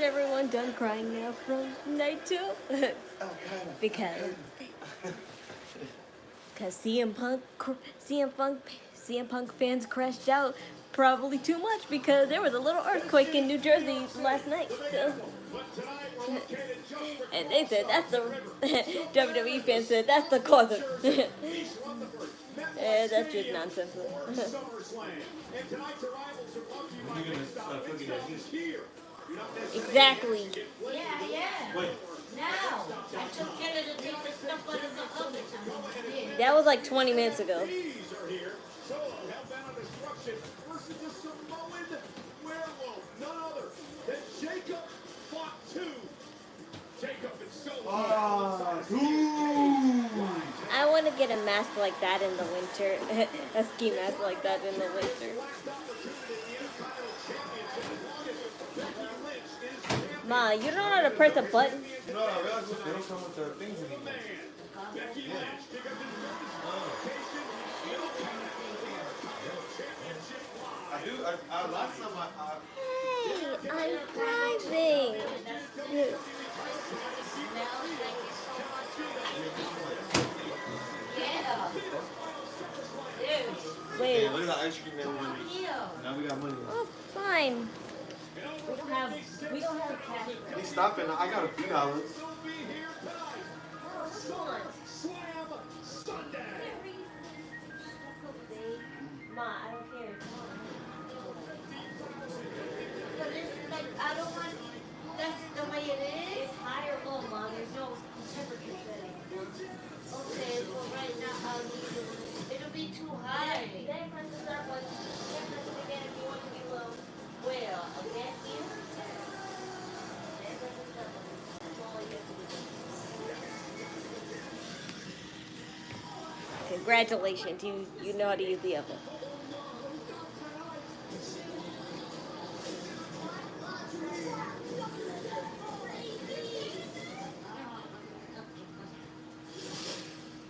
everyone done crying now from night 2? Because CM Punk fans crashed out probably too much because there was a little earthquake in New Jersey last night. So. And they said that's the WWE fans said that's the cause of it. That's just nonsense. Exactly. Yeah. Now, I took care to take the stuff out of the oven. That was like 20 minutes ago. Jacob Fatu. Jacob and Solo. I want to get a mask like that in the winter. A ski mask like that in the winter. Ma, you don't know how to press a button? No, they don't come with the things anymore. Becky Lynch. Last time Hey, I'm driving. Wait. Hey, look at the ice cream that we Now we got money. Oh, fine. We don't have cash. He's stopping. I got a few dollars. Ma, I don't care. But it's like, I don't want, that's the way it is. It's high or low, Ma. There's no temperature setting. Okay, well right now I'll leave it. It'll be too high. Then press the start button. Then press it again if you want to be low. Where? Again here? Then press the start button. That's all you have to do. Congratulations, you know how to use the oven.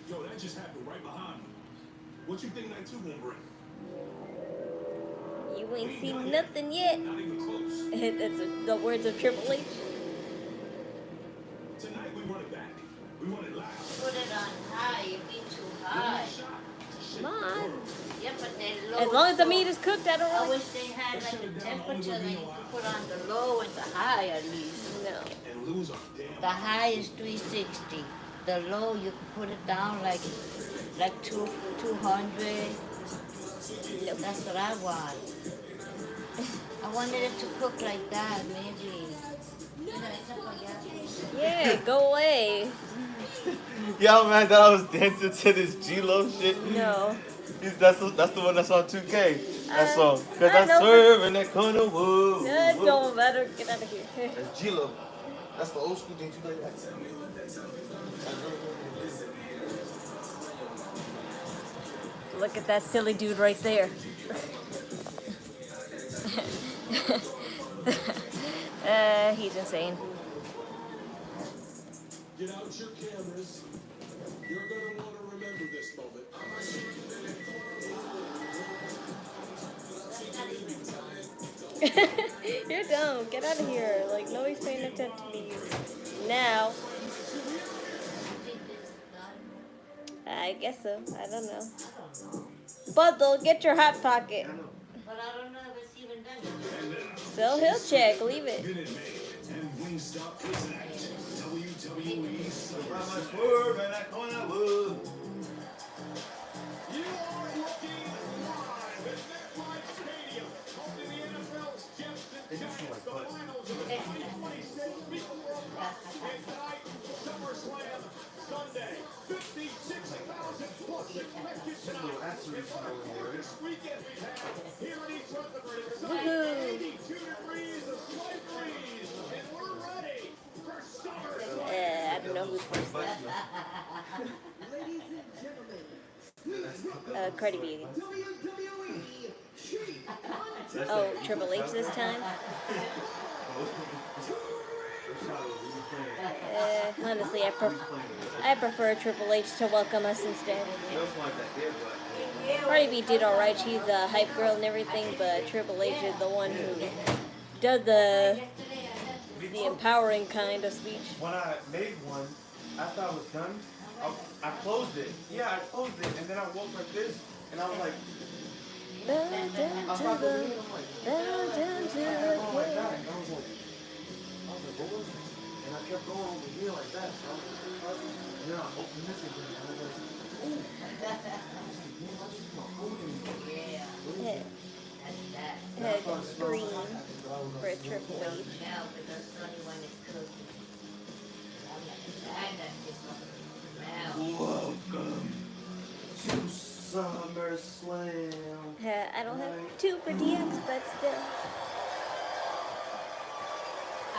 Yo, that just happened right behind me. What you think night 2 gonna bring? You ain't seen nothing yet. Not even close. That's the words of Triple H. Tonight we run it back. We run it loud. Put it on high, it'd be too high. Come on. Yeah, but they're low. As long as the so meat is cooked, I don't I really... wish they had like a temperature that you could put on the low and the high at least. No. And lose our damn. The high is 360. The low you can put it down like 200. That's what I want. I wanted it to cook like that, maybe. Yeah, go away. Yo, man, that I was dancing to this G-Lo shit. No. That's the one that's on 2K. That song. Cause I I know. serve in that corner. Woo. It don't matter. Get out of here. That's G-Lo. That's the old school thing you play. Look at that silly dude right there. He's insane. Get out your cameras. You're gonna want to remember this moment. You're dumb. Get out of here. Like, nobody's paying attention to you. Now. I guess so. I don't know. Bundle, get your hot pocket. But I don't know if it's even done. So he'll check. Leave it. Minute Maid and Wingstop present WWE. Swerve in that corner. Woo. You are looking live at MetLife Stadium, home to the NFL's Jets and Giants, the finals of the 2026 FIFA World Cup, and tonight, SummerSlam Sunday. 56,000 plus expected tonight. It's one of the coldest weekends we've had here in East Rutherford. It's 82 degrees, a slight breeze, and we're ready for SummerSlam. I don't know who's first. Ladies and gentlemen, Cardi B. Oh, Triple H this time? Honestly, I prefer Triple H to welcome us instead. Cardi B did alright, she's a hype girl and everything, but Triple H is the one who does the the empowering kind of speech. When I made one, after I was done, I closed it. Yeah, I closed it, and then I walked like this, and I was like, Bow down to the, bow down to the and I was like, king. what was it? And I kept going over here like that, so and then I opened this again, and I was like, ooh. Yeah. That's that. Had green for a Triple H. Smell, but that's only when it's cooking. I'm like, that's just smell. Welcome to SummerSlam. I don't have 2 for DX, but still.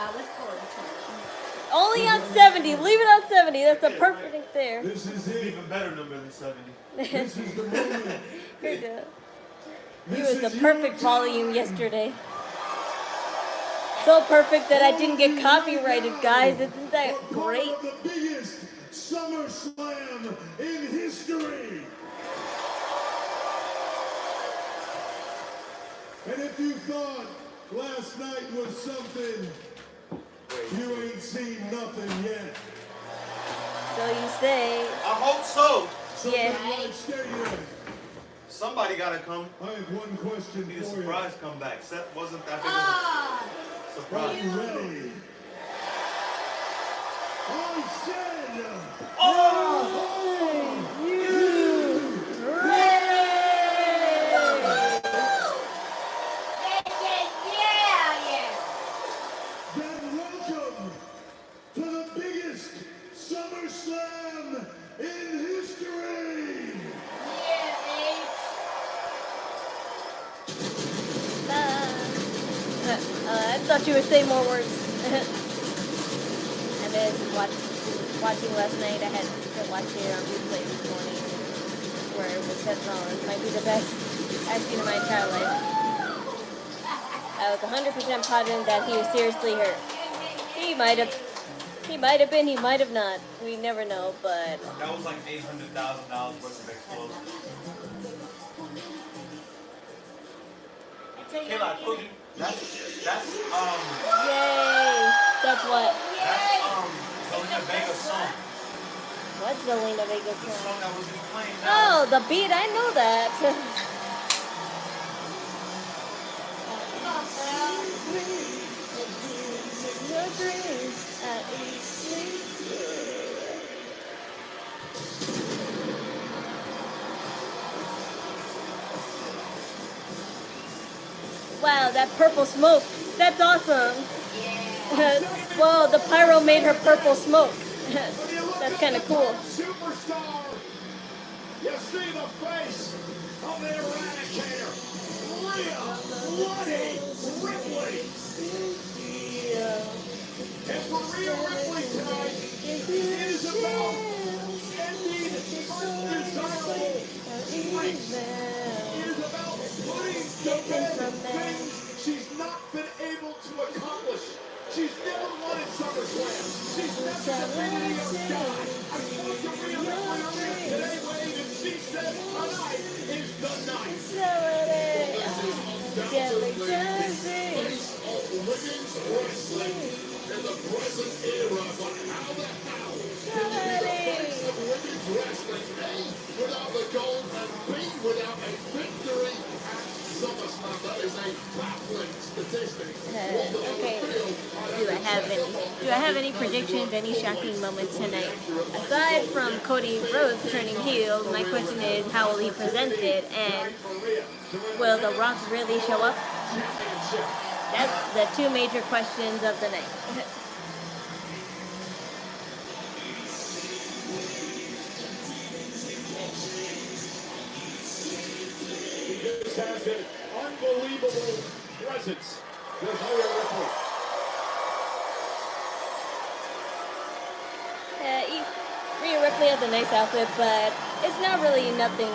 I was going to. Only on 70. Leave it on 70. That's a perfect thing there. This is It's an it. even better number than 70. This is the moment. Here you go. You This was the is perfect your volume time. yesterday. So perfect that I didn't get copyrighted, guys. Isn't that For part great? of the biggest SummerSlam in history. And if you thought last night was something, you ain't seen nothing yet. So you say, I hope so. So Yeah. Live Stadium, Somebody gotta come. I have one question Need a for you. surprise comeback. Seth wasn't that big of Ah! a surprise. Ready? I said, Yeah. then welcome to the biggest SummerSlam in history. I thought you would say more words. And then watching last night, I had to watch it on replay this morning, where it was Seth Rollins might be the best I've seen in my entire life. I was 100% positive that he was seriously hurt. He might have been, he might have not. We never know, but That was like $800,000 worth of explosives. Kayla, I told you. That's yay! That's what? Zelina Vega's song. What's Zelina Vega's The song? song that was just playing Oh, now. the beat, I know that. Wow, that purple smoke. That's awesome. Whoa, the pyro made her purple smoke. That's kind of cool. Superstar. You see the face of the Eradicator, Rhea Ripley. And for Rhea Ripley tonight, it is about ending undesirable streaks. It is about putting to bed things she's not been able to accomplish. She's never won at SummerSlam. She's never defeated Iyo Sky. I spoke to Rhea Ripley earlier today, Wade, and she said tonight is the night. This is undoubtedly the face of women's wrestling in the present era. But how the hell can you be the face of women's wrestling, A, without the gold, and B, without a victory at SummerSlam? That is a baffling statistic. Okay. Do I have any predictions, any shocking moments tonight? Aside from Cody Rhodes turning heel, my question is how will he present it, and will The Rock really show up? That's the 2 major questions of the night. This has an unbelievable presence with Rhea Ripley. Rhea Ripley has a nice outfit, but it's not really nothing.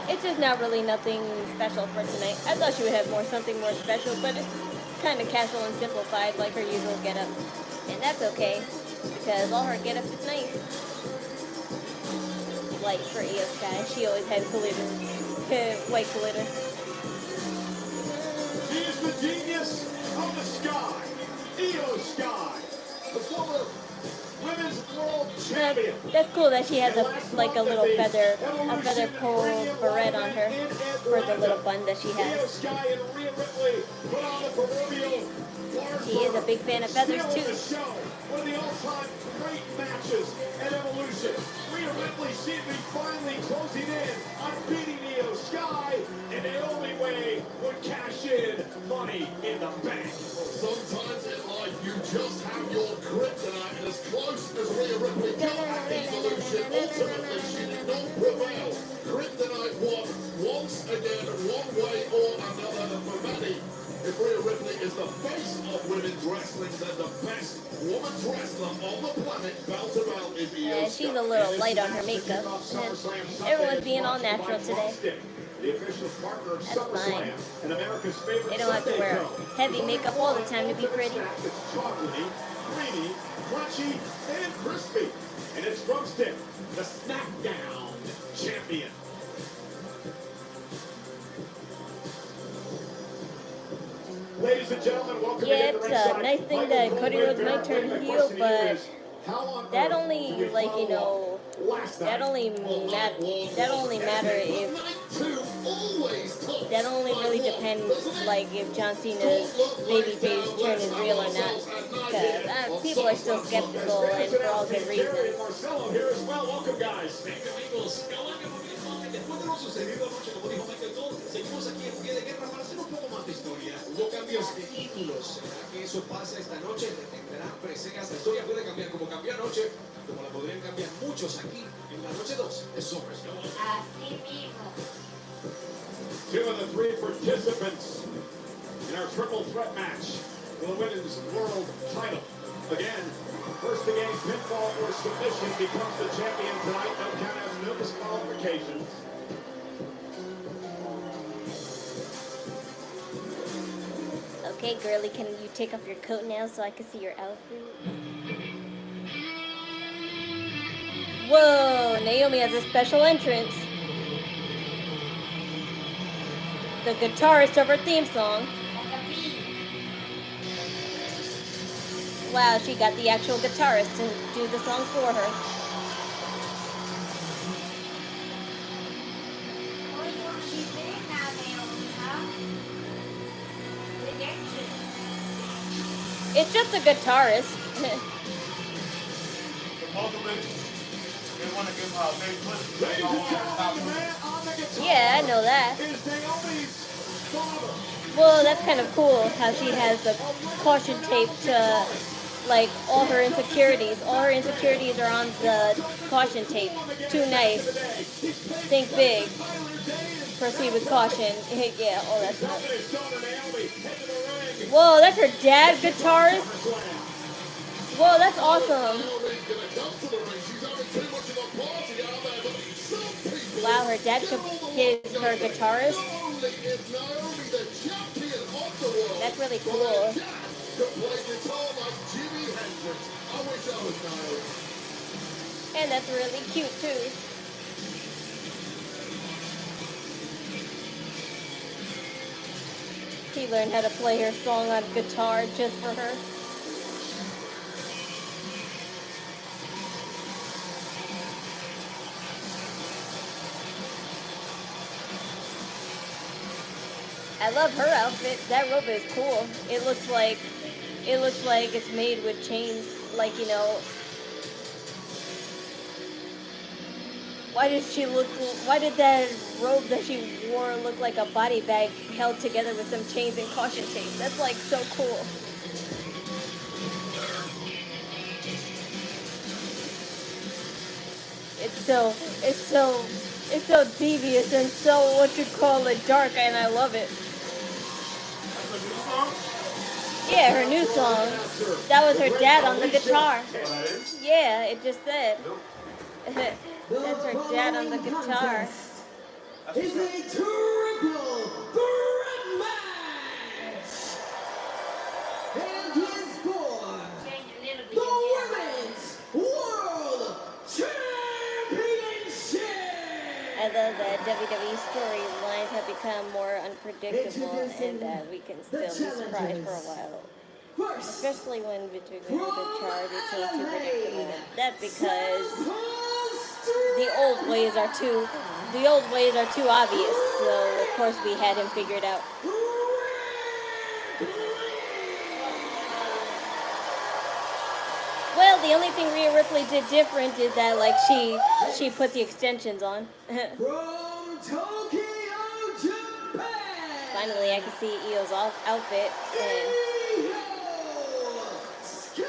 It's just not really nothing special for tonight. I thought she would have something more special, but it's kind of casual and simplified, like her usual getup, and that's okay because all her getup is nice. White for Iyo Sky. She always had glitter, white glitter. She is the genius of the sky. Iyo Sky, the former Women's World Champion. That's cool that she has a little feather pole beret on her for the little bun that she Iyo has. Sky and Rhea Ripley put on the proverbial barn She is a big fan of feathers Steal too. the show. One of the all-time great matches at Evolution. Rhea Ripley seemed to be finally closing in on beating Iyo Sky, and the only way would cash in money in the bank. Sometimes in life you just have your kryptonite, and as close as Rhea Ripley got at Evolution, ultimately she did not prevail. Kryptonite won once again, one way or another, and for many, if Rhea Ripley is the face of women's wrestling, then the best women's wrestler on the planet, bell to bell, is Iyo Yeah, Sky. she's a little light on her makeup. And everyone's being all natural today. The official partner of That's SummerSlam fine. and America's favorite They don't have to Sunday wear show. heavy makeup all the time to be pretty. It's chocolatey, creamy, crunchy, and crispy. And it's Drumstick, the SmackDown champion. Ladies and gentlemen, welcome Yeah, to the it's ringside. a nice thing that Cody Rhodes might turn heel, but that only that only really depends if John Cena's babyface turn is real or not, because people are still skeptical and for all good reasons. Marcelo here as well. Welcome, guys. Después de lo sucedido anoche, como dijo Michael Cole, seguimos aquí en pie de guerra para hacer un poco más de historia. Hubo cambios de títulos. ¿Será que eso pasa esta noche? ¿Detendrán preseas? La historia puede cambiar como cambió anoche, como la podrían cambiar muchos aquí en la noche 2 de SummerSlam. Así mismo. Two of the three participants in our triple threat match for the women's world title. Again, first to gain pinfall or submission becomes the champion tonight. No count out, no disqualifications. Okay, girly, can you take off your coat now so I can see your outfit? Whoa, Naomi has a special entrance. The guitarist of her theme song. Like a bee. Wow, she got the actual guitarist to do the song for her. Oye, she's big now, Naomi, huh? Redemption. It's just a guitarist. Ladies and gentlemen, the man on the guitar Yeah, I know that. is Naomi's father. Well, that's kind of cool how she has the caution tape to, all her insecurities. All her insecurities are on the caution tape. Too nice. Think big. Proceed with caution. Yeah, all that stuff. His daughter Naomi head to the ring. Whoa, that's her dad guitarist? Whoa, that's awesome. Wow, her dad is her guitarist? That's really cool. And that's really cute too. He learned how to play her song on guitar just for her. I love her outfit. That robe is cool. It looks like it's made with chains, Why did that robe that she wore look like a body bag held together with some chains and caution tape? That's so cool. It's so devious and so dark, and I love it. Yeah, her new song. That was her dad on the guitar. Yeah, it just said. That's her dad on the guitar. It's a triple threat match. And his for Change a little bit. the Women's World Championship. I love that WWE storylines have become more unpredictable and that we can still be surprised for a while. First, Especially when between the charge, it seems too predictable. That's because the old ways are too obvious. So of course we had him figured out. Well, the only thing Rhea Ripley did different is that like she put the extensions on. from Tokyo, Japan. Finally, I can see Io's outfit. And Iyo Sky.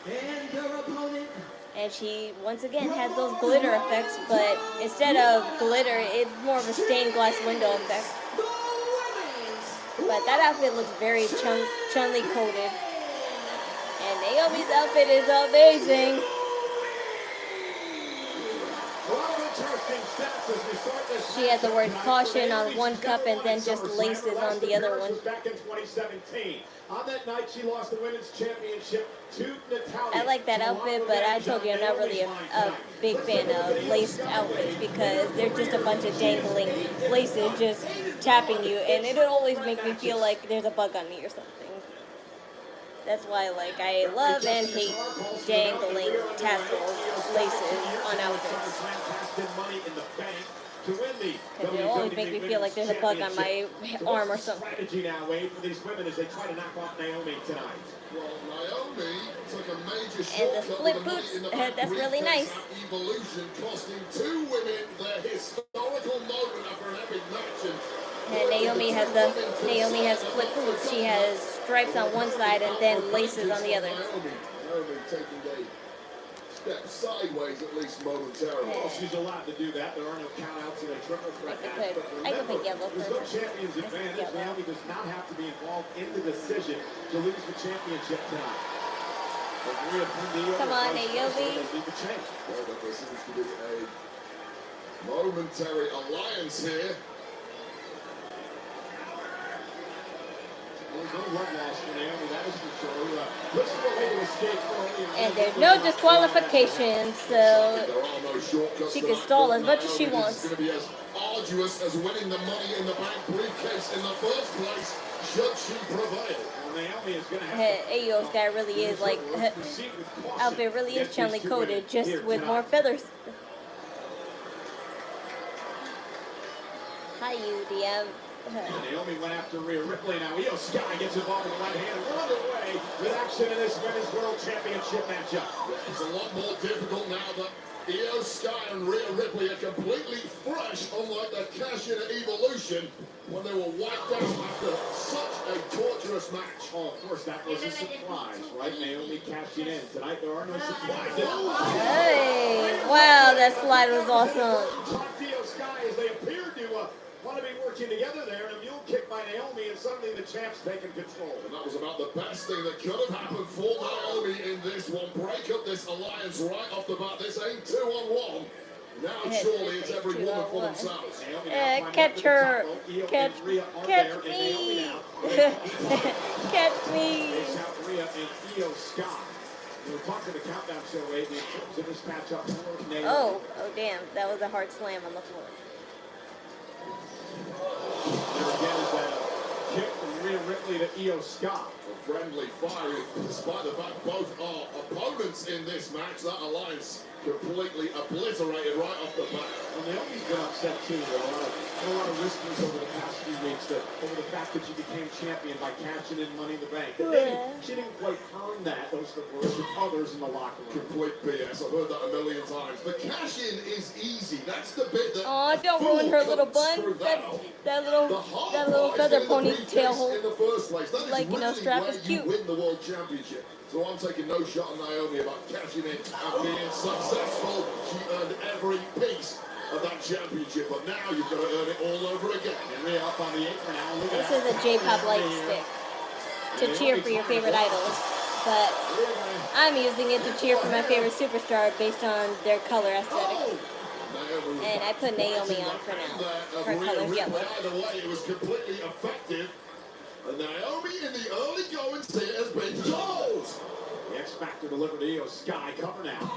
And their opponent, And she, once again, has those glitter effects, but instead of glitter, it's more of a stained glass window effect. the women's But that outfit looks very Chun-Li coated. And Naomi's outfit is amazing. A lot of interesting stats as we start this She has the word match caution tonight. on Naomi, one she's cup never and won then at just SummerSlam. laces Her on last the other appearance one. was back in 2017. On that night, she lost the women's championship to Natalia. I like that outfit, but I told you I'm not really a big fan of laced outfits because they're just a bunch of dangling laces just tapping you, and it'll always make me feel like there's a bug on me or something. That's why, like, I love and hate dangling tassels, laces on outfits. Because it'll always make me feel like there's a bug on my arm or something. Strategy now, Wade, for these women as they try to knock off Naomi tonight. Well, Naomi took a major And the shortcut split with a Money boots, in the Bank that's really briefcase nice. at Evolution, costing two women their historical moment after an epic match. And Naomi has split boots. She has stripes on one side and then laces on the other. Naomi taking a step sideways at least momentarily. Well, she's allowed to do that. There are no countouts in a triple threat match. But I could pick yellow there's for no her. champion's This is advantage. yellow. Naomi does not have to be involved in the decision to lose the championship tonight. But Rhea Ripley Come on, vice versa, Naomi. they need to change. Well, but there seems to be a momentary alliance here. There's no love lost for Naomi, that is for sure. Looks for a way to escape early. And there's no disqualifications, so There are no shortcuts she to can that stall for as much as she Naomi. wants. This is going to be as arduous as winning the Money in the Bank briefcase in the first place, should she prevail. Well, Naomi is going to have to Iyo Sky really is like proceed with caution outfit really is against Chun-Li these two women coated, just here with tonight. more feathers. Hi, UDM. Naomi went after Rhea Ripley. Now Iyo Sky gets involved with the right hand. We're underway with action in this Women's World Championship matchup. It's a lot more difficult now that Iyo Sky and Rhea Ripley are completely fresh, unlike the cash-in at Evolution when they were wiped out after such a torturous match. Oh, of course, that was a surprise, right? Naomi cashing in. Tonight there are no surprises. Hey, wow, that slide was awesome. Talk to Iyo Sky as they appear to want to be working together there. And a mule kick by Naomi, and suddenly the champ's taking control. And that was about the best thing that could have happened for Naomi in this one. Break up this alliance right off the bat. This ain't 2-on-1. Now surely it's every woman for themselves. Naomi now climbing Catch up to the her. top rope. Iyo Catch, and Rhea are catch there, and Naomi me. now. Catch me. Takes out Rhea and Iyo Sky. We'll talk to the countdown show, Wade, in terms of this matchup for Naomi. Oh damn, that was a hard slam on the floor. There again is that kick from Rhea Ripley to Iyo Sky. A friendly fire, despite the fact both are opponents in this match. That alliance completely obliterated right off the bat. Well, Naomi's been upset too. There are a lot of whispers over the past few weeks over the fact that she became champion by cashing in Money in the Bank. And maybe she didn't quite earn that. Those are the words of others in the locker room. Complete BS. I've heard that a million times. The cash in is easy. That's the bit that. Aw, don't ruin her little bun. That little feather ponytail hole. In the first place. That is Like, you know, really strap where is you cute. win the world championship. So I'm taking no shot on Naomi about cashing in and being successful. She earned every piece of that championship, but now you've got to earn it all over again. And Rhea up on the apron now. Look at This is that. a J-pop light stick to cheer for your favorite idols, but I'm using it to cheer for my favorite superstar based on their color aesthetic. Naomi And I put Naomi on for now. Her color's yellow. Either way, it was completely effective. And Naomi in the early goings here has been gold. The X Factor delivered to Iyo Sky. Cover now.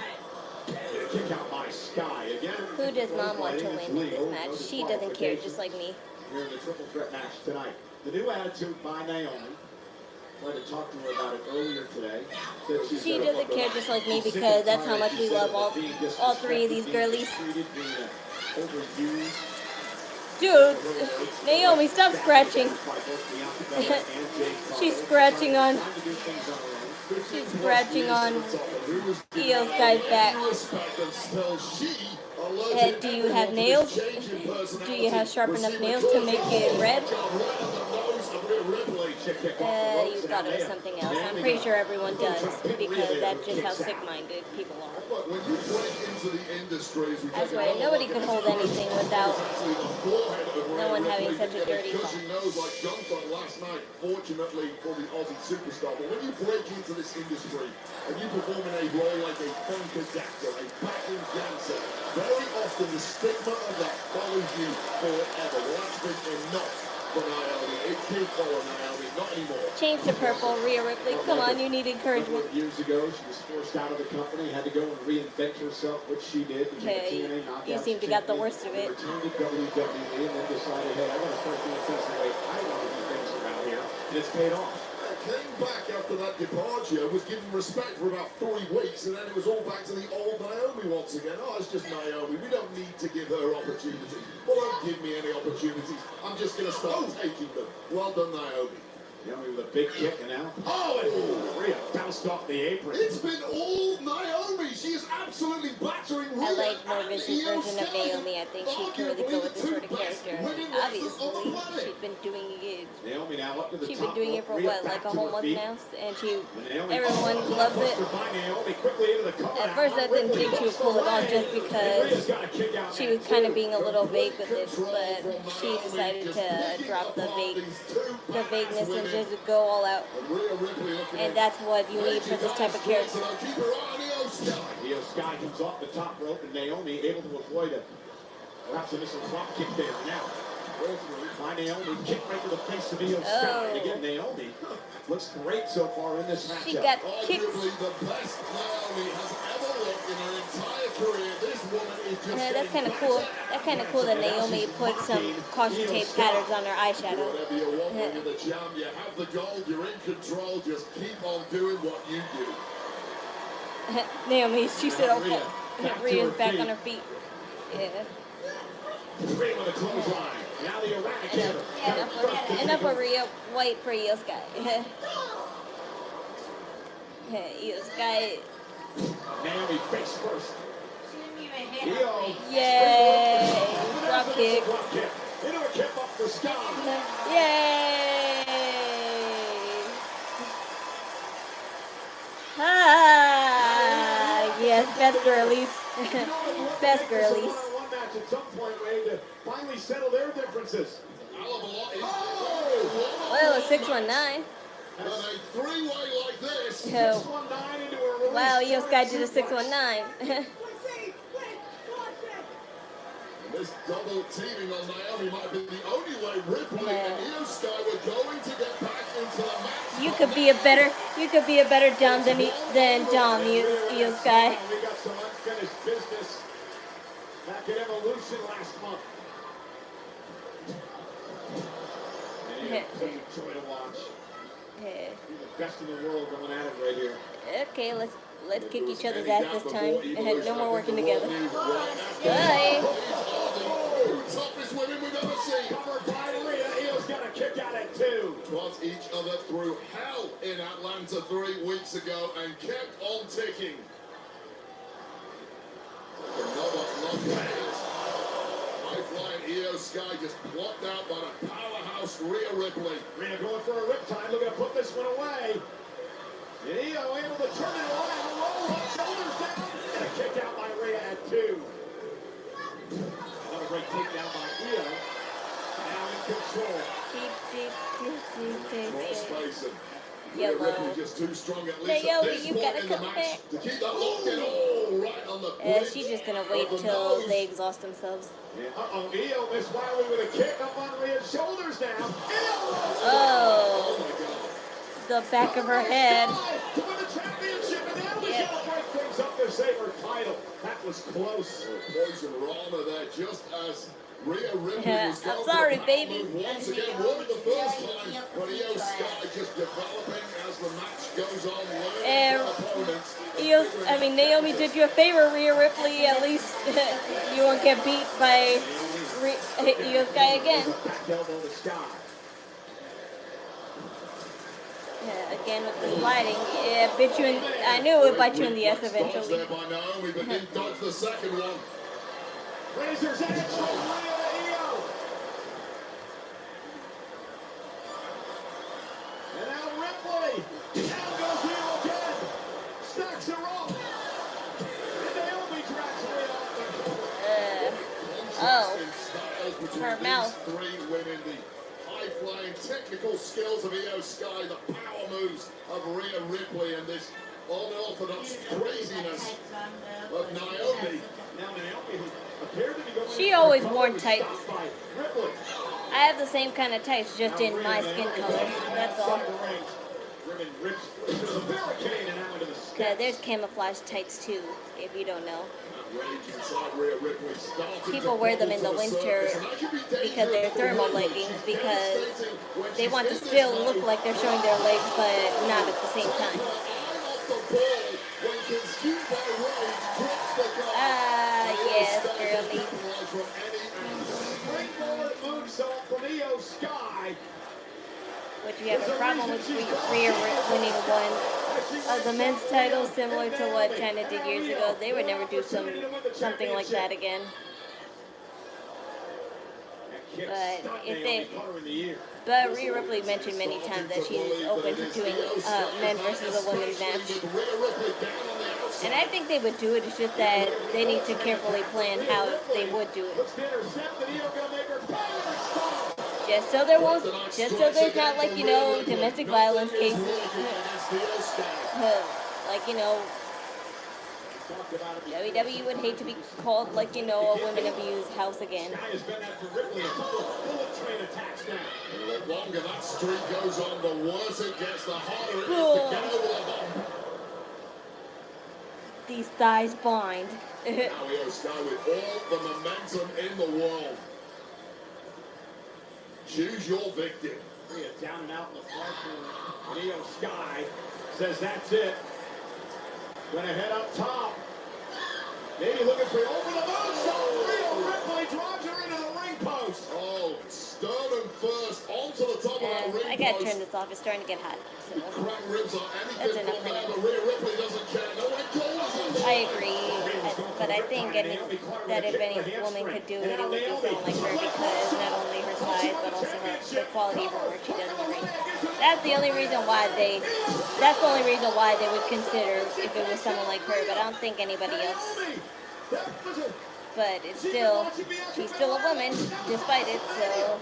Kick out by Sky again. Who does Mom want to win in this Legal. match? No She doesn't care, just like me. Here in the triple threat match tonight. The new attitude by Naomi. Tried to talk to her about it earlier today. Said she's She got a doesn't care, just like me, because that's how much we love all three of these girlies. Dude, Naomi, stop scratching. She's scratching on Iyo Sky's back. Do you have nails? Do you have sharp enough nails to make it red? You thought it was something else. I'm pretty sure everyone does, because that's just how sick-minded people are. I swear, nobody could hold anything without no one having such a dirty thought. Last night, fortunately for the Aussie superstar, but when you break into this industry and you perform in a role like a funk adapter, a backing dancer, very often the stigma of that follows you forever. Well, that's been enough for Naomi. It did follow Naomi, not anymore. Change to purple, Rhea Ripley. Come on, you need encouragement. Years ago, she was forced out of the company, had to go and reinvent herself, which she did. Okay, you seem to got the worst of it. Returned to WWE and then decided, hey, I want to start doing things the way I want to do things around here, and it's paid off. Came back after that departure, was given respect for about 3 weeks, and then it was all back to the old Naomi once again. Oh, it's just Naomi. We don't need to give her opportunities. Well, don't give me any opportunities. I'm just going to start taking them. Well done, Naomi. Naomi with a big kick, and now, oh, and Rhea bounced off the apron. It's been all Naomi. She is absolutely battering Rhea. I like more Vince's version of Naomi. I think she can really go with this sort of character. Obviously, she's been doing it. Naomi now up to the She's top been doing it for Rhea what, like a whole month now? And everyone loves it. At first, I didn't think she would pull it off just because she was kind of being a little vague with it, but she decided to drop the vagueness and just go all out. And that's what you need for this type of character. Iyo Sky comes off the top rope, and Naomi able to avoid it. Perhaps a missile drop kick there now. Roll through by Naomi, kick right to the face of Iyo Sky. And again, Naomi looks great so far in this matchup. She got kicks. The best Naomi has ever looked in her entire career. This woman is just That's kind of cool. That's kind of cool that Naomi put some caution tape patterns on her eyeshadow. Whatever you want when you're the champ, you have the gold, you're in control, just keep on doing what you do. Naomi, she said, oh fuck. Rhea's back on her feet. Yeah. Rhea with a clothesline. Now the eradicator. Enough of Rhea. White for Iyo Sky. Iyo Sky. Naomi face first. She didn't even hit her Iyo. face. Yay. Drop kick. Into a kick up for Sky. Yay. Ah, yes, best girlies. Best girlies. One match at some point, Ray, to finally settle their differences. Well, 619. And a three-way like this. 619 into a release. Wow, Iyo Sky did a 619. This double teaming on Naomi might be the only way Ripley and Iyo Sky were going to get back into the match. You could be a better Dom than Dom, Iyo Sky. We got some unfinished business back at Evolution last month. Such a joy to watch. Yeah. The best in the world going at it right here. Okay, let's kick each other's ass this time. No more working together. Bye. Toughest women we've ever seen. Covered by Rhea. Io's got a kick out at 2. Put each other through hell in Atlanta 3 weeks ago and kept on ticking. Another knockdown. High-flying Iyo Sky just blocked out by the powerhouse Rhea Ripley. Rhea going for a riptide, looking to put this one away. Iyo able to turn it around, roll up, shoulders down, and a kick out by Rhea at 2. Another great takedown by Iyo. Now in control. Cross facing. Yellow. Rhea Ripley just too strong at least Naomi, at this you point gotta in the come match back. to keep that locked in. Oh, right on the bridge. She's just gonna wait until they exhaust themselves. Yeah. Uh-oh, Iyo missed Wiley with a kick up on Rhea's shoulders now. Oh, my God. the back of her head. To win the championship, and now we celebrate things up to save her title. was close. Poison Rana there, just as Rhea Ripley Yeah, was I'm going sorry, for the baby. move once again. Wasn't the first time, but Iyo Sky just developing as the match goes on, learning from opponents. Naomi did you a favor, Rhea Ripley. At least you won't get beat by Iyo Sky again. Back elbow to Sky. Yeah, again with the sliding. Yeah, bit you in. I knew it would bite you in the ass eventually. There by Naomi, but didn't dodge the second one. Razor's edge from Rhea to Iyo. And now Ripley. Down goes Iyo again. Stacks her up. And Naomi drags Rhea off the floor. Her mouth. Three winning the high-flying technical skills of Iyo Sky, the power moves of Rhea Ripley, and this unorthodox craziness of Naomi. Now Naomi, who appeared to be going She for always cover, worn was tights. stopped by Ripley. I have the same kind of tights, just in my skin color. That's all. Ribbon rips through the barricade and out into the Yeah, steps. there's camouflage tights too, if you don't know. Rage inside Rhea Ripley, starting People to wear them bubble in the to winter surface, and that could be because they're dangerous for thermal Ripley. leggings She's because devastating when they she's want to in this still mode. look like they're showing their legs, but not at the same time. Eye off the ball when consumed by rage, grips the guard. Ah, Iyo yes, Sky can girly. capitalize from any angle. Springboard moonsault from Iyo Sky. Which we have a problem with Rhea winning one of the men's titles, similar to what China did years ago. They would never do something like that again. But if they, but Rhea Ripley mentioned many times that she's open to doing men versus a women's match. And I think they would do it. It's just that they need to carefully plan how they would do it. Looks to intercept, and Iyo gonna make her power stomp. Just so there's not like, domestic violence cases. Like, WWE would hate to be called like, a women abuse house again. Sky has been that for Ripley. A couple of bullet train attacks now. And the longer that streak goes on, the worse it gets, the harder it is to get over the hump. These thighs bind. Now Iyo Sky with all the momentum in the world. Choose your victim. Rhea down and out in the far corner. And Iyo Sky says that's it. Gonna head up top. Maybe looking for over the moonsault. Rhea Ripley drives her into the ring post. Oh, sternum first onto the top of that ring I gotta post. turn this off. It's starting to get hot. So. Crack ribs are That's anything enough from for there, now. but Rhea Ripley doesn't care. No one calls I agree, but I think that if any woman could do it, it would be someone like her because not only her size, but also the quality of her work she does in the ring. That's the only reason why they would consider if it was someone like her, but I don't think anybody else. But it's still, she's still a woman, despite it, so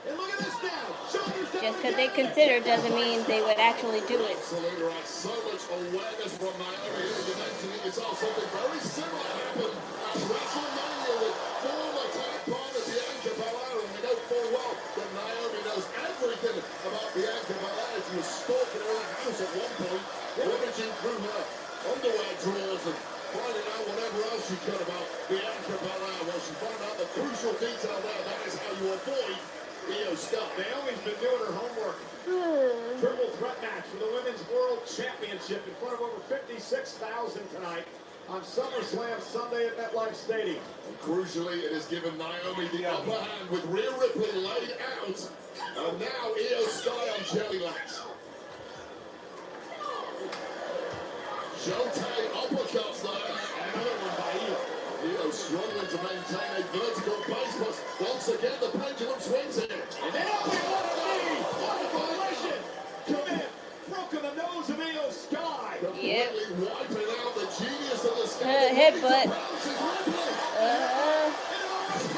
And look at this now. Shoulders down. just because they consider doesn't mean they would actually do it. Absolutely right. So much awareness from Naomi here. You mentioned it yourself. Something very similar happened at WrestleMania with former tag partner Bianca Belair, and we know full well that Naomi knows everything about Bianca Belair. She was stalking her in the house at one point, rummaging through her underwear drawers and finding out whatever else she could about Bianca Belair. Well, she found out the crucial detail there. That is how you avoid Iyo Sky. Naomi's been doing her homework. Triple threat match for the Women's World Championship in front of over 56,000 tonight on SummerSlam Sunday at MetLife Stadium. And crucially, it has given Naomi the upper hand with Rhea Ripley laid out. And now Iyo Sky on jelly legs. Showtime uppercuts there. Another one by Iyo. Iyo struggling to maintain a vertical base, but once again the pendulum swings here. And Naomi, what a knee! What a collision! Come in, broken the nose of Iyo Sky. Completely wiping out the genius of the Sky. Headbutt.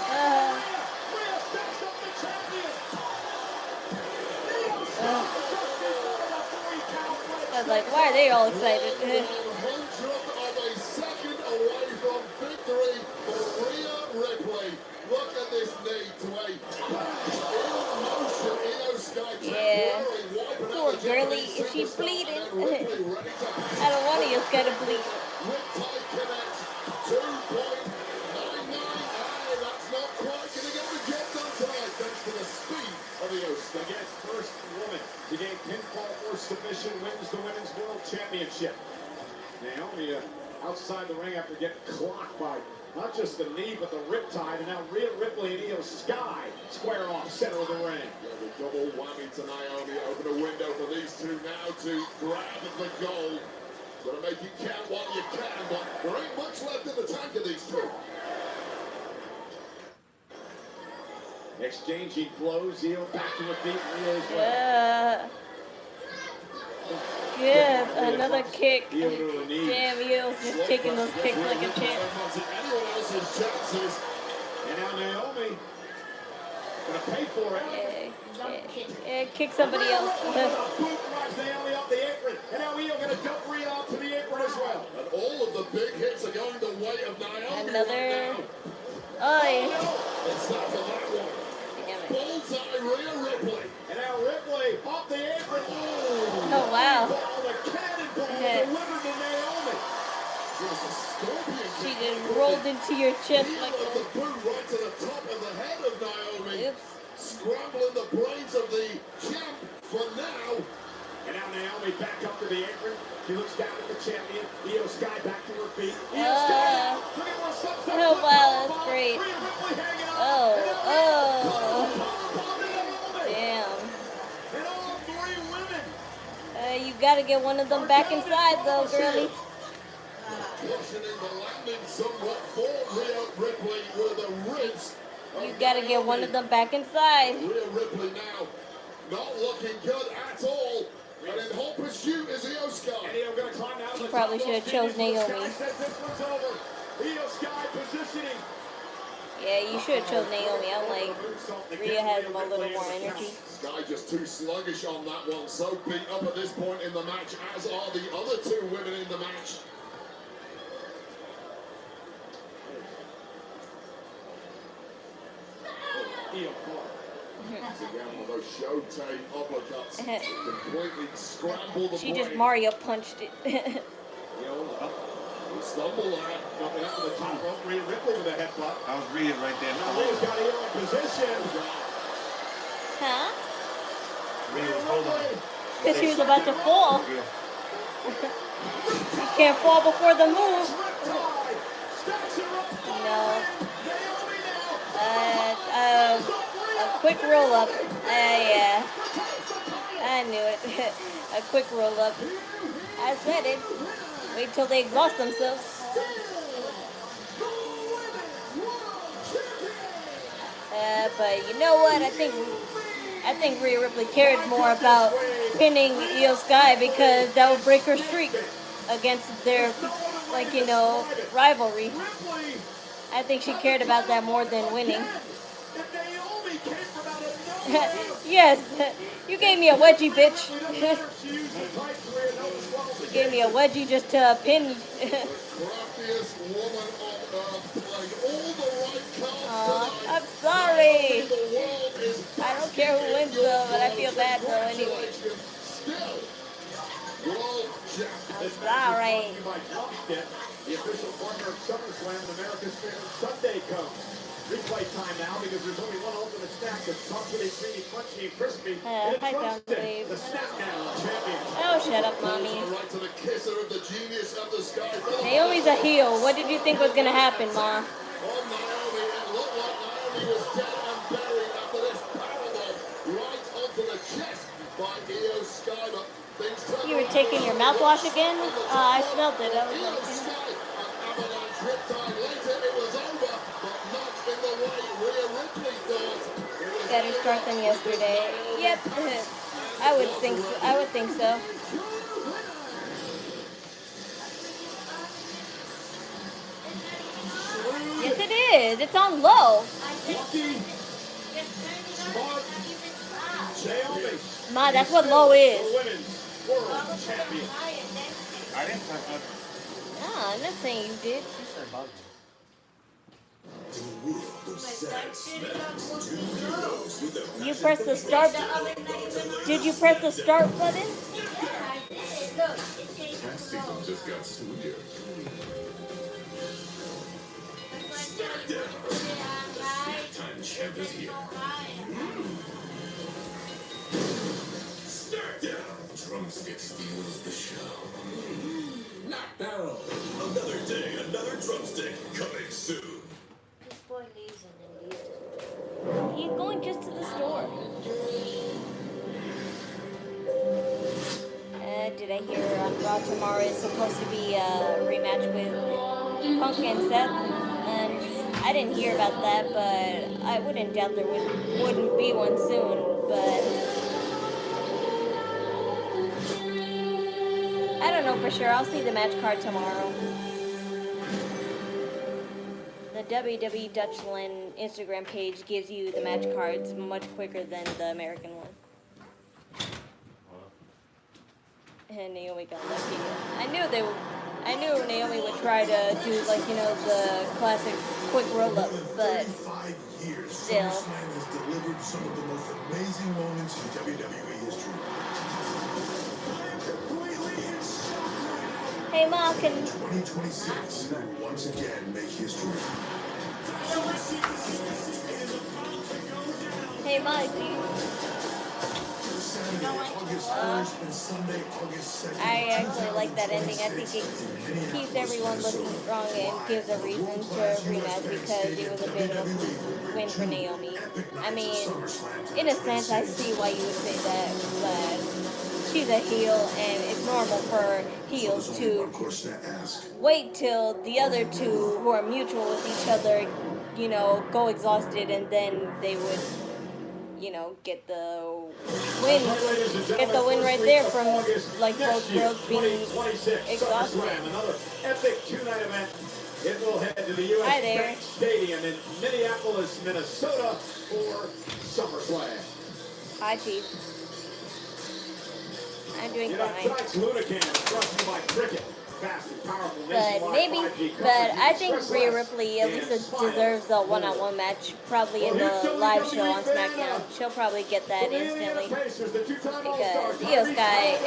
Rhea steps up the champion. Iyo Sky just before the 3-count break. I was like, why are they all excited? 100th of a second away from victory for Rhea Ripley. Look at this knee to a in motion. Iyo Sky Yeah. temporarily wiping Poor out the girly, Japanese is she superstar, bleeding? and Ripley ready to I don't want to get bleed. Riptide connects. 2 the Women's World Championship. Naomi outside the ring after getting clocked by not just the knee, but the riptide. And now Rhea Ripley and Iyo Sky square off center of the ring. Yeah, the double whammy to Naomi. Open a window for these two now to grab the gold. Gotta make it count while you can, but there ain't much left in the tank of these two. Exchanging blows. Iyo back to her feet. Rhea as well. Yeah. Good. Another kick. Iyo to her knee. Damn, Io's just taking those kicks like a champ. Anyone else's chances. And now Naomi gonna pay for it. Yeah, kick somebody else. Boot drives Naomi up the apron. And now Iyo gonna dump Rhea up to the apron as well. And all of the big hits are going the way of Naomi. Another. Right now. Oh, It's not for that one. damn it. Bullseye Rhea Ripley. And now Ripley off the apron. Oh, wow. The cannonball delivered to Naomi. Just a scorpion She kick. just rolled into your chest Heel like of the boot right to the top of the head of Naomi. oops. Scrambling the brains of the champ for now. And now Naomi back up to the apron. She looks down at the champion. Iyo Sky back to her feet. Iyo Sky. Look at what's up. Oh, wow, that's great. Rhea Ripley hanging on. Oh, And damn. all three women. You gotta get one of them back inside though, girlie. Cushioning the landing somewhat for Rhea Ripley with a ribs. You gotta get one of them back inside. Rhea Ripley now not looking good at all. And in hot pursuit is Iyo Sky. And Iyo gonna climb out. You probably should have chose Naomi. Sky says this one's over. Iyo Sky positioning. Yeah, you should have chose Naomi. I'm like, Rhea has a little more energy. Sky just too sluggish on that one. So beat up at this point in the match, as are the other two women in the match. Iyo Again, one of those showtime uppercuts. Completely scramble the She brain. just Mario punched it. Iyo up. We stumble there. Jumping up to the top rope. Rhea Ripley with a headbutt. That was Rhea right there. Now Rhea's got Iyo in position. Huh? Rhea was holding her. Because she was about to fall. Yeah. You can't fall before the move. No. A quick roll up. Yeah. I knew it. A quick roll up. I said it. Wait till they exhaust themselves. But you know what? I think Rhea Ripley cared more about pinning Iyo Sky because that would break her streak against their, like, you know, rivalry. I think she cared about that more than winning. Yes, you gave me a wedgie, bitch. You gave me a wedgie just to pin. Craftiest woman on earth, playing all the right cards tonight. I'm sorry. The world is I don't care who wins though, but I feel bad though anyway. Still, world champ. I'm sorry. The official partner of SummerSlam and America's favorite Sunday comes. Replay time now because there's only one ultimate snack that's chocolatey, creamy, crunchy, and crispy. And hi, it's John Roasted, the SmackDown champion. Oh, shut up, mommy. Right to the kisser of the genius of the sky. Naomi's a heel. What did you think was gonna happen, Ma? On Naomi, it looked like Naomi was dead and buried after this powerbomb right onto the chest by Iyo Sky. But things turned You were taking your mouthwash again? I smelled it. I was Iyo like, Sky, an avalanche riptide later, it was over, but not in the way Rhea Ripley thought. It was better start than yesterday. Yep. I would think so. I would think so. Yes, it is. It's on low. Lucky, smart, Naomi. Ma, that's what low is. The women's world champion. I didn't touch that. No, I'm not saying you did. She said about me. You press the start. Did you press the start button? Season just got sweeter. Time champ is here. SmackDown drumstick steals the show. Knockdown. Another day, another drumstick coming soon. This boy leaves and then leaves. He's going just to the store. Did I hear on Raw tomorrow is supposed to be a rematch with Punk and Seth? And I didn't hear about that, but I wouldn't doubt there wouldn't be one soon. But I don't know for sure. I'll see the match card tomorrow. The WWE Dutchland Instagram page gives you the match cards much quicker than the American one. And Naomi got lucky. I knew Naomi would try to do the classic quick roll up, but 5 years, still. SummerSlam has delivered some of the most amazing moments in WWE history. I am completely in shock right now. Hey Ma, can 2026 will once again make history. Hey Ma, do you Saturday, August 1st and Sunday, August 2nd. I actually like that ending. I think it keeps everyone looking strong and gives a reason to rematch because it was a bit of a win for Naomi. I mean, in a sense, I see why you would say that, but she's a heel, and it's normal for heels to wait till the other two who are mutual with each other, go exhausted, and then they would, get the win right there from both girls being exhausted. Another epic two-night event. It will head to the U.S. Hi there. Bank Stadium in Minneapolis, Minnesota for SummerSlam. Hi, Chief. I'm doing fine. Tonight's Lunacan is brought to you by Cricket. Fast and powerful But I think Rhea Ripley at least deserves a one-on-one match, probably in the live show on SmackDown. She'll probably get that instantly because Iyo Sky,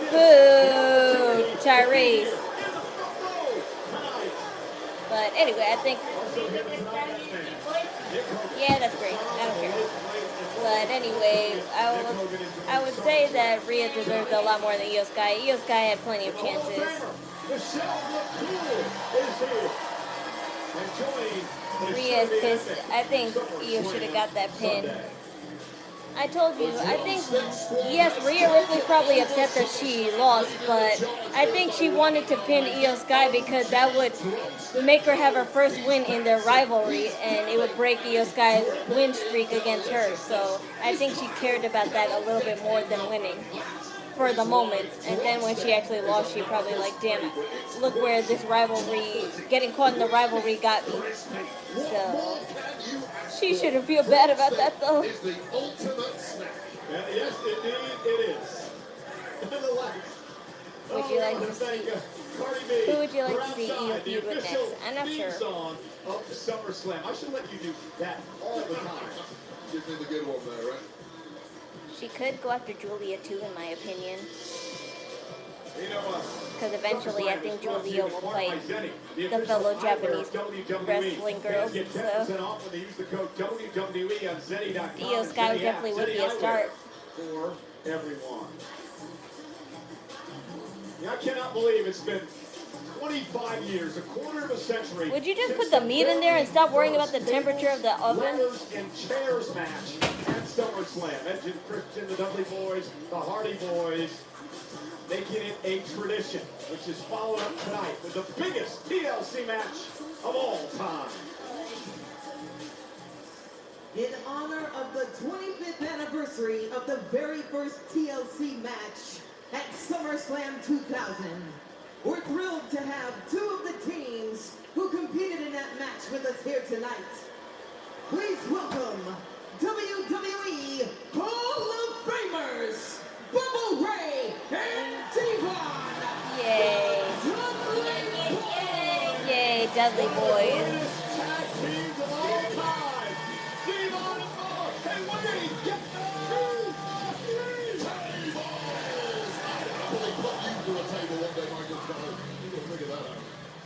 boo, Tyrese. But anyway, I think, yeah, that's great. I don't care. But anyway, I would say that Rhea deserves a lot more than Iyo Sky. Iyo Sky had plenty of chances. Rhea is pissed. I think Iyo should have got that pin. I told you, I think, yes, Rhea Ripley probably upset that she lost, but I think she wanted to pin Iyo Sky because that would make her have her first win in their rivalry, and it would break Iyo Sky's win streak against her. So I think she cared about that a little bit more than winning for the moment. And then when she actually lost, she probably like, damn, look where this rivalry, getting caught in the rivalry got me. So she shouldn't feel bad about that though. Yes, indeed it is. Would you like to see? Who would you like to see Iyo feud with next? I'm not sure. Song of SummerSlam. I should let you do that all the time. Give me the good one there, right? She could go after Julia too, in my opinion. You know what? Because eventually I think Julia will fight the fellow Japanese wrestling girls. So Iyo Sky definitely would be a start. For everyone. Yeah, I cannot believe it's been 25 years, a quarter of a century. Would you just put the meat in there and stop worrying about the temperature of the oven? Ladders and chairs match at SummerSlam. Edge and Christian, the Dudley Boys, the Hardy Boys, making it a tradition, which is followed up tonight with the biggest TLC match of all time. In honor of the 25th anniversary of the very first TLC match at SummerSlam 2000, we're thrilled to have two of the teams who competed in that match with us here tonight. Please welcome WWE Hall of Famers, Bubba Ray and Devon. Yay. Yay, Dudley Boys. Tag teams of all time. Devon and Bubba. Hey, Wade, get the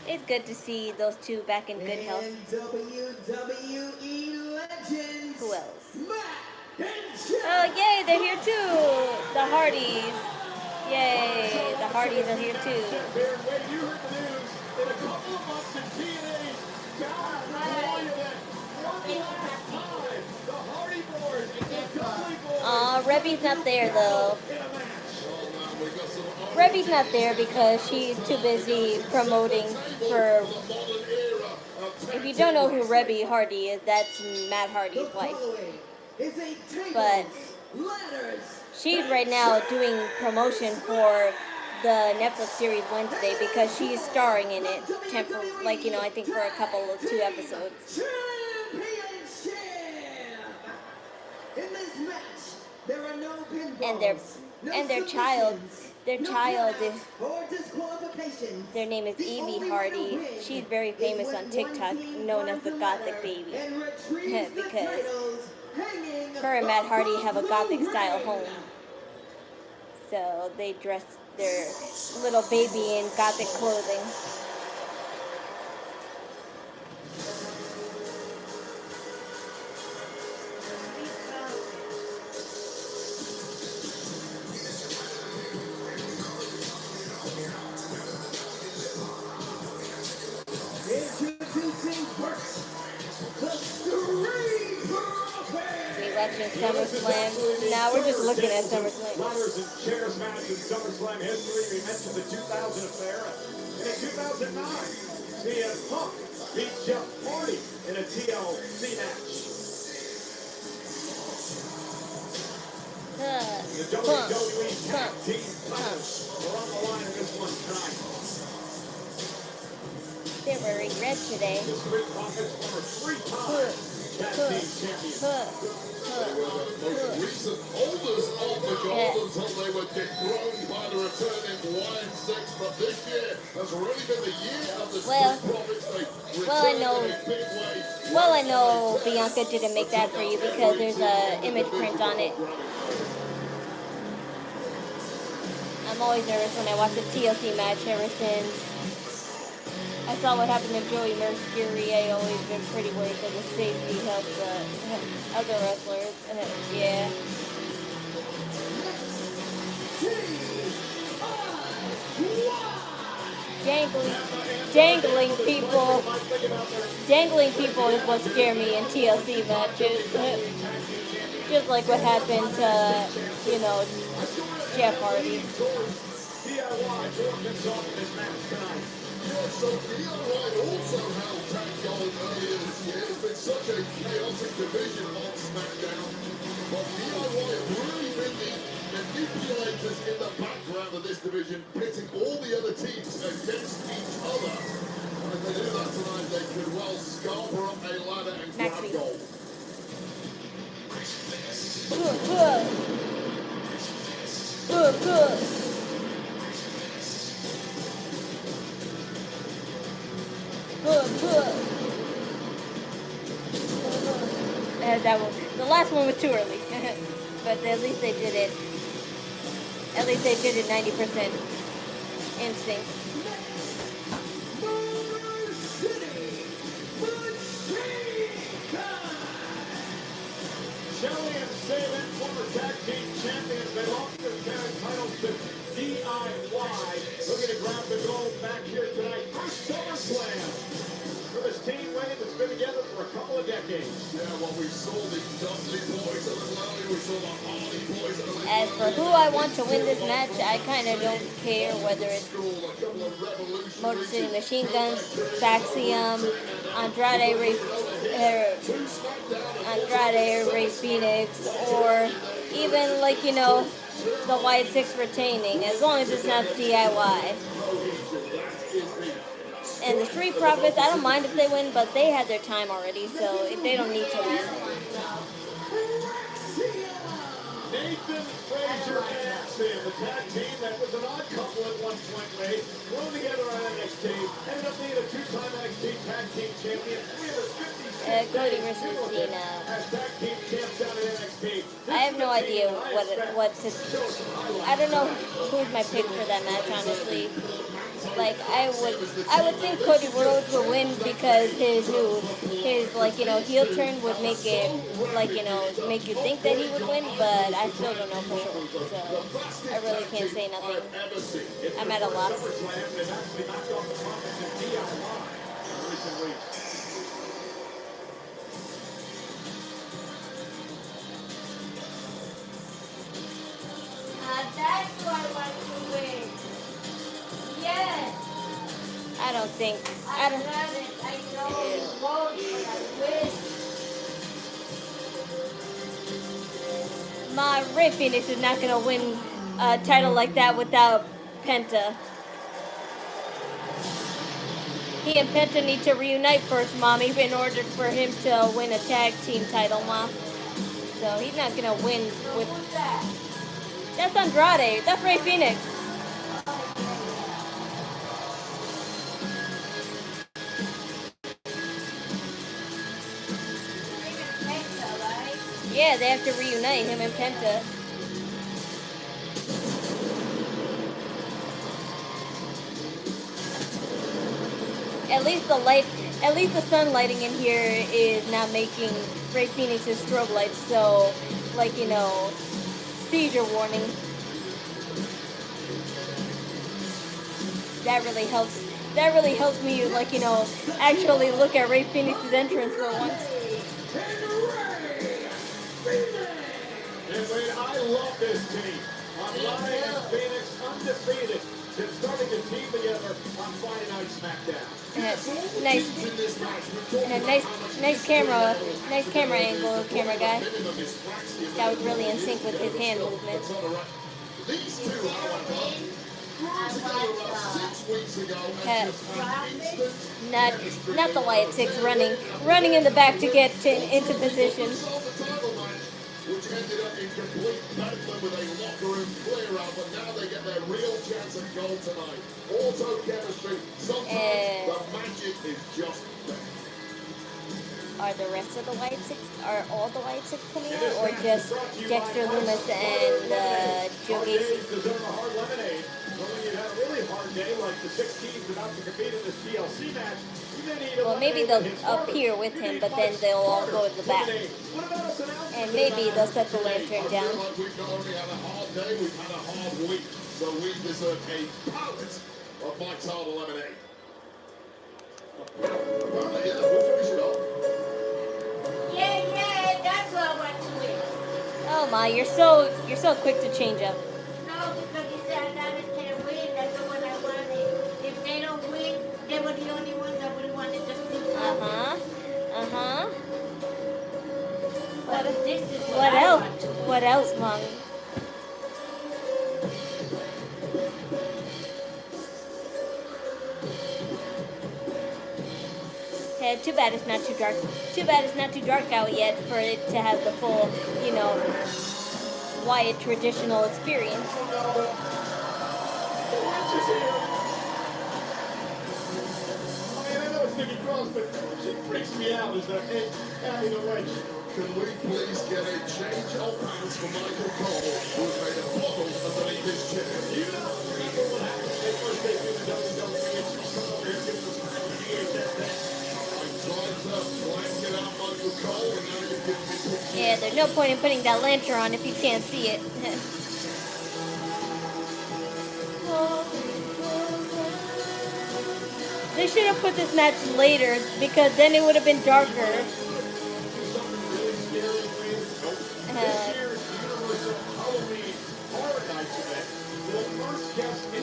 It's good to see those two back in good health. And WWE legends. Who else? Matt Oh, yay, they're here too. The Hardys. Yay, the Hardys are here too. Baron, when you heard the news, in a couple of months in TNA's Battle Royal event, one last time, the Hardy Boys and the Dudley Boys Rebby's not there though. in a match. Rebby's not there because she's too busy promoting for. If you don't know who Rebby Hardy is, that's Matt Hardy's wife. Is a But tables, ladders, she's right now doing promotion for the Netflix series Wednesday because she's starring in it, like, you know, I think for a couple of 2 episodes. championship. In this match, there are no pinfalls, And their no child, submissions, no countouts or disqualifications. their name is The Evie only Hardy. way to win She's very is famous when on one TikTok, team known as climbs the the Gothic ladder Baby. and retrieves the Because titles hanging her and Matt Hardy have a above Gothic the style ring. home. So they dress their little baby in Gothic clothing. Introducing first, the Street Profits. We watching SummerSlam. Now we're just looking at SummerSlam. Ladders and chairs match in SummerSlam history. We mentioned the 2000 affair. And in 2009, CM Punk beat Jeff Hardy in a TLC match. The WWE Tag Team titles are on the line in this one tonight. They're wearing red today. The Street Profits were 3-time Tag Team champions. They were the most recent holders of the gold until they were dethroned by the returning Wyatt Sicks. But this year has really been the year of the Well, Street Profits. They well, I returned know- in a big way. Well, I know Bianca didn't make that for you because there's a image print on it. I'm always nervous when I watch a TLC match ever since I saw what happened to Joey Mercury. I always been pretty worried for the safety of the other wrestlers. Yeah. Dangling people is what scare me in TLC matches. Just like what happened to, you know, Jeff Hardy. So DIY also held tag gold earlier this year. It's been such a chaotic division on SmackDown. But DIY have really been the manipulators in the background of this division, pitting all the other teams against each other. And if they do that tonight, they could well scalper up a ladder and grab gold. Good. That one. The last one was too early, but at least they did it. At least they did it 90% in sync. Shelly and Saban, former tag team champions, they lost their tag titles to DIY. Looking to grab the gold back here tonight for SummerSlam. For this team, Wayne, that's been together for a couple of decades. Yeah, well, we saw the Dudley boys a little earlier, we saw the Hardy boys a little As for who I want to win this match, I kind of don't care whether it's Motor City Machine Guns, Fraxiom, Andrade, Rey Fenix, or even, like, you know, the Wyatt Sicks retaining, as long as it's not DIY. And the Street Profits, I don't mind if they win, but they had their time already, so they don't need to win. Nathan Frazier and Sam, the tag team that was an odd couple at one point, Ray, thrown together on NXT, ended up being a 2-time NXT tag team champion, 356 Cody versus Cena. as tag team champs down at NXT. I have no idea what to. I don't know who's my pick for that match, honestly. Like I would think Cody Rhodes would win because his like heel turn would make it like make you think that he would win, but I still don't know for sure. So I really can't say nothing. I'm at a loss. SummerSlam, they've actually knocked off the Promise and DIY in recent weeks. That's who I want to win. Yes. I don't think I know it won't, but I wish. my Rey Fenix is not gonna win a title like that without Penta. He and Penta need to reunite first, Mommy, in order for him to win a tag team title, Mom. So he's not gonna win with. Who's that? That's Andrade. That's Rey Fenix. Yeah, they have to reunite him and Penta. At least the sun lighting in here is not making Rey Fenix's strobe lights so, like, seizure warning. That really helps. That really helps me, like, actually look at Rey Fenix's entrance for once. And Wade, I love this team. Andrade and Phoenix undefeated. They're starting to team together on Friday Night SmackDown. Nice camera angle, camera guy. That was really in sync with his hand movements. These two, however, Not the Wyatt Sicks running in the back to get into position. which ended up in complete bedlam with a locker room clear out, but now they get their real chance at goal tonight. Auto chemistry, sometimes the magic is just there. Are the rest of the Wyatt Sicks, are all the Wyatt Sicks coming out, or just Dexter Lumis and Joe Gacy? Deserve a hard lemonade. When you have a really hard day like the 6 teams about to compete in this TLC match, well, maybe they'll appear with him, but then they'll all go to the back. And maybe they'll set the lantern down. We've not only had a hard day, we've had a hard week, so we deserve a pallet of Mike's Hard Lemonade. Apparently, yeah, we'll finish it off. Yeah, that's what I want to win. Oh my, you're so quick to change up. No, because you said Adonis can't win. That's the one I wanted. If they don't win, they were the only ones I would have wanted to see. But this is what I else? want to win. What else, Mom? Yeah, too bad it's not too dark. Too bad it's not too dark out yet for it to have the full, Wyatt traditional experience. I know it's Nikki Cross, but she freaks me out as a having a wedge. Can we please get a change of pants for Michael Cole, who's made a bottle underneath his chin? You don't remember what happened when they first debuted in the WWE and she come over here and give us a smile and he ate that thing. I tried to blanket out Michael Cole, and now you're giving me pictures. Yeah, there's no point in putting that lantern on if you can't see it. They should have put this match later because then it would have been darker.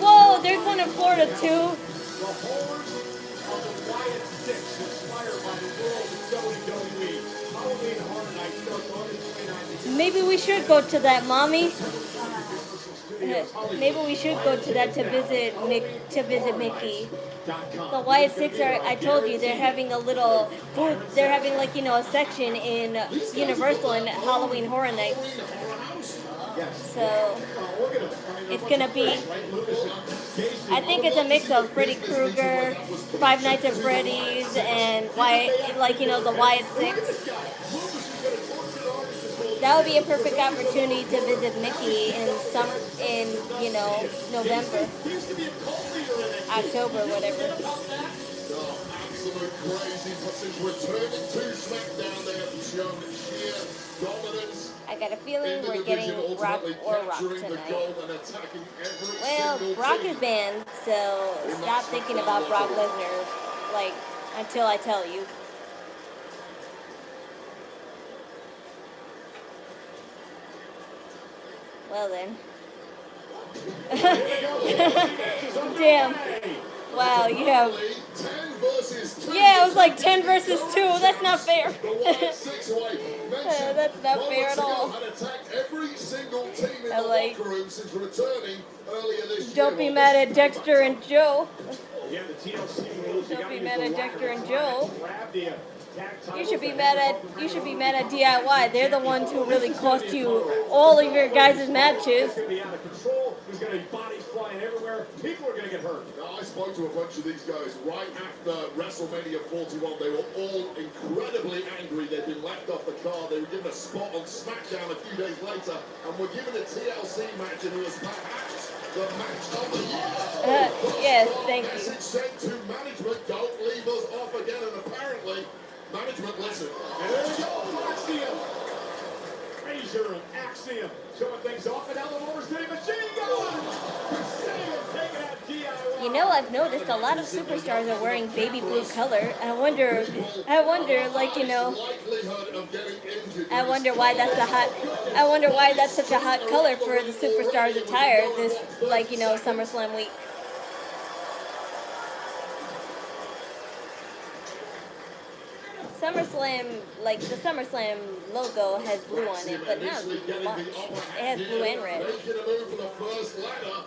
Whoa, there's one in Florida too. The horrors of the Wyatt Sicks, inspired by the world of WWE. Halloween Horror Night starts August 29th. Maybe we should go to that, Mommy. Maybe we should go to that to visit Mickey. The Wyatt Sicks are, I told you, they're having a little booth. They're having a section in Universal in Halloween Horror Nights. So it's gonna be, I think it's a mix of Freddy Krueger, Five Nights at Freddy's, and Wyatt, the Wyatt Sicks. That would be a perfect opportunity to visit Mickey in November, October, whatever. No, absolute crazy, but since returning to SmackDown, they have shown sheer dominance. I got a feeling we're getting Brock or Rock tonight. Well, Well, Brock is banned, so stop thinking about Brock Lesnar, like, until I tell you. Well then. Damn. Wow, you have... 10 versus 2. Yeah, it was like 10 versus 2. That's not fair. The Wyatt Sicks way. That's not fair at all. Had attacked every single team in I the like- locker room since returning earlier this year. Don't be mad at Dexter and Joe. Yeah, the TLC rules. Don't be mad at Dexter and Joe. Grab the tag You should be titles. mad at DIY. They're the ones who really cost you all of your guys' matches. It's going to be out of control. There's going to be bodies flying everywhere. People are going to get hurt. Now, I spoke to a bunch of these guys right after WrestleMania 41. They were all incredibly angry. They'd been left off the card. They were given a spot on SmackDown a few days later and were given a TLC match, and it was perhaps the match of the year. Yes, thank you. Message sent to management, don't leave us off again, and apparently management listened. And there we go. Axiom. Razor and Axiom showing things off. And now the Motor City Machine Guns. Taking out DIY. You know, I've noticed a lot of superstars are wearing baby blue color. I wonder, like, you know, Likelihood of getting injured. I wonder why that's such a hot color for the superstars' attire this, like, you know, SummerSlam week. SummerSlam, like, the SummerSlam logo has blue on it, but not much. It has blue and red. Making a move for the first ladder,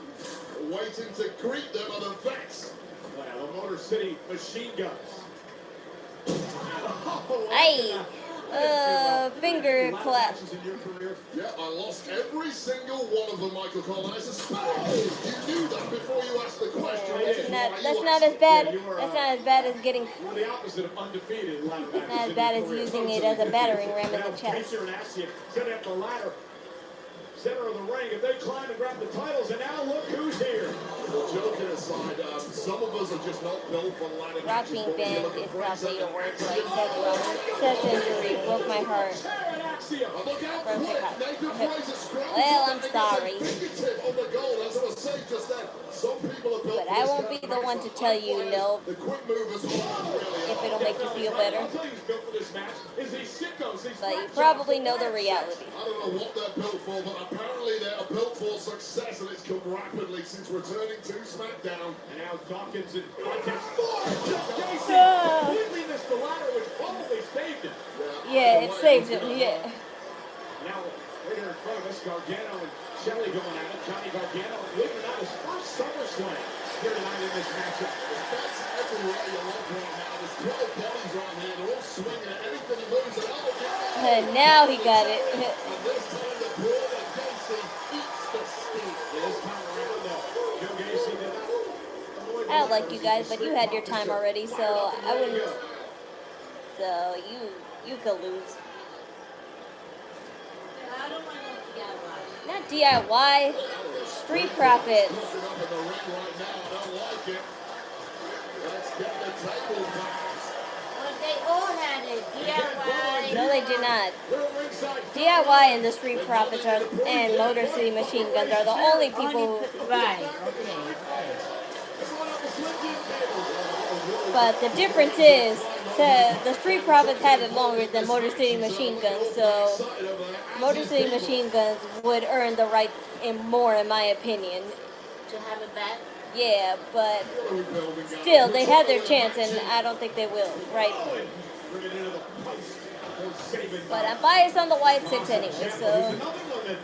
waiting to greet them are the vets. Well, the Motor City Machine Guns. Hey, finger clap. Yeah, I lost every single one of them, Michael Cole. And I suspect you knew that before you asked the question. That's not as bad. That's not as bad as getting. We're the opposite of undefeated. Not as bad as using it as a battering ram in the chest. Razor and Axiom setting up the ladder. Center of the ring, if they climb and grab the titles, and now look who's here. Well, joking aside, some of us are just not built for ladder Rock matches. being but when you banned look at is probably a word Fraxiom, like Seth's injury broke my heart. Oh, look out, From quick. Chicago. Nathan Fraser scrambles Well, up I'm and gets sorry. a fingertip on the goal. As I was saying just then, some people are built But for I this won't kind be of the match, one to but tell other you players, no, the quick movers really if it'll make you feel better. I'll tell you who's built for this match is these sickos. These But you rat probably jobs, know the rat reality. I don't know what they're built for, but apparently they're built for success, and it's come rapidly since returning to SmackDown. And now Dawkins and Montez Ford. Casey Ah. completely missed the ladder, which probably saved him. Yeah, it saved him. Yeah. Now, right here in front of us, Gargano and Shelley going at it. Johnny Gargano leading out his first SummerSlam here tonight in this matchup. That's everywhere you look right now. There's 12 bodies right here. They're all swinging at anything he moves. And Now he got it. and this time the brawl of Gacy eats the steam. This time around, Joe Gacy did not avoid the I don't like ladder. you guys, but you had your time already, so I wouldn't. So you could lose. I don't want to DIY. Not DIY. Street Profits. Looking up in the ring right now. I don't like it. Let's get the table back. Well, they all had it. DIY. No, they did not. Little ringside. DIY and the Street Profits and Motor City Machine Guns are the only people. Right. Okay. But the difference is, the Street Profits had it longer than Motor City Machine Guns, so Motor City Machine Guns would earn the right more, in my opinion. To have it back. Yeah, but still, they had their chance, and I don't think they will, right? Bring it into the post. Saving. But I'm biased on the Wyatt Sicks anyway, so Another one that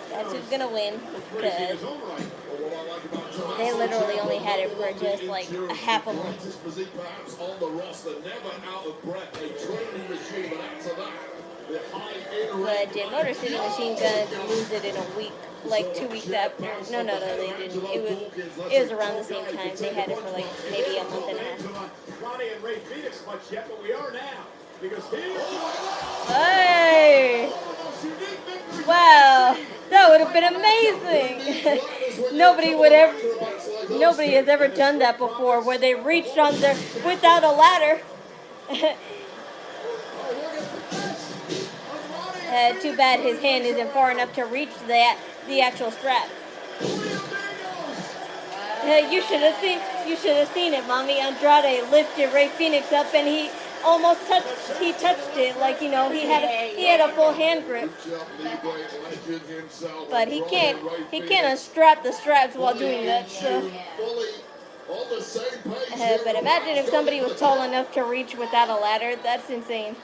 that's who's gonna win, crazy in because his own right. What I like about Tama they Tonga, literally only had it for just like a half a month. greatest physique perhaps on the roster, never out of breath, a training machine, but after that, the high in But did Motor City Machine Guns lose it in a week, like 2 weeks after? No, they didn't. It was around the same time. They had it for like maybe a month and a half. Andrade and Rey Fenix much yet, but we are now. Because here Hey! Wow, that would have been amazing. Nobody has ever done that before, where they reached on their without a ladder. Too bad his hand isn't far enough to reach the actual strap. You should have seen it, Mommy. Andrade lifted Rey Fenix up, and he almost touched it, like, you know, he had a full hand grip. But he can't unstrap the straps while doing that. So. But imagine if somebody was tall enough to reach without a ladder. That's insane.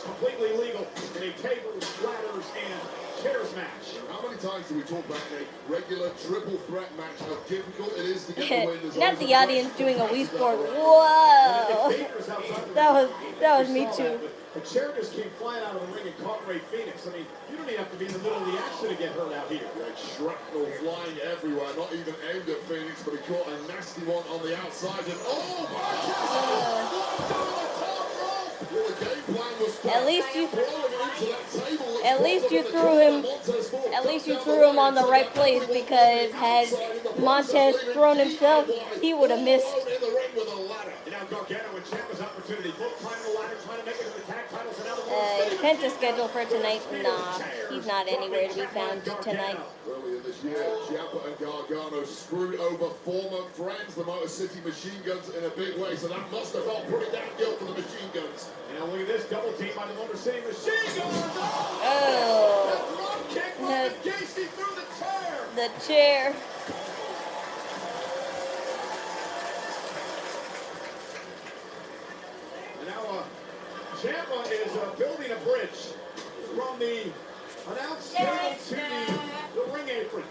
Completely legal in a tables, ladders, and chairs match. How many times do we talk about a regular triple threat match, how difficult it is to get the win? Not the audience doing a Wii Sport. Whoa! that was me too. The chair just came flying out of the ring and caught Rey Fenix. I mean, you don't even have to be in the middle of the action to get hurt out here. Like shrapnel flying everywhere, not even aimed at Phoenix, but he caught a nasty one on the outside. And oh my God! At least you threw him on the right place, because had Montez thrown himself, he would have missed. Penta's scheduled for tonight? Nah, he's not anywhere to be found tonight. Earlier this year, Ciampa and Gargano screwed over former friends, the Motor City Machine Guns, in a big way, so that must have felt pretty damn good for the Machine Guns. Now look at this double team by the Motor City Machine Guns. Oh! That drop kick by Gacy through the chair. The chair. And now Ciampa is building a bridge from the announce table to the ring apron.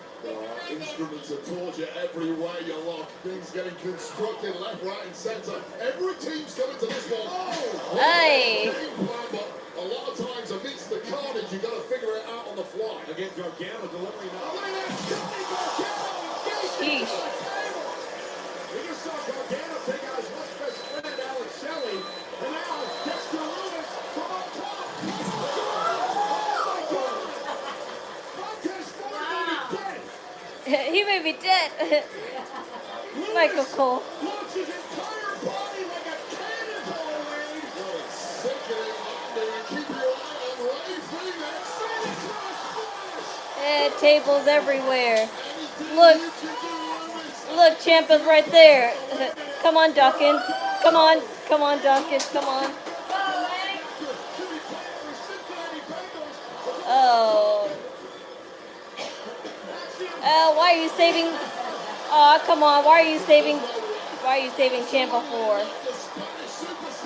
Instruments of torture everywhere you look. Things getting constructed left, right, and center. Every team's coming to this one. Oh! Hey! But a lot of times amidst the carnage, you got to figure it out on the fly. Again, Gargano delivering now. Sheesh. We just saw Gargano take out his much best friend, Alex Shelley. And now, Dexter Lewis from up top. He may be dead. Michael Cole. Launches his entire body like a cannonball away. Sickening under. Keep your eye on Rey Fenix. Tables everywhere. Look, Ciampa's right there. Come on, Dawkins. Come on, Dawkins. Come on. Oh. Why are you saving? Oh, come on. Why are you saving Ciampa for?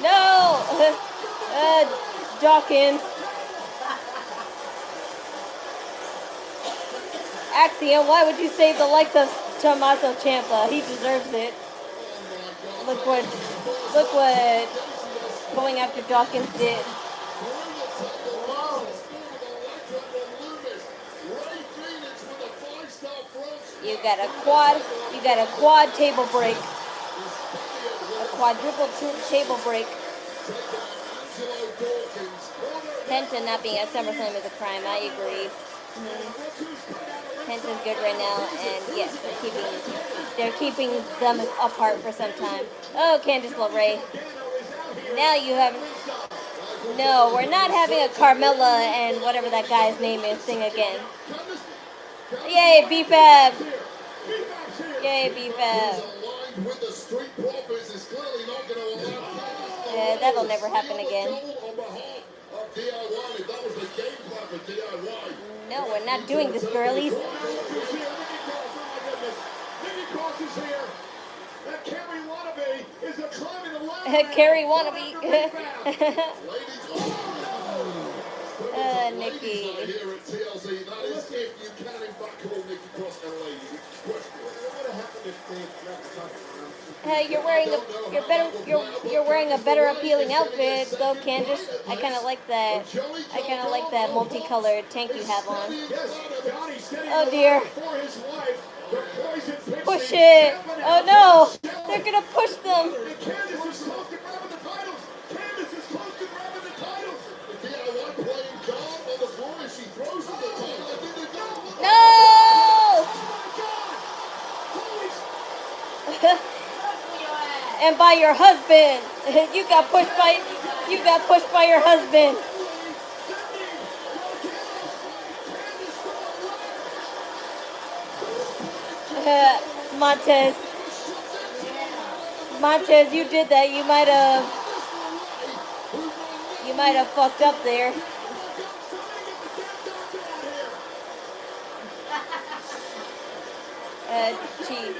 No. Dawkins. Axiom, why would you save the likes of Tommaso Ciampa? He deserves it. Look what going after Dawkins did. You got a quad table break. A quadruple table break. Penta not being at SummerSlam is a crime, I agree. Penta's good right now, and yes, they're keeping them apart for some time. Oh, Candice LeRae. Now you have... No, we're not having a Carmella and whatever that guy's name is thing again. Yay, B-Fab! Yay, B-Fab! Yeah, that'll never happen again. No, we're not doing this, girlies. Carrie Wannabe. Nikki. Hey, you're wearing a better appealing outfit, though, Candice. I kind of like that. I kind of like that multicolored tank you have on. Oh dear. The poison pixie. Push it. Seven Oh out no. there. They're gonna push them. And Candice is close to grabbing the titles. Candice is close to grabbing the titles. The DIY playing guard on the floor as she throws him the title. I think they got him. No. Oh my God! Holy And by your husband. You got pushed by your husband. Montez, you did that. You might have fucked up there. Gee.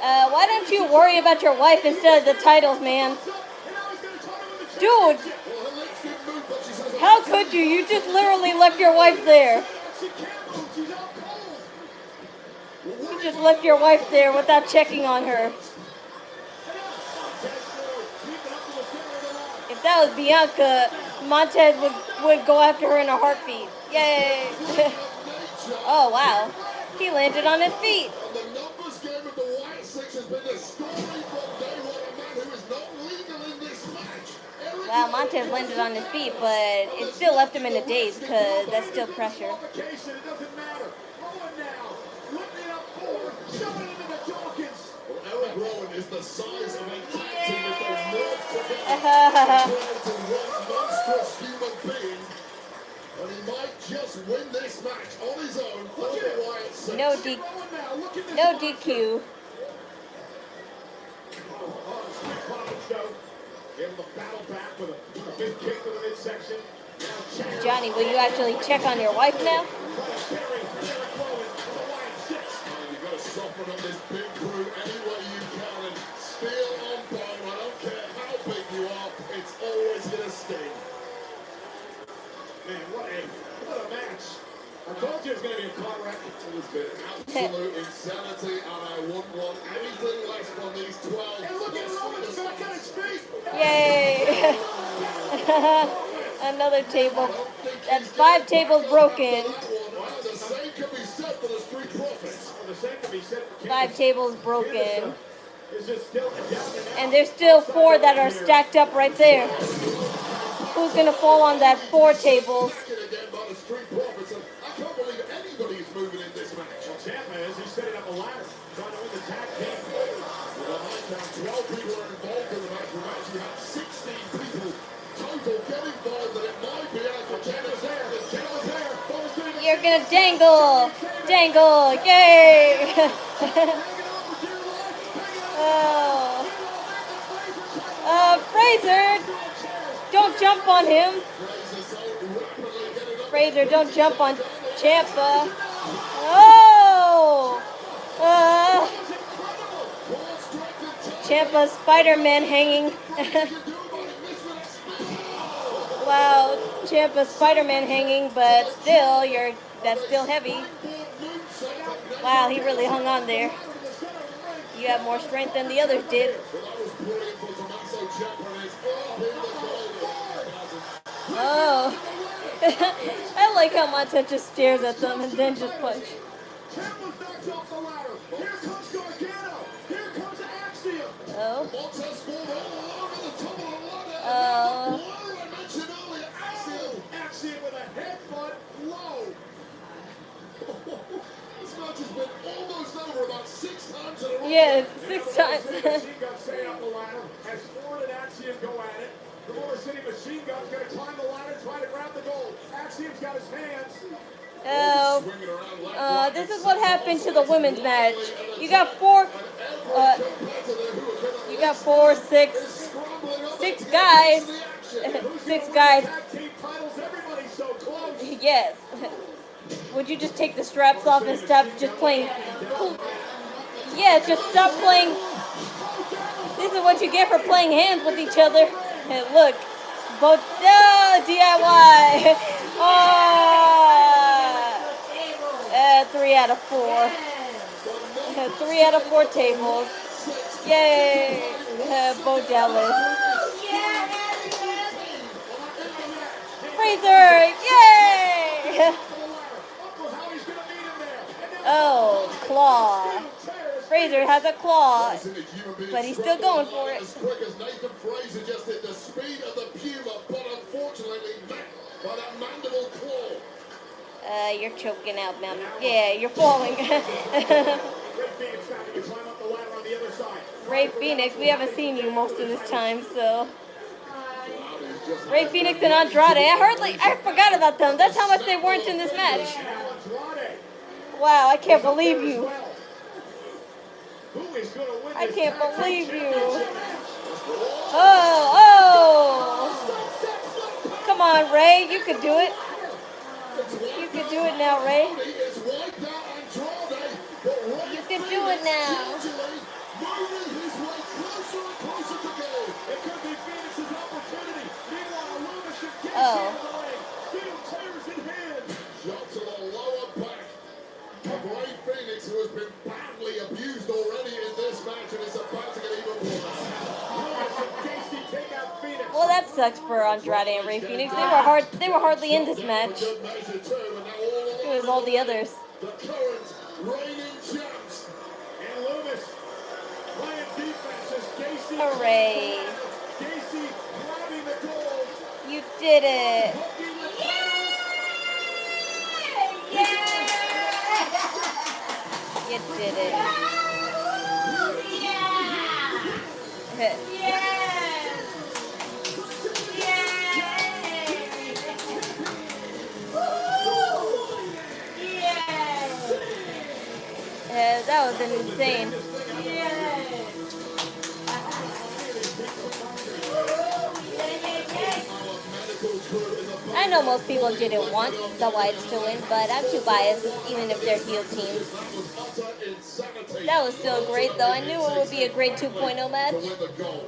Why don't you worry about your wife instead of the titles, man? Dude, how could you? You just literally left your wife there. You just left your wife there without checking on her. If that was Bianca, Montez would go after her in a heartbeat. Yay! Oh, wow. He landed on his feet. And the numbers game of the Wyatt Sicks has been the story from day one. A man who is not legal in this match. Wow, Montez landed on his feet, but it still left him in a daze because that's still pressure. It doesn't matter. Rowan now. Lifting up forward. Shoving it into the Dawkins. Well, Eric Rowan is the size of a tag team if they work together. Creating one monstrous human being. And he might just win this match on his own for the Wyatt Sicks. No DQ. Able to battle back with a big kick to the midsection. Johnny, will you actually check on your wife now? You've got to soften up this big crew any way you can and steel on bone. I don't care how big you are, it's always going to sting. Man, what a match. I told you it was going to be a car wreck. It has been absolute insanity, and I wouldn't want anything less from these 12. And look at Roman's back on his feet. Yay! Another table. That's 5 tables broken. Well, the same can be said for the Street Profits. Well, the same can be said for 5 tables broken. Is just still down And there's still 4 that are stacked up right there. Who's gonna fall on that 4 tables? Again by the Street Profits, and I can't believe anybody is moving in this match. Well, Ciampa is. He's setting up a ladder, trying to win the tag team. Behind now, 12 people are involved in the match. We've actually had 16 people total get involved, and it might be Uncle Ciampa's there. Ciampa's there. You're gonna dangle! Dangle! Yay! Fraser! Don't jump on him! Fraser, don't jump on Ciampa. Oh! Ciampa Spider-Man hanging. Wow, Ciampa Spider-Man hanging, but still, that's still heavy. Wow, he really hung on there. You have more strength than the others did. Oh. I like how Montez just stares at them and then just punch. Ciampa's knocked off the ladder. Here comes Gargano. Here comes Axiom. Oh. Montez falls all over the top of the ladder. Oh. I mentioned earlier, Axiom. Axiom with a headbutt low. This match has been almost over about 6 times in a row. Yeah, 6 times. Machine Gun setting up the ladder as Ford and Axiom go at it. The Motor City Machine Gun's going to climb the ladder, try to grab the gold. Axiom's got his hands. Oh. This is what happened to the women's match. You got 6 guys. 6 guys. Yes. Would you just take the straps off and stop just playing? Yeah, just stop playing. This is what you get for playing hands with each other. And look, both DIY. 3 out of 4. 3 out of 4 tables. Yay, Bo Dallas. Fraser, yay! Oh, claw. Fraser has a claw, Racing the human being but he's still going for scrambled it. as quick as Nathan Fraser just did. The speed of the Puma, but unfortunately met by that mandible claw. You're choking out, man. Yeah, you're falling. Ray Fenix having to climb up the ladder on the other side. Ray Fenix, we haven't seen you most of this time, so. Ray Fenix and Andrade. I forgot about them. That's how much they weren't in this match. Wow, I can't believe you. I can't believe you. Oh. Come on, Ray. You could do it. You could do it now, Ray. You can do it now. Oh. Shot to the lower back of Rey Fenix, who has been badly abused already in this match and is about to get even worse. Well, that sucks for Andrade and Rey Fenix. They were hardly in this match. It was all the others. The current reigning champs. And Loomis playing defense as Casey. Hooray. Casey grabbing the goal. You did it. You did it. That was insane. I know most people didn't want the Wyatts to win, but I'm too biased, even if they're heel teams. That was still great, though. I knew it would be a great 2.0 match. Well,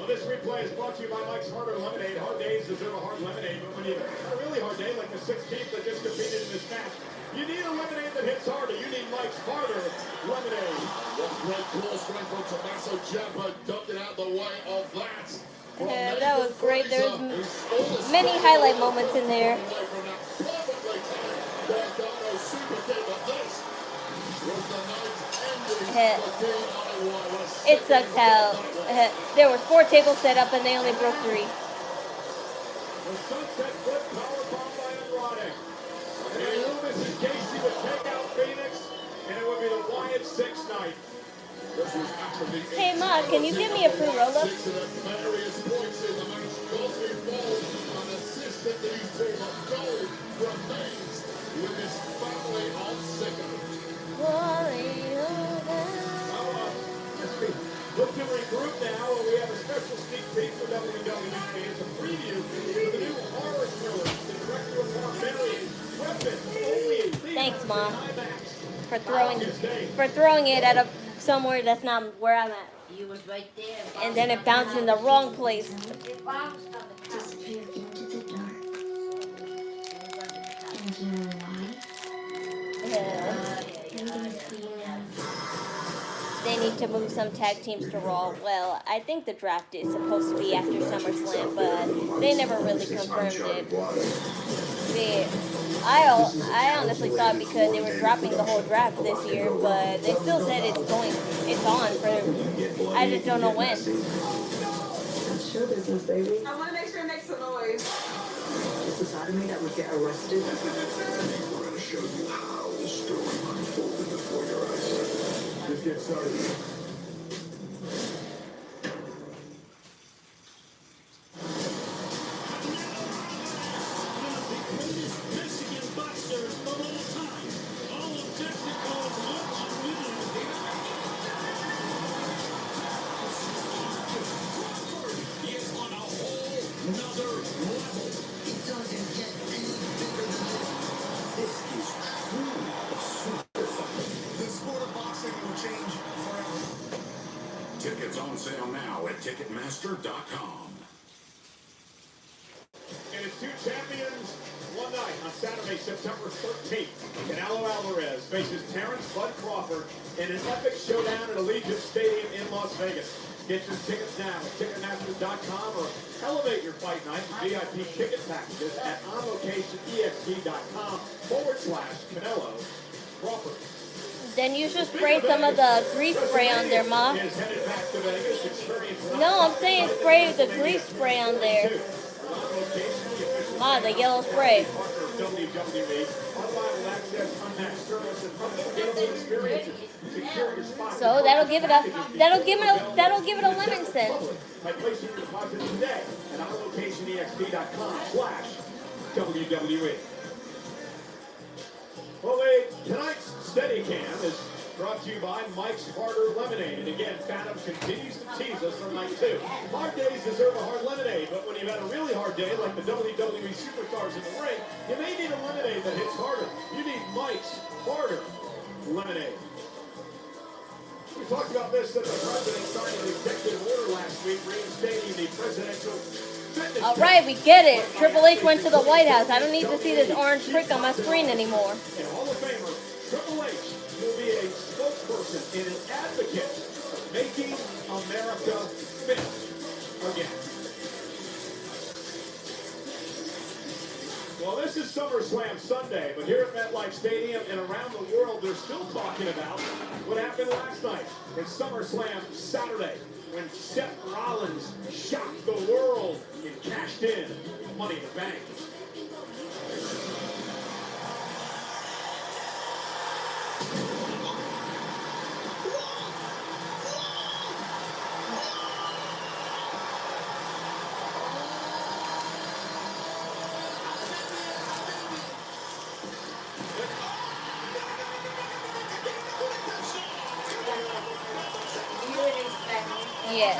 this replay is brought to you by Mike's Harder Lemonade. Hard days deserve a hard lemonade, but when you have a really hard day, like the 16th that just competed in this match, you need a lemonade that hits harder. You need Mike's Harder Lemonade. Great claw strength from Tommaso Ciampa, ducked it out the way of that. Yeah, that was great. There was many highlight moments in there. It sucks how there were 4 tables set up and they only broke 3. The sunset flip powerbomb by Andrade. And Loomis and Casey would take out Phoenix, and it would be the Wyatt Sicks night. Hey, Ma, can you give me a free roll-up? Look to regroup now, and we have a special sneak peek for WWE. It's a preview for the new horror thriller. The director of Barbarian, Weapon, only Thanks, Mom, for throwing it at somewhere that's not where I'm at. You was right there. And then it bounced in the wrong place. It bounced on the top. Disappear into the dark. And you know why? They need to move some tag teams to Raw. Well, I think the draft is supposed to be after SummerSlam, but they never really confirmed it. I honestly thought because they were dropping the whole draft this year, but they still said it's on for, I just don't know when. That's show business, baby. I want to make sure it makes some noise. It's the side of me that would get arrested. We're going to show you how the story unfolded before your eyes. Just get started. Tickets on sale now at Ticketmaster.com. And it's 2 champions, one night on Saturday, September 13th. Canelo Alvarez faces Terrence Bud Crawford in an epic showdown at Allegiant Stadium in Las Vegas. Get your tickets now at Ticketmaster.com or elevate your fight night with VIP ticket packages at onlocationext.com/Canelo Crawford. Then you should spray some of the grease spray on there, Ma. Is headed back to Vegas. Experience No, I'm saying spray the grease spray on there. Ma, the yellow spray. partner of WWE, unrivaled access, unmatched service, and unforgettable experiences. Secure your spot. So that'll give it a lemon scent. By placing your deposit today at OurLocationEXP.com/WWE. Well, tonight's Steadicam is brought to you by Mike's Harder Lemonade. And again, Phantom continues to tease us on night 2. Hard days deserve a hard lemonade, but when you've had a really hard day, like the WWE superstars in the ring, you may need a lemonade that hits harder. You need Mike's Harder Lemonade. We talked about this that the president signed an executive order last week reinstating the presidential fitness. All right, we get it. Triple H went to the White House. I don't need to see this orange prick on my screen anymore. And Hall of Famer Triple H will be a spokesperson and an advocate of making America fit again. Well, this is SummerSlam Sunday, but here at MetLife Stadium and around the world, they're still talking about what happened last night at SummerSlam Saturday when Seth Rollins shocked the world and cashed in Money in the Bank. Yes.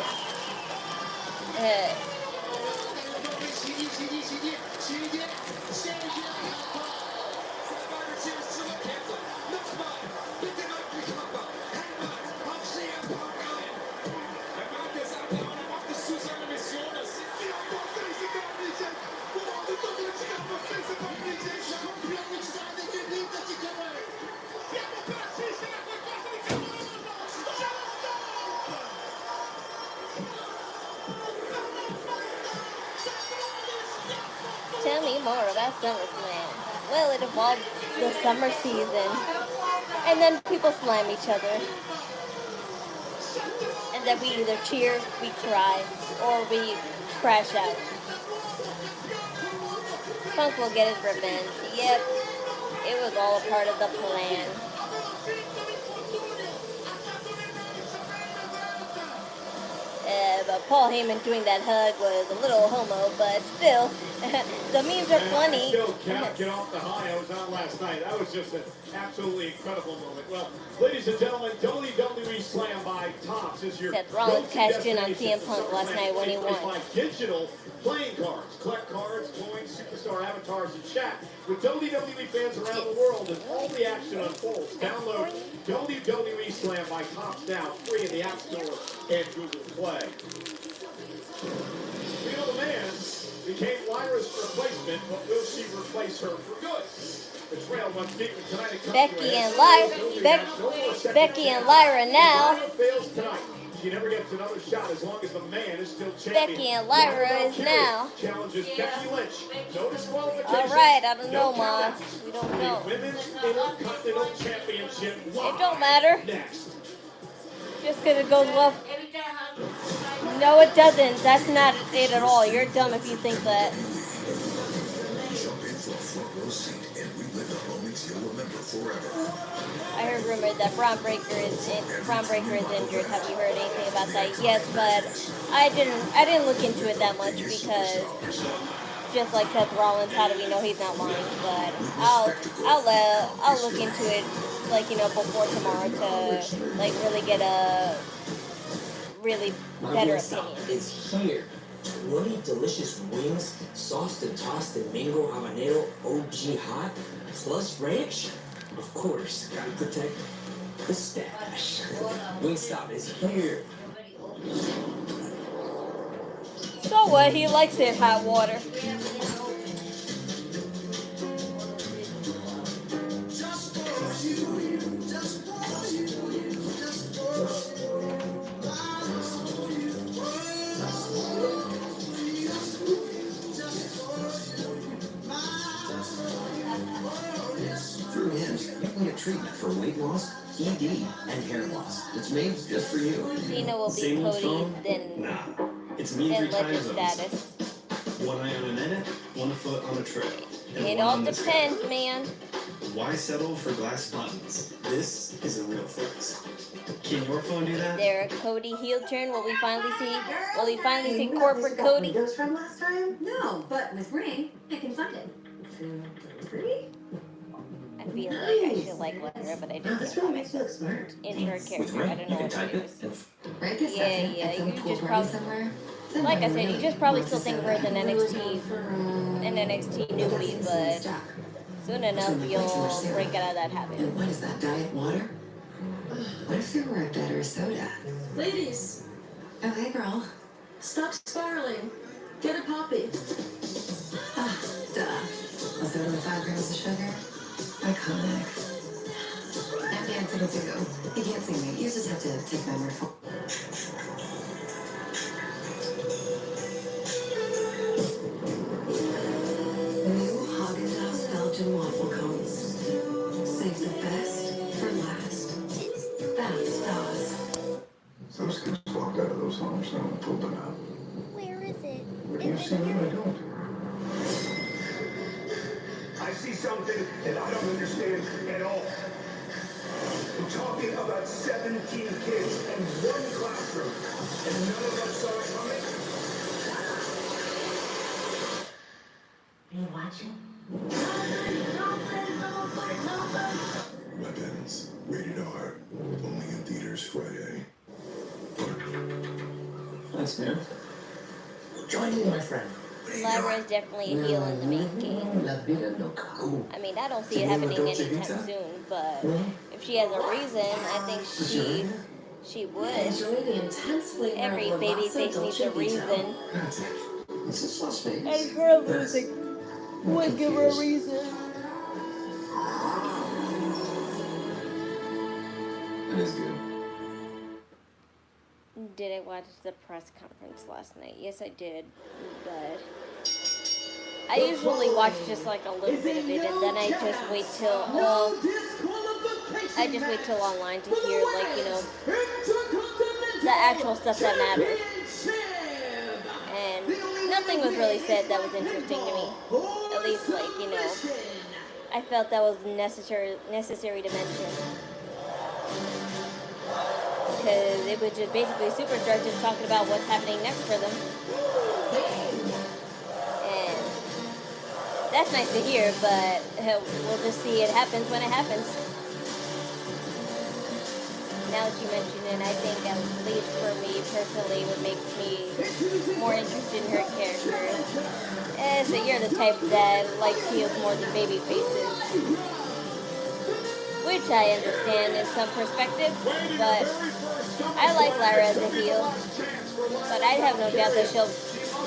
Tell me more about SummerSlam. Well, it involved the summer season. And then people slam each other. And then we either cheer, we cry, or we crash out. Punk will get his revenge. Yep, it was all a part of the plan. But Paul Heyman doing that hug was a little homo, but still, the memes are funny. I still can't get off the high I was on last night. That was just an absolutely incredible moment. Well, ladies and gentlemen, WWE Slam by Tops is your Seth Rollins cashed in on CM Punk last night when he won. Digital playing cards, collect cards, coins, superstar avatars, and chat with WWE fans around the world as all the action unfolds. Download WWE Slam by Tops now, free in the App Store and Google Play. Rhea the Man became Lyra's replacement, but will she replace her for good? The trail runs deep tonight. Becky and Lyra now. Lyra fails tonight. She never gets another shot as long as the man is still champion. Becky and Lyra is now. Challenges Becky Lynch. No disqualification. All right, I don't know, Ma. We don't know. The Women's Intercontinental Championship. It don't matter. Next. Just because it goes well. No, it doesn't. That's not it at all. You're dumb if you think that. I heard rumors that Braun Breaker is injured. Have you heard anything about that? Yes, but I didn't look into it that much because just like Seth Rollins, how do we know he's not lying? But I'll look into it before tomorrow to really get a really better opinion. Is here. 20 delicious wings, sauced and tossed in mango habanero OG hot, plus ranch. Of course, gotta protect the stash. Wingstop is here. So what? He likes it hot water. Through him, you can get treatment for weight loss, ED and hair loss. It's made just for you. Cena will be Same old Cody, phone? then Nah. It's me in 3 time legend zones. status. One eye on a minute, one foot on a trip. and It one all on this depends, guy. man. Why settle for glass buttons? This is a real flex. Can your phone do that? There, a Cody heel turn. Will we finally see? Will we finally see You know corporate where you got Cody? Legos from last time? No, but with Ring, I can find it. Really? I feel like I should like Lyra, but I just can't put myself into her With character. Ring, I don't you know can what type to it. do. Right this Yeah, second, yeah, at some you pool just party probably, somewhere. like I said, you just probably Wants still to think say we're that. an NXT, an NXT newbie, but soon enough you'll break out of that habit. And what is that, diet water? What if there were a better soda? Ladies, Oh, hey, girl. stop spiraling. Get a poppy. Ah, duh. A soda with 5 grams of sugar? Iconic. And dancing too. You can't see me. You just have to take my word for it. New Haagen-Dazs Belgian waffle cones. Save the best for last. That's Dazs. Those kids walked out of those homes and pulled them out. Where is it? But you see what I don't. I see something that I don't understand at all. We're talking about 17 kids in one classroom, and none of us saw it coming. Are you watching? Weapons. Rated R. Only in theaters Friday. Thanks, man. Join me, my friend. Lyra is definitely a heel in the making. La vida loca. I mean, I don't see it happening anytime soon, but if she has a reason, I think she would. Enjoy the intense flavor Every of baby Lavazza face needs a Dolce Vita. reason. That's it. This is Las Vegas. And her losing would give her a reason. That is good. Did I watch the press conference last night? Yes, I did, but I usually watch just like a little bit of it, and then I just wait till online to hear, like, you know, the actual stuff that matters. And nothing was really said that was interesting to me. At least, like, you know, I felt that was necessary to mention. Because it was just basically Superstar just talking about what's happening next for them. And that's nice to hear, but we'll just see it happens when it happens. Now that you mention it, I think at least for me personally would make me more interested in her character. So you're the type that likes heels more than baby faces. Which I understand in some perspectives, but I like Lyra as a heel. But I have no doubt that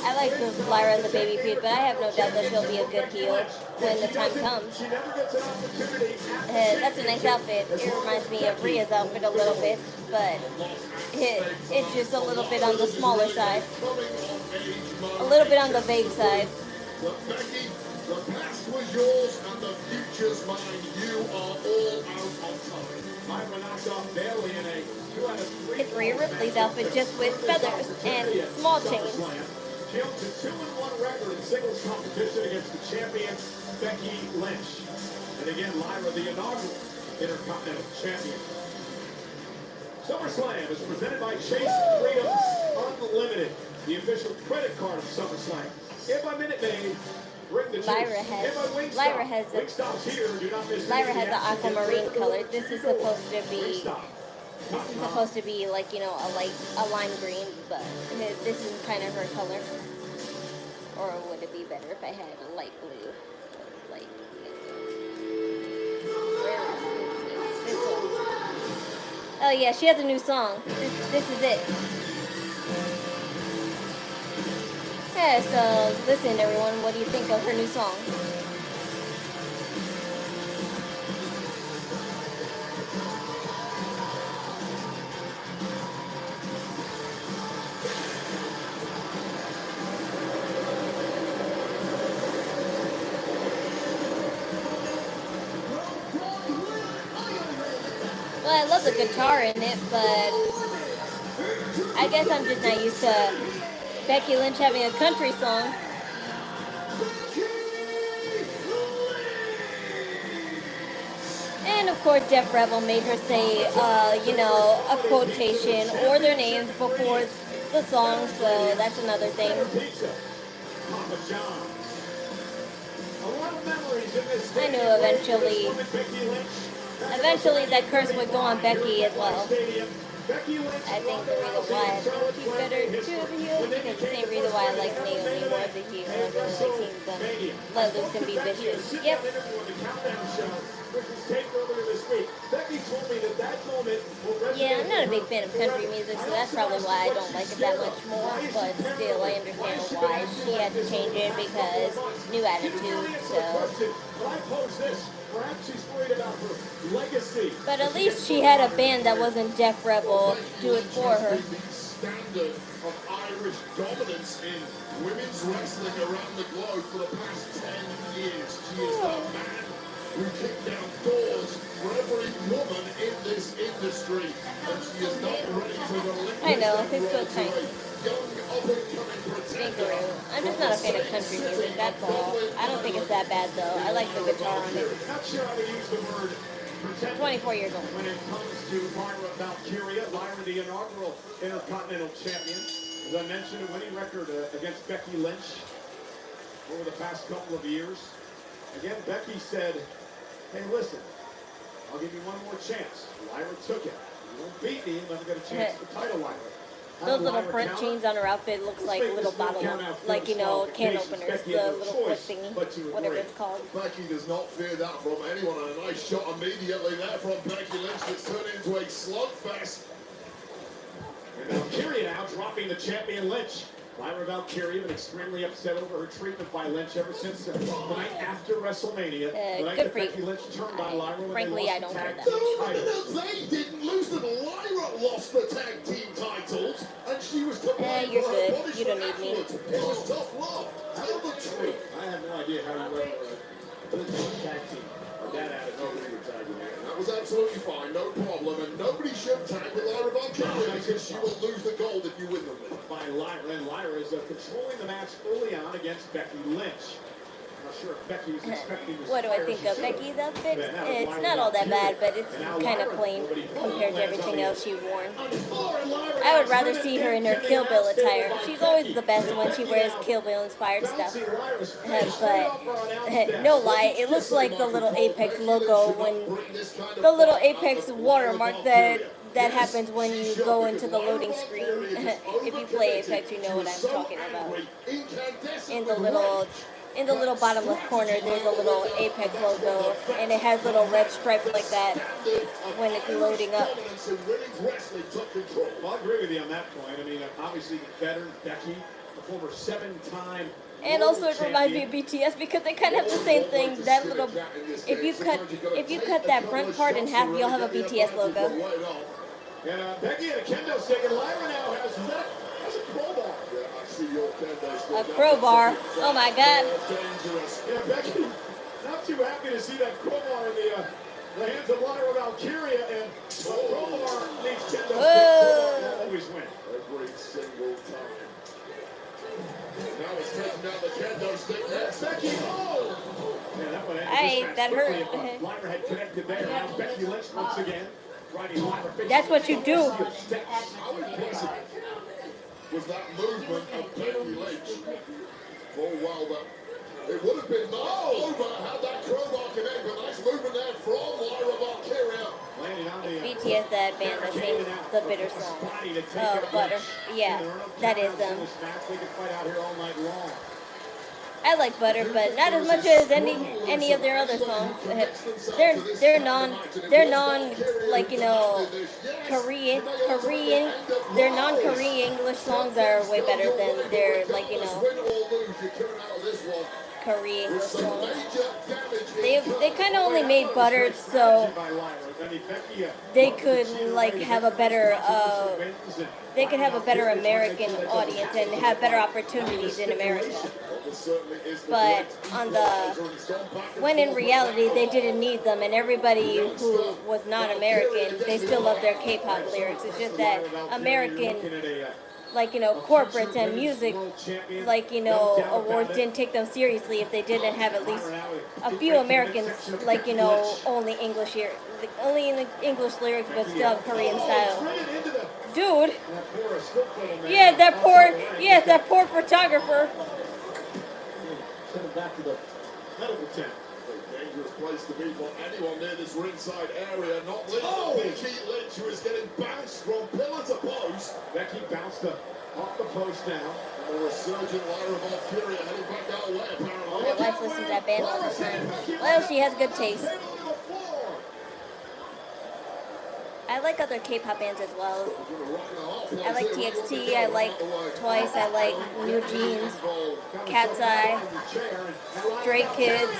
I like Lyra as a baby face, but I have no doubt that she'll be a good heel when the time comes. That's a nice outfit. It reminds me of Rhea's outfit a little bit, but it's just a little bit on the smaller side. A little bit on the vague side. Becky, the past was yours and the future's mine. You are all out on time. Lyra knocked off Bayley in a 2 out of 3. It's Rhea Ripley's outfit just with feathers and small chains. She owns a 2-1 record in singles competition against the champion Becky Lynch. And again, Lyra, the inaugural Intercontinental champion. SummerSlam is presented by Chase Freedom's Unlimited, the official credit card of SummerSlam. If by Minute Maid, bring the juice. Lyra has the aquamarine color. This is supposed to be like, you know, a lime green, but this is kind of her color. Or would it be better if I had a light blue? Light blue. Oh yeah, she has a new song. This is it. Yeah, so listen everyone, what do you think of her new song? Well, at love the guitar in it, but I guess I'm just not used to Becky Lynch having a country song. And of course, Def Rebel made her say, a quotation or their names before the song, so that's another thing. I knew eventually that curse would go on Becky as well. I think the reason why I think she's better too as a heel because the same reason why I like Naomi more as a heel. I really like seeing them let loose and be vicious. Yep. Yeah, I'm not a big fan of country music, so that's probably why I don't like it that much more. But still, I understand why she had to change it because new attitude. So. But at least she had a band that wasn't Def Rebel do it for her. Standard of Irish dominance in women's wrestling around the globe for the past 10 years. She is the man who kicked down doors for every woman in this industry, and she is not ready to relinquish. I know, it's so tight. I'm just not a fan of country music, that's all. I don't think it's that bad though. I like the guitar on it. 24 years old. When it comes to Lyra Valkyria, Lyra, the inaugural Intercontinental Champion. As I mentioned, a winning record against Becky Lynch over the past couple of years. Again, Becky said, hey, listen, I'll give you one more chance. Lyra took it. You won't beat me, and let me get a chance to title Lyra. Those little front chains on her outfit looks like little bottle, like, can openers, the little flip thingy, whatever it's called. Becky does not fear that from anyone, and a nice shot immediately there from Becky Lynch that's turned into a slugfest. And Valkyria now dropping the champion Lynch. Lyra Valkyria been extremely upset over her treatment by Lynch ever since the night after WrestleMania. The night that Becky Lynch turned on Lyra when frankly, they I lost don't the care tag that team No, they didn't lose them. Lyra lost the tag team titles, and she was to blame you're for good. her You don't need me. It was tough love. Tell the truth. I have no idea how you ever tag team. That added nobody would tag you. That was absolutely fine, no problem, and nobody should tag with Lyra Valkyria because she will lose the gold if you win them. By Lyra, and Lyra is controlling the match early on against Becky Lynch. Not sure if Becky was expecting this. What do I think of Becky's outfit? It's not all that bad, but it's kind of plain compared to everything else she's worn. I would rather see her in her Kill Bill attire. She's always the best when she wears Kill Bill inspired stuff. But no lie, it looks like the little Apex logo when the little Apex watermark that happens when you go into the loading screen. If you play Apex, you know what I'm talking about. In the little bottom left corner, there's a little Apex logo, and it has little red stripes like that when it's loading up. Well, I agree with you on that point. I mean, obviously, the veteran Becky, the former 7-time. And also, it reminds me of BTS because they kind of have the same thing. That little, if you cut that front part in half, you'll have a BTS logo. And Becky and a kendo stick, and Lyra now has a crowbar. A crowbar. Oh my God. Yeah, Becky, not too happy to see that crowbar in the hands of Lyra Valkyria, and the crowbar needs kendo stick. Crowbar will always win. Every single time. Now it's taking down the kendo stick next. Becky, oh! Yeah, that one that hurt. If Lyra had connected there. Now Becky Lynch once again. That's what you do. How impressive was that movement of Becky Lynch? Oh, wow, it would have been nice over had that crowbar connect, but nice movement there from Lyra Valkyria. BTS, that band that sings the bitter song. Oh, Butter. Yeah, that is them. I like Butter, but not as much as any of their other songs. They're non like Korean. Their non-Korean English songs are way better than their Korean English songs. They kind of only made Butter so they could have a better they could have a better American audience and have better opportunities in America. But when in reality they didn't need them, and everybody who was not American, they still loved their K-pop lyrics. It's just that American, like, corporates and music, like, awards didn't take them seriously if they didn't have at least a few Americans, like, only English lyrics, but still have Korean style. Dude. Yeah, that poor photographer. Send him back to the medical tent. Dangerous place to be for anyone near this ringside area. Not least Becky Lynch, who is getting bounced from pillar to post. Becky bounced off the post now. And the resurgent Lyra Valkyria heading back that way, apparently. My wife listens to that band all the time. Well, she has good taste. I like other K-pop bands as well. I like TXT, I like Twice, I like New Jeans, Cat's Eye, Stray Kids.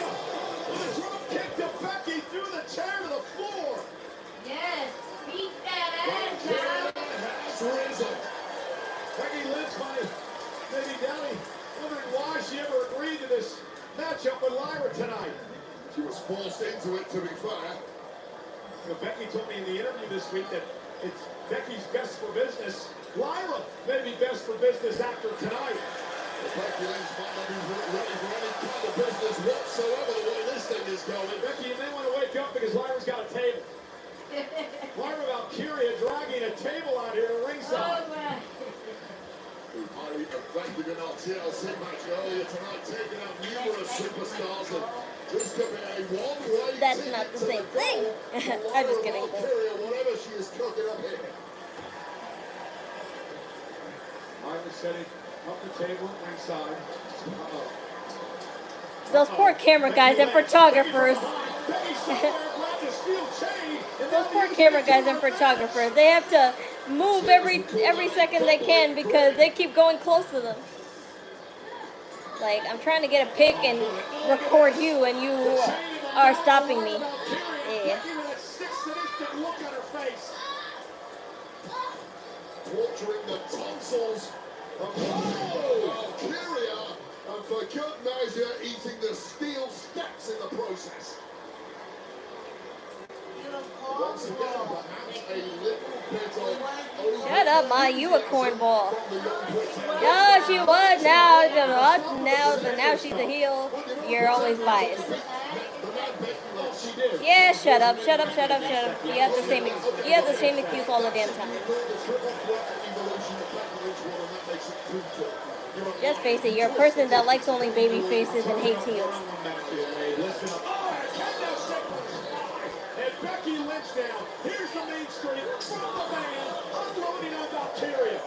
Kick to Becky through the chair to the floor. Yes, beat that ass now. Becky Lynch by maybe Deli, wondering why she ever agreed to this matchup with Lyra tonight. She was forced into it, to be fair. Becky told me in the interview this week that it's Becky's best for business. Lyra may be best for business after tonight. Becky Lynch might not be ready for any kind of business whatsoever the way this thing is going. Becky, you may want to wake up because Lyra's got a table. Lyra Valkyria dragging a table out here to ringside. Highly effective in our TLC match earlier tonight, taking out numerous superstars. And this could be a one-way. That's not the same thing. I'm just kidding. Whatever she is cooking up here. Lyra setting up the table ringside. Those poor camera guys and photographers. Those poor camera guys and photographers. They have to move every second they can because they keep going close to them. Like, I'm trying to get a pic and record you, and you are stopping me. Yeah. Torturing the tonsils of Valkyria, and for good measure, eating the steel steps in the process. Once again, perhaps a little bit of... Shut up, Ma, you a cornball. No, she was. Now she's a heel. You're always biased. Yeah, shut up. You have the same excuse all the damn time. Just face it, you're a person that likes only baby faces and hates heels. Becky Lynch now. Here's the main street from the band, unloading on Valkyria.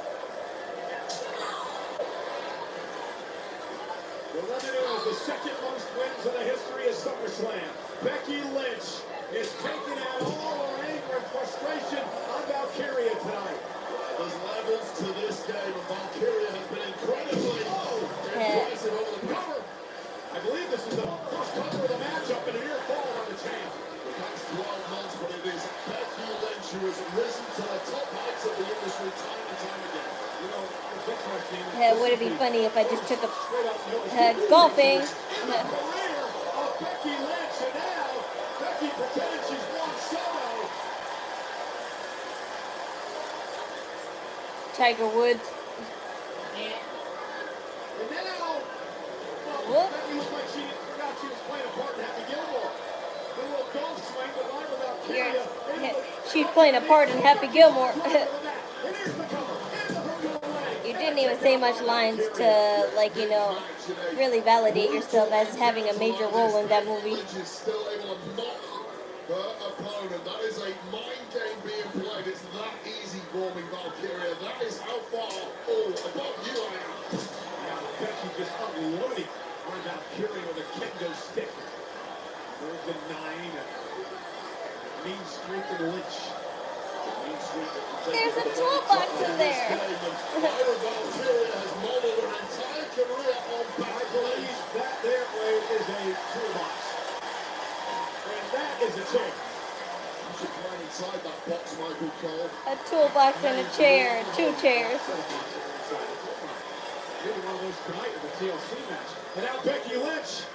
The revenue is the second most wins in the history of SummerSlam. Becky Lynch is taking out all her anger and frustration on Valkyria tonight. There's levels to this game, and Valkyria has been incredibly impressive over the cover. I believe this is the first cover of the matchup in a near fall on the champ. 12 months, but it is Becky Lynch who has risen to the top heights of the industry time and time again. You know, would it be funny if I just took a golfing? Becky Lynch, and now Becky pretended she's won solo. Tiger Woods. And now, Becky looked like she forgot she was playing a part in Happy Gilmore. The little golf swing with Lyra Valkyria. She's playing a part in Happy Gilmore. You didn't even say much lines to, like, really validate yourself as having a major role in that movie. She's still able to knock her opponent. That is a mind game being played. It's that easy for me, Valkyria. That is how far above you I am. Now Becky just unloading on Valkyria with a kendo stick. No denying a mean streak of Lynch. There's a toolbox in there. Lyra Valkyria has modeled her entire career on back. I believe that there is a toolbox. And that is a chair. You should climb inside that box, Michael Cole. A toolbox and a chair. 2 chairs. Maybe one of those tonight in the TLC match. And now Becky Lynch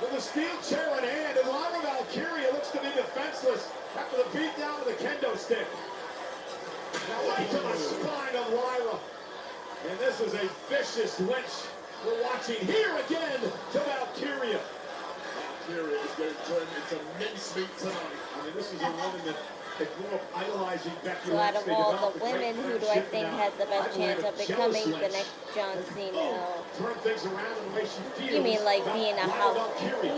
with a steel chair in hand, and Lyra Valkyria looks to be defenseless after the beatdown with a kendo stick. Now right to the spine of Lyra. And this is a vicious Lynch we're watching here again to Valkyria. Valkyria is going to turn into mincemeat tonight. I mean, this is a woman that grew up idolizing Becky So Lynch. out of all the women, who do I think had the best chance of becoming the next John Cena? Turn things around in the way she feels. You mean like being a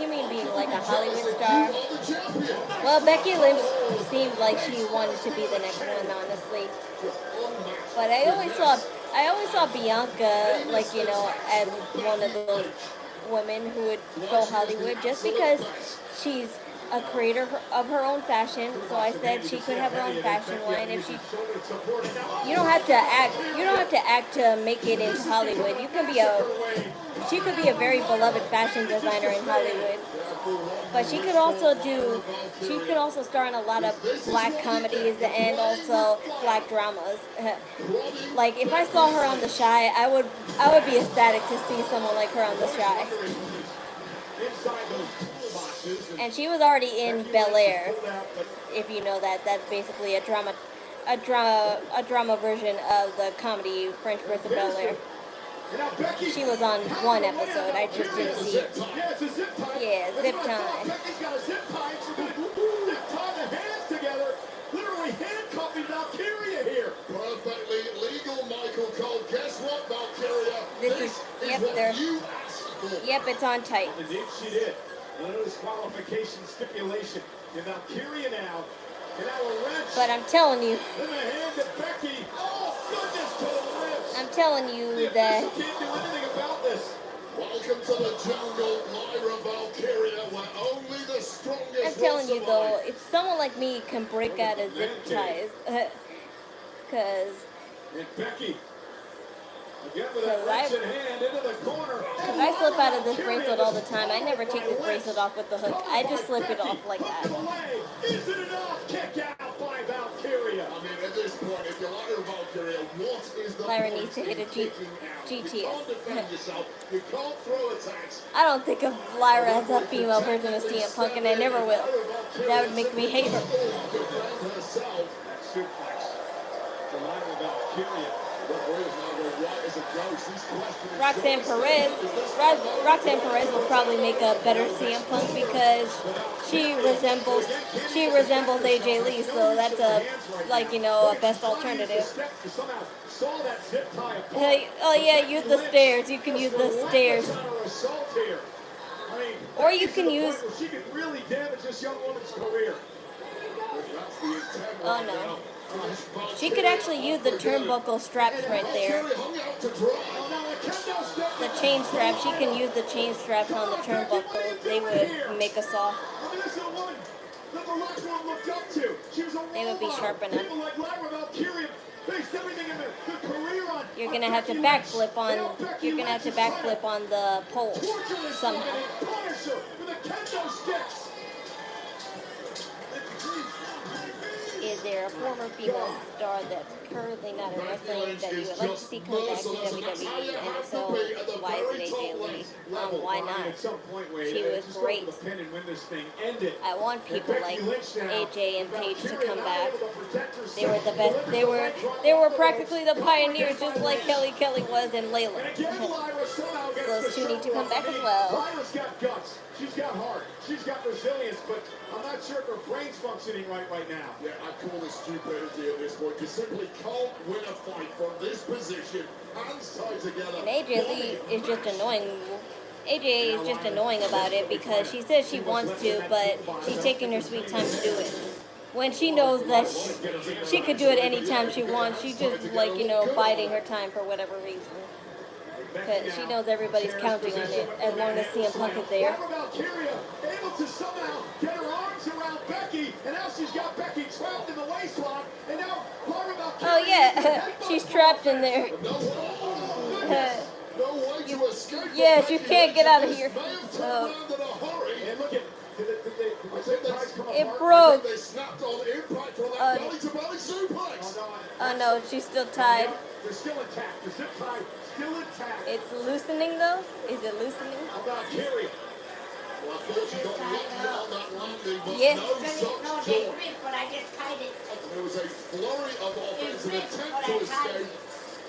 You mean being like a Hollywood star? Well, Becky Lynch seemed like she wanted to be the next one, honestly. But I always saw Bianca, like, you know, as one of those women who would go Hollywood just because she's a creator of her own fashion. So I said she could have her own fashion line if she. You don't have to act. You don't have to act to make it into Hollywood. You can be a. She could be a very beloved fashion designer in Hollywood. But she could also do. She could also star in a lot of black comedies and also black dramas. Like if I saw her on The Chi, I would be ecstatic to see someone like her on The Chi. And she was already in Bel Air, if you know that. That's basically a drama version of the comedy French Prince of Bel Air. She was on one episode. I just didn't see it. Yeah, zip tie. Becky's got a zip tie. She's going to zip tie the hands together. Literally handcuffing Valkyria here. Perfectly legal, Michael Cole. Guess what, Valkyria? This is what you asked for. Yep, it's on tight. Indeed, she did. Another disqualification stipulation. And Valkyria now. And now a wrench. But I'm telling you. In the hand of Becky. Oh, goodness to the lips. I'm telling you that. You can't do anything about this. Welcome to the jungle, Lyra Valkyria, where only the strongest. I'm telling you though, if someone like me can break out of zip ties, because. And Becky. Again with that wrench in hand into the corner. Because I slip out of this bracelet all the time. I never take this bracelet off with the hook. I just slip it off like that. Is it enough? Kick out by Valkyria. I mean, at this point, if you're Lyra Valkyria, what is the Lyra point needs to hit a in kicking out? You GTS. can't defend yourself. You can't throw attacks. I don't think of Lyra as a female version of CM Punk, and I never will. That would make me hate her. Defend herself. Suplex to Lyra Valkyria. Roxanne Perez will probably make a better CM Punk because she resembles AJ Lee, so that's a a best alternative. Oh yeah, use the stairs. You can use the stairs. Or you can use. She could really damage this young woman's career. Oh no. She could actually use the turnbuckle straps right there. The chain straps. She can use the chain straps on the turnbuckles. They would make us all. They would be sharp enough. You're gonna have to backflip on. You're gonna have to backflip on the pole somehow. Is there a former female star that's currently not in wrestling that you would like to see come back to WWE? And if so, why is it AJ Lee? Why not? She was great. I want people like AJ and Paige to come back. They were the best. They were practically the pioneers, just like Kelly was and Layla. Those two need to come back as well. Lyra's got guts. She's got heart. She's got resilience, but I'm not sure if her brain's functioning right now. Yeah, I call this stupidity at this point. You simply can't win a fight from this position. Hands tied together. And AJ Lee is just annoying. AJ is just annoying about it because she says she wants to, but she's taking her sweet time to do it. When she knows that she could do it anytime she wants, she's just biding her time for whatever reason. Because she knows everybody's counting on it as long as CM Punk is there. Valkyria able to somehow get her arms around Becky, and now she's got Becky trapped in the waistline, and now Lyra Valkyria. Oh yeah, she's trapped in there. Yes, you can't get out of here. It broke. Oh no, she's still tied. They're still intact. The zip tie still intact. It's loosening though? Is it loosening? Valkyria. Well, I thought she got lucky on that landing, but Yes. no No, such they joy. ripped, but I just tied it. There was a flurry of offense, an ripped, attempt but to I tied escape,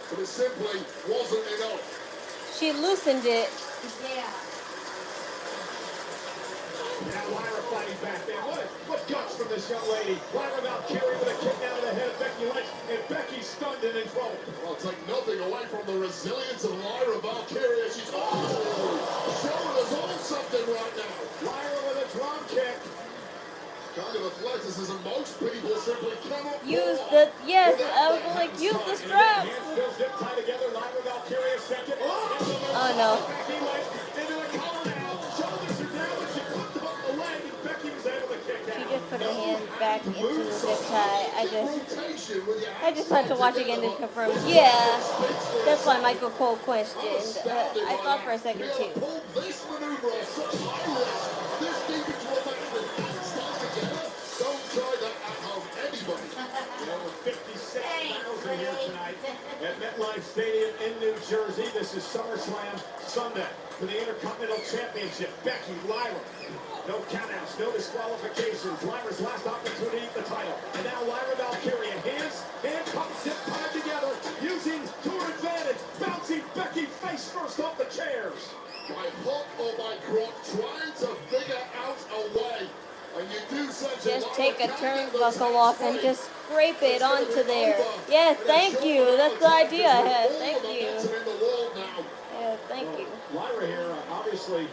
but it simply wasn't enough. She loosened it. Yeah. Now Lyra fighting back there. What guts from this young lady. Lyra Valkyria with a kick down to the head of Becky Lynch, and Becky's stunned and in trouble. I'll take nothing away from the resilience of Lyra Valkyria. She's showing us all something right now. Lyra with a drum kick. Kind of athleticism most people simply cannot Use pull the, off yes, without I was that like, use the handstand. straps. Hands still zip tied together. Lyra Valkyria second. Oh no. Becky Lynch into the collar now. Shoulders are down, but she put them up the leg, and Becky was able to kick She out. just put her hand back into the zip tie. I just had to watch again to confirm. Yeah, that's why Michael Cole questioned. I thought for a second too. Pull this maneuver off such high risk, this deep into a match with hands tied together. Don't try that at home, anybody. You know, with 56,000 here tonight at MetLife Stadium in New Jersey. This is SummerSlam Sunday for the Intercontinental Championship. Becky, Lyra. No countouts, no disqualifications. Lyra's last opportunity at the title. And now Lyra Valkyria, handcuffs, zip tied together, using to her advantage. Bouncing Becky face first off the chairs. By hook or by crook, trying to figure out a way. And you do such Just take a turnbuckle off and just scrape it onto there. Yes, thank you. That's the idea I had. Thank you. Yeah, thank you. Lyra here, obviously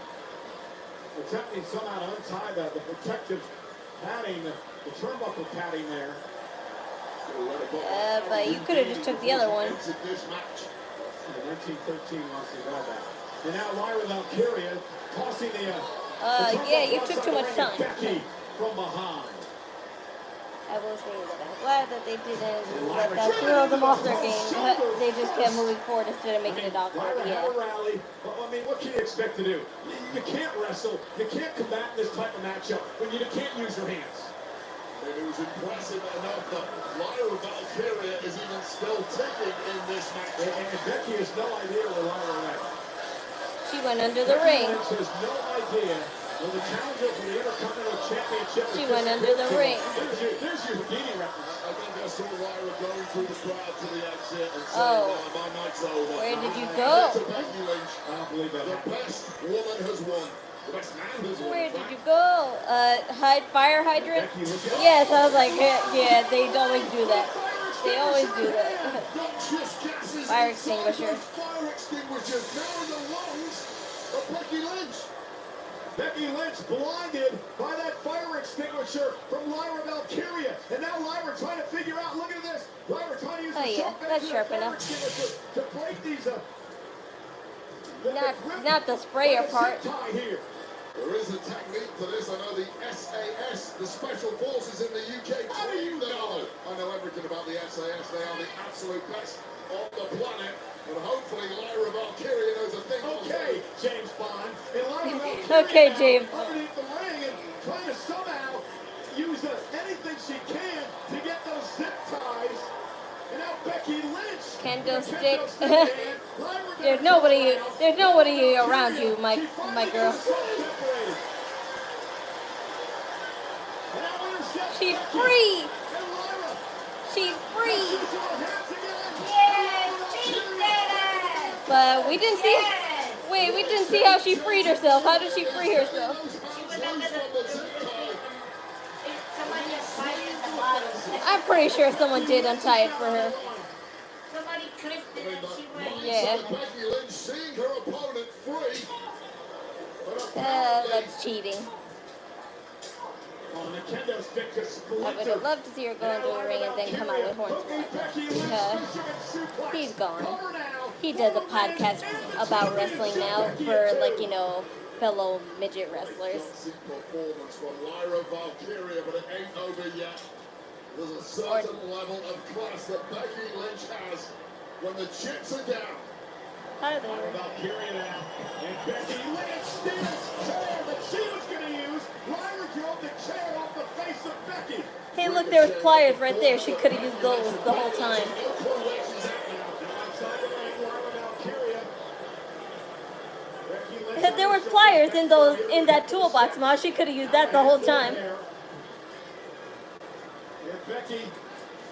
attempting somehow to untie the protective padding, the turnbuckle padding there. But you could have just took the other one. 1913 wants to go back. And now Lyra Valkyria tossing the yeah, you took too much time. Becky from behind. I will say that I'm glad that they didn't let that throw them off their game. They just kept moving forward instead of making it awkward. Lyra Yeah. had a rally, but I mean, what can you expect to do? You can't wrestle, you can't combat in this type of matchup when you can't use your hands. And it was impressive enough that Lyra Valkyria is even still ticking in this match. And Becky has no idea where Lyra went. She went under the ring. Becky Lynch has no idea where the challenger for the Intercontinental Championship She went under the ring. There's your Houdini reference. I think I saw Lyra going through the crowd to the exit and Oh. saying, my night's over. Where did you go? To Becky Lynch, I don't believe that. the best woman has won. The best man has won. Where did you go? Fire hydrant? Yes, I was like, yeah, they always do that. They always do that. Not just gases, Fire extinguisher. fire extinguishers. Now in the lungs of Becky Lynch. Becky Lynch blinded by that fire extinguisher from Lyra Valkyria. And now Lyra trying to figure out, look at this. Lyra trying to use Oh, the yeah, sharp edge that's of sharp that fire enough. extinguisher to break these Not the sprayer part. Here. There is a technique to this. I know the SAS, the Special Forces in the UK. How do you know? I know everything about the SAS. They are the absolute best on the planet. And hopefully Lyra Valkyria knows a thing. Okay, James Bond. And Lyra Valkyria Okay, James. underneath the ring and trying to somehow use anything she can to get those zip ties. And now Becky Lynch. Kendo stick. There's nobody around you, my girl. She's free. She's free. But we didn't see. Wait, we didn't see how she freed herself. How did she free herself? I'm pretty sure someone did untie it for her. Somebody clipped it and she went. Yeah. Becky Lynch seeing her opponent free. That's cheating. I would have loved to see her go into the ring and then come out with horns. He's gone. He does a podcast about wrestling now for, fellow midget wrestlers. Performance from Lyra Valkyria, but it ain't over yet. There's a certain level of class that Becky Lynch has when the chips are down. Hi there. Valkyria now. And Becky Lynch steals chair that she was going to use. Lyra drove the chair off the face of Becky. Hey, look, there was pliers right there. She could have used those the whole time. Outside the ring, Lyra Valkyria pliers in that toolbox, Ma. She could have used that the whole time. Becky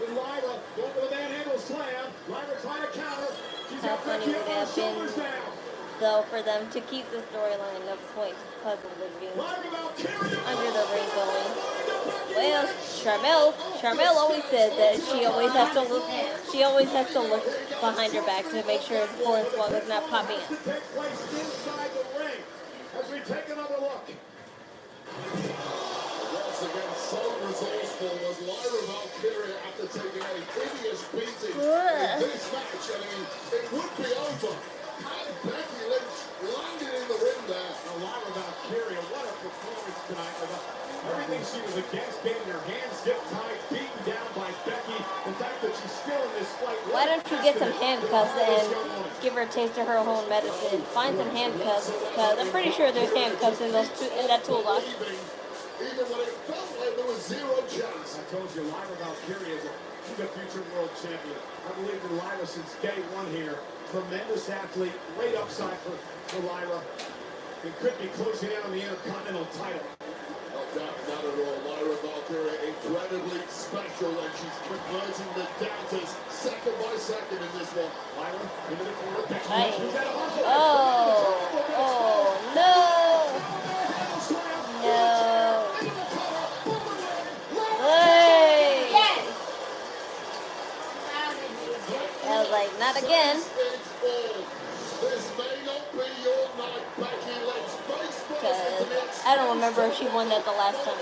with Lyra going for the manhandle slam. Lyra trying to counter. She's How got funny Becky would up it on her have shoulders been, now. though, for them to keep the storyline of point puzzle would be under the ring going. Well, Charmel always said that she always has to look behind her back to make sure the Hornswoggle is not popping up. To take place inside the ring as we take another look. Once again, so resourceful was Lyra Valkyria after taking a hideous beating in this match. I mean, it would be over had Becky Lynch landed in the ring there. Lyra Valkyria, what a performance tonight. Everything she was against, getting her hands zip tied, beaten down by Becky. The fact that she's still in this fight. Why don't you get some handcuffs and give her a taste of her own medicine? Find some handcuffs, because I'm pretty sure there's handcuffs in that toolbox. Even when it felt like there was zero chance. I told you, Lyra Valkyria she's a future world champion. I believe in Lyra since day one here. Tremendous athlete, great upside for Lyra. It could be closing out on the Intercontinental title. No doubt, not at all. Lyra Valkyria incredibly special, and she's converting the doubters second by second in this one. Lyra into the corner. Oh, no. Hey. Yes. I was like, not again. This may not be your night, Becky Lynch. Because I don't remember if she won that the last time.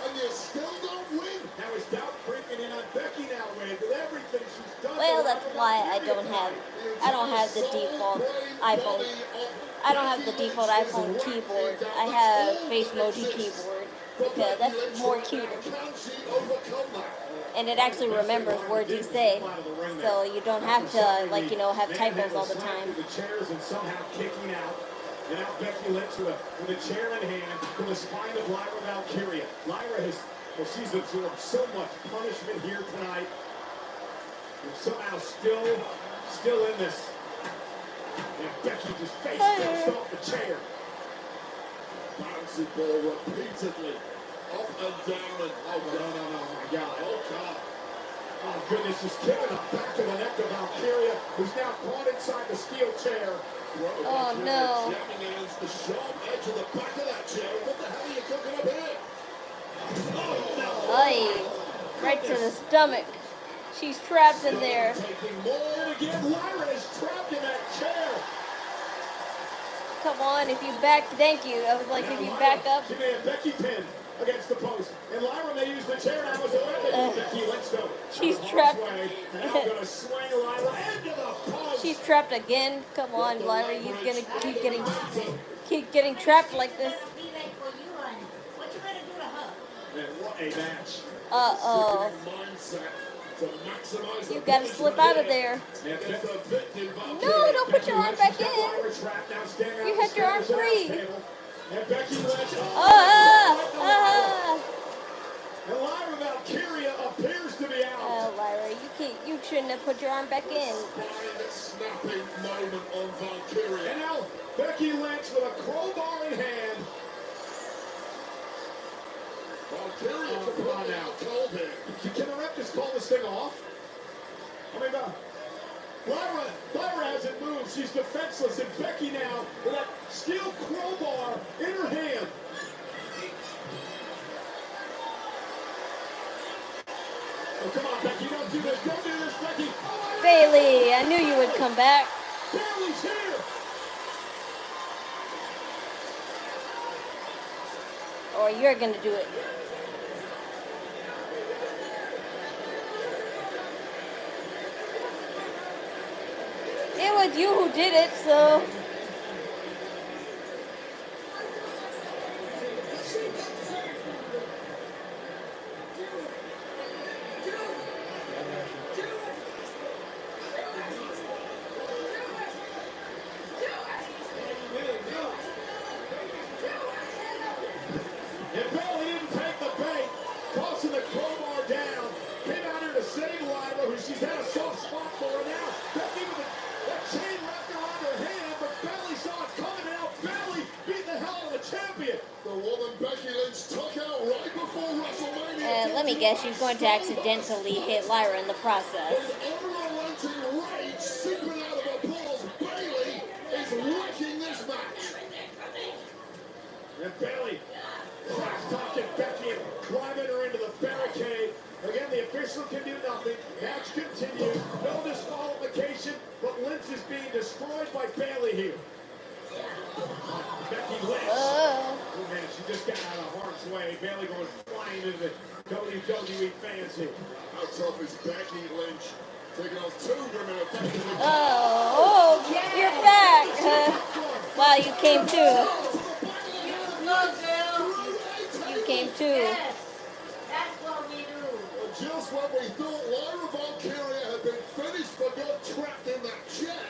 And you still don't win. Now is doubt creeping in on Becky now, with everything she's done. Well, that's why I don't have the default iPhone. I don't have the default iPhone keyboard. I have face emoji keyboard because that's more cuter. And it actually remembers words you say, so you don't have to, like, you know, have typos all the time. The chairs and somehow kicking out. And now Becky Lynch with a chair in hand from the spine of Lyra Valkyria. Lyra has, well, she's absorbed so much punishment here tonight. And somehow still in this. And Becky just face first off the chair. Bouncing ball repeatedly. Up and down and oh No, my God. Oh God. Oh goodness, just kicking the back of the neck of Valkyria, who's now caught inside the steel chair. Oh no. Jamming against the sharp edge of the back of that chair. What the hell are you cooking up here? Oh no. Aye. Right to the stomach. She's trapped in there. Taking more. And again, Lyra is trapped in that chair. Come on, if you back, thank you. I was like, if you back up. She may have Becky pinned against the post. And Lyra may use the chair now as a weapon. Becky Lynch though. She's trapped. And now gonna swing Lyra into the post. She's trapped again. Come on, Lyra, you're gonna keep getting trapped like this. What you gonna do to her? And what a match. Uh-oh. You gotta slip out of there. No, don't put your arm back in. You had your arm free. And Becky Lynch. And Lyra Valkyria appears to be out. Oh, Lyra, you shouldn't have put your arm back in. Snapping moment on Valkyria. And now Becky Lynch with a crowbar in hand. Valkyria Come on now. Can the ref just call this thing off? I mean, Lyra hasn't moved. She's defenseless. And Becky now with that steel crowbar in her hand. Oh, come on, Becky. Don't do this. Don't do this, Becky. Oh, Bayley, I knew you would come back. Bayley's here. Or you're gonna do it. It was you who did it, so. And Bayley didn't take the bait, tossing the crowbar down. Came out here to save Lyra, who she's had a soft spot for her now. Becky with the chain wrapped around her hand. champion. The woman Becky Lynch took out right before WrestleMania. Let me guess, she's going to accidentally hit Lyra in the process. Unrelenting rage seeping out of her pores. Bayley is wrecking this match. And Bayley trash-talking Becky and driving her into the barricade. Again, the official can do nothing. Match continues. No disqualification, but Lynch is being destroyed by Bayley here. Becky Lynch. Oh, man, she just got out of harm's way. Bayley going flying into the WWE fans here. How tough is Becky Lynch? Taking on two women effectively. Oh, you're back. Wow, you came too. You came too. Yes, that's what we do. Well, just when we thought Lyra Valkyria had been finished but got trapped in that chair.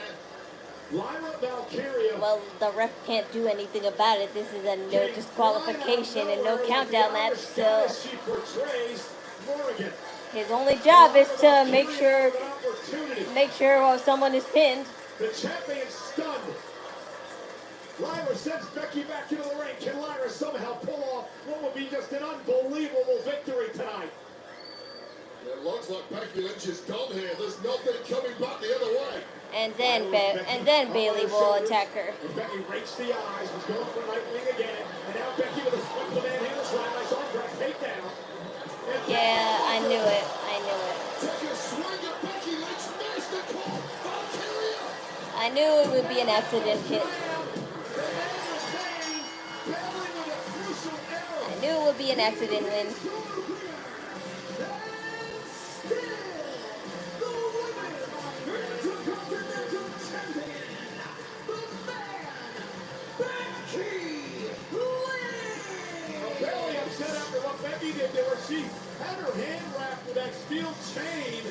Lyra Valkyria. Well, the ref can't do anything about it. This is a no disqualification and no countdown match, so his only job is to make sure someone is pinned. The champion stunned. Lyra sends Becky back into the ring. Can Lyra somehow pull off what would be just an unbelievable victory tonight? It looks like Becky Lynch is done here. There's nothing coming back the other way. And then Bayley will attack her. And Becky rakes the eyes, was going for Nightwing again. And now Becky with a flip of the manhandle slam. Nice arm drag takedown. Yeah, I knew it. Take a swing at Becky Lynch. Missed the call. Valkyria. I knew it would be an accident hit. I knew it would be an accident win. Bayley upset after what Becky did to her. She had her hand wrapped with that steel chain,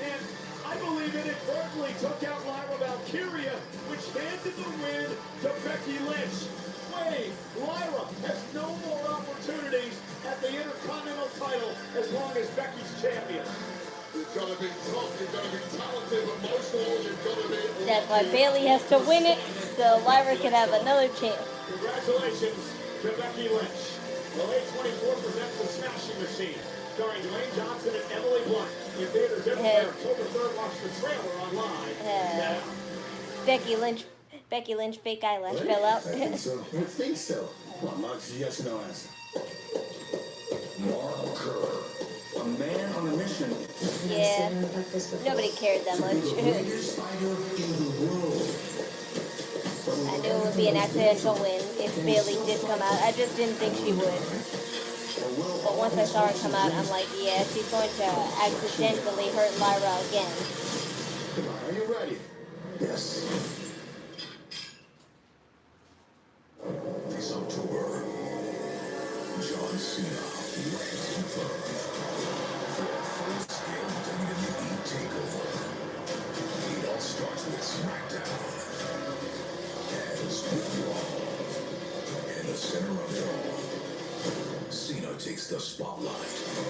and I believe inadvertently took out Lyra Valkyria, which handed the win to Becky Lynch. Wait, Lyra has no more opportunities at the Intercontinental title as long as Becky's champion. You've got to be tough, you've got to be talented, but most of all, you've got to be... That's why Bayley has to win it, so Lyra can have another chance. Congratulations to Becky Lynch. The late 24 presents The Smashing Machine, starring Dwayne Johnson and Emily Blunt. In theaters everywhere, October 3rd. Watch the trailer online now. Becky Lynch fake eyelash fell out. I think so. Well, Mark's yes or no answer. Marker. A man on a mission. Yeah, nobody cared that much. I knew it would be an accidental win if Bayley did come out. I just didn't think she would. But once I saw her come out, I'm like, yeah, she's going to accidentally hurt Lyra again. Come on, are you ready? Yes. This October, John Cena reigns confirmed for a full-scale WWE takeover. It all starts with SmackDown. As with Raw, in the center of it all, Cena takes the spotlight for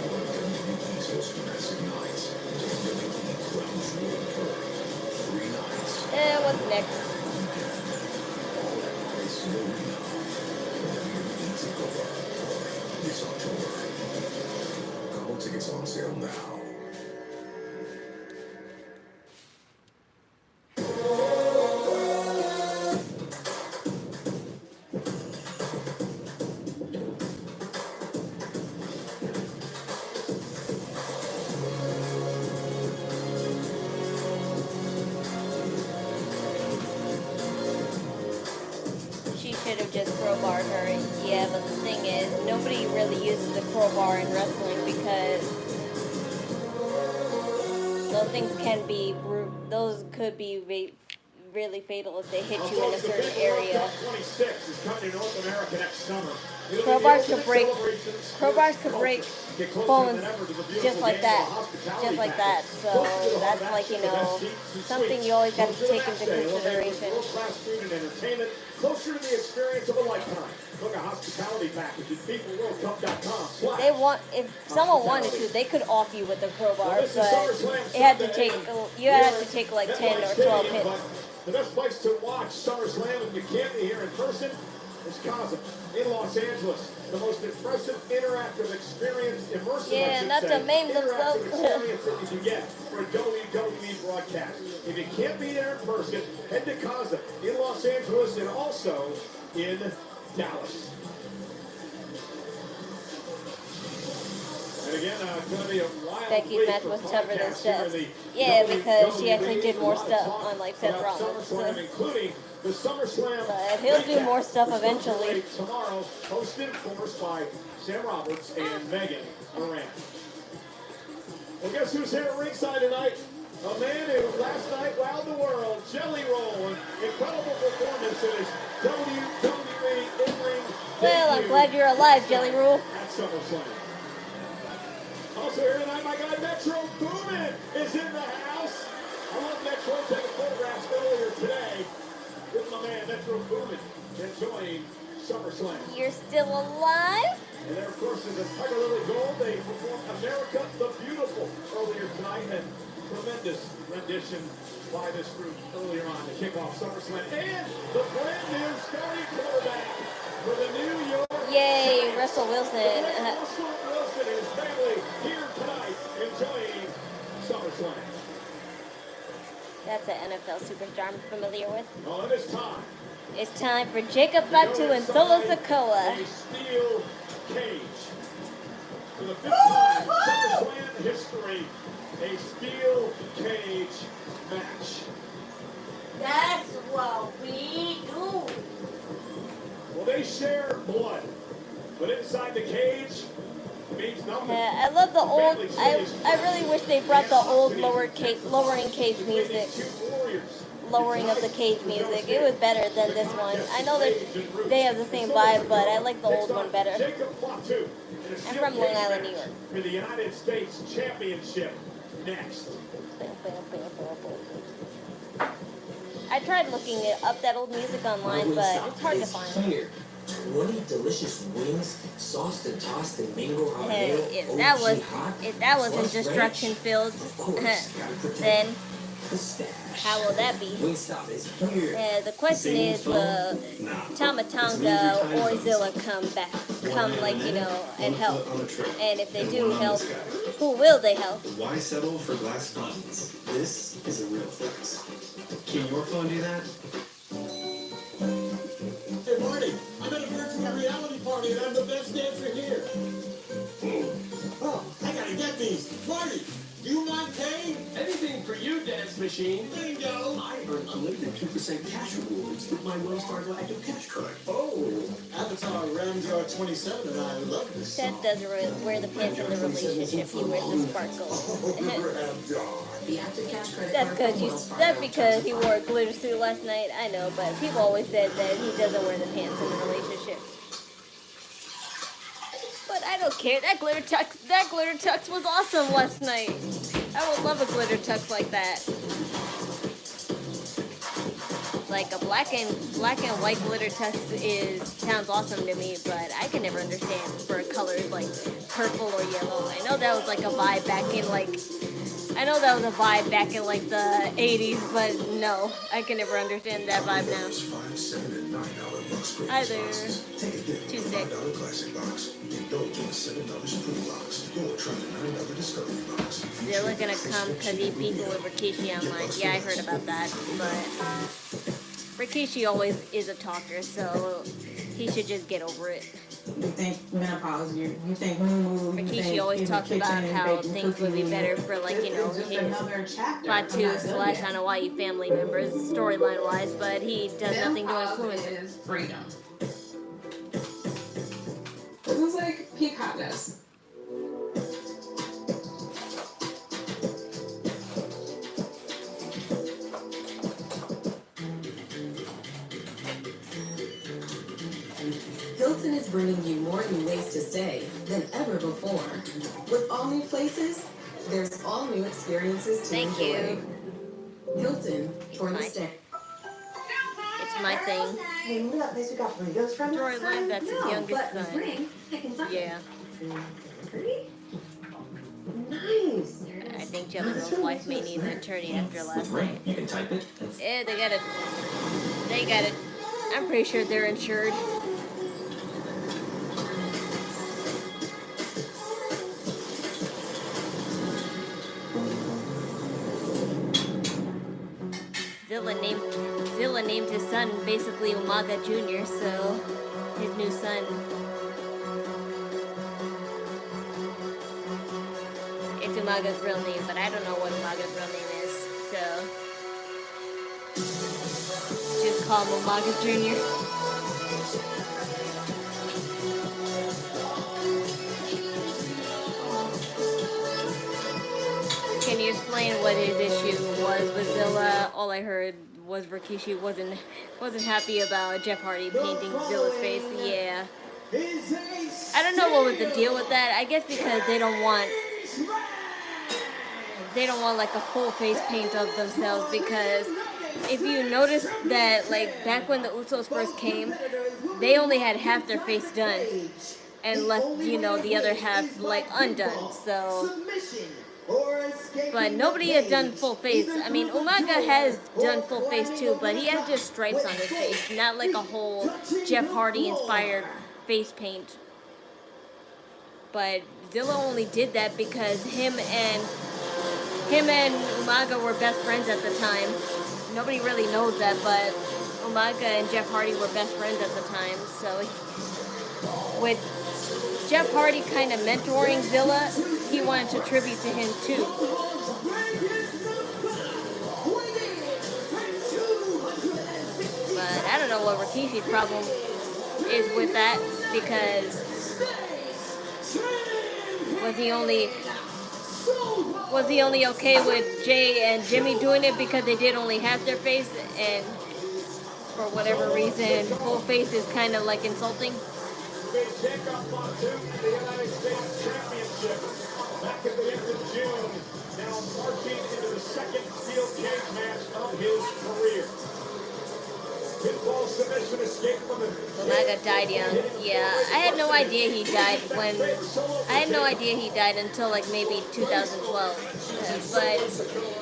one of WWE's most massive nights. WWE crowns World Tour. 3 nights. What's next? It's Arena. WWE takeover this October. Couple tickets on sale now. Should have just crowbarred her. Yeah, but the thing is, nobody really uses a crowbar in wrestling because those things can be, those could be really fatal if they hit you in a certain area. 26 is coming to North America next summer. Crowbars could break bones just like that. So that's like, you know, something you always got to take into consideration. Closer to the experience of a lifetime. Book a hospitality package at peopleworldcup.com. If someone wanted to, they could off you with a crowbar, but you had to take like 10 or 12 hits. The best place to watch SummerSlam if you can't be here in person, Wisconsin, in Los Angeles. The most impressive interactive experience, immersive, Yeah, I should not say, to maim interactive themselves. experience that you can get for a WWE broadcast. If you can't be there in person, head to Kaza in Los Angeles and also in Dallas. And again, it's going to be a wild Becky's week match for was tougher than podcasts here in Steph's. the Yeah, WWE because she actually did more live stuff talk on like Seth about Rollins. SummerSlam, including the SummerSlam But he'll do recap, more stuff which comes eventually. away tomorrow, hosted, of course, by Sam Roberts and Megan Moran. Well, guess who's here at ringside tonight? A man who last night wowed the world, Jelly Roll, an incredible performance in his WWE in-ring Well, I'm debut glad you're alive, Jelly Roll. at SummerSlam. Also here tonight, my guy Metro Boomin is in the house. I love Metro taking photographs earlier today with my man Metro Boomin enjoying SummerSlam. You're still alive? And there, of course, is a Tiger Lily Gold. They performed America the Beautiful earlier tonight. And tremendous rendition by this group earlier on to kick off SummerSlam. And the brand new starting quarterback for the New York Yay, Giants. Russell Wilson. Russell Wilson and his family here tonight enjoying SummerSlam. That's an NFL superstar I'm familiar with. Well, it is time. It's time for Jacob Fatu and Solo Sikoa. A steel cage. For the fifth time in SummerSlam history, a steel cage match. That's what we do. Well, they share blood, but inside the cage means nothing. I love the old. I really wish they brought the old lowering cage music. Lowering of the cage music. It was better than this one. I know that they have the same vibe, but I like the old one better. Jacob Fatu I'm from Long Island, New York. for the United States Championship next. I tried looking up that old music online, but it's hard to find. Here. 20 delicious wings, sauced and tossed and mango Hey, habanero, if that was in destruction filled, then how will that be? Wingstop is here. The question is, will Tama Tonga or Zilla come back, and help? And if they do help, who will they help? Why settle for glass buttons? This is a real flex. Can your phone do that? Hey, Marty, I'm at a virtual reality party and I'm the best dancer here. Oh, I gotta get these. Marty, do you mind paying? Anything for you, dance machine. Bingo. I earn unlimited 2% cash rewards with my Wells Fargo Active Cash Card. Oh, Avatar Ramjar 27 and I love this song. Seth doesn't wear the pants in the relationship. He wears the sparkle. The Active Cash Credit That's because he wore a glitter suit last night. I know, but people always said that he doesn't wear the pants in the relationship. But I don't care. That glitter tux was awesome last night. I would love a glitter tux like that. Like a black and white glitter tux sounds awesome to me, but I can never understand for colors like purple or yellow. I know that was like a vibe back in the 80s, but no, I can never understand that vibe now. $5, $7, and $9 Hi there. Take a dip in the Tuesday. $5 classic box. Indulge in the $7 Supreme box. Or try the $9 Discovery box. They're gonna come because he beat the Rikishi online. Yeah, I heard about that, but Rikishi always is a talker, so he should just get over it. You think menopause, you think moon, Rikishi always talks about how things would be better for, his Fatu / Hawaii family members, storyline-wise, but he does nothing to influence it. Is freedom. This is like peak hotness. Hilton is bringing you more new ways to stay than ever before. With all new places, there's all new experiences to Thank enjoy. you. Hilton for the stay. It's my thing. Hey, look at that place we got burritos from last time. That's his youngest son. Yeah. Nice. I think Jelly's wife may need an attorney after last night. You can type it. Yeah, they got it. I'm pretty sure they're insured. named his son basically Umaga Jr., so his new son. It's Umaga's real name, but I don't know what Umaga's real name is, so just call him Umaga Jr. Can you explain what his issue was with Zilla? All I heard was Rikishi wasn't happy about Jeff Hardy painting Zilla's face. Yeah. I don't know what was the deal with that. I guess because they don't want like a full face paint of themselves, because if you notice that, like, back when the Usos first came, they only had half their face done and left, you know, the other half like undone. So but nobody has done full face. I mean, Umaga has done full face too, but he has just stripes on his face, not like a whole Jeff Hardy inspired face paint. But Zilla only did that because him and Umaga were best friends at the time. Nobody really knows that, but Umaga and Jeff Hardy were best friends at the time. So with Jeff Hardy kind of mentoring Zilla, he wanted to tribute to him too. But I don't know what Rikishi's problem is with that, because was he only okay with Jay and Jimmy doing it because they did only half their face, and for whatever reason full face is kind of like insulting? Jacob Fatu in the United States Championship back at the end of June, now marching into the second steel cage match of his career. Pinfall submission escape from the Umaga died young. Yeah, I had no idea he died until like maybe 2012. But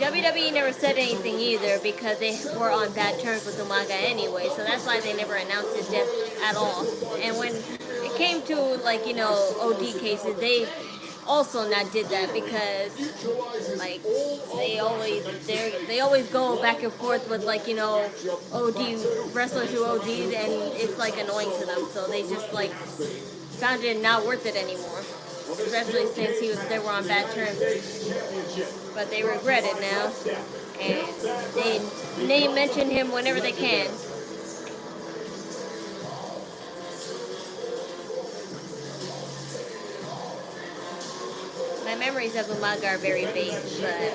WWE never said anything either, because they were on bad terms with Umaga anyway, so that's why they never announced his death at all. And when it came to, like, you know, OD cases, they also not did that, because like they always go back and forth with, like, you know, OD wrestlers who OD'd, and it's like annoying to them, so they just like found it not worth it anymore, especially since they were on bad terms. But they regret it now, and they mention him whenever they can. My memories of Umaga are very vague, but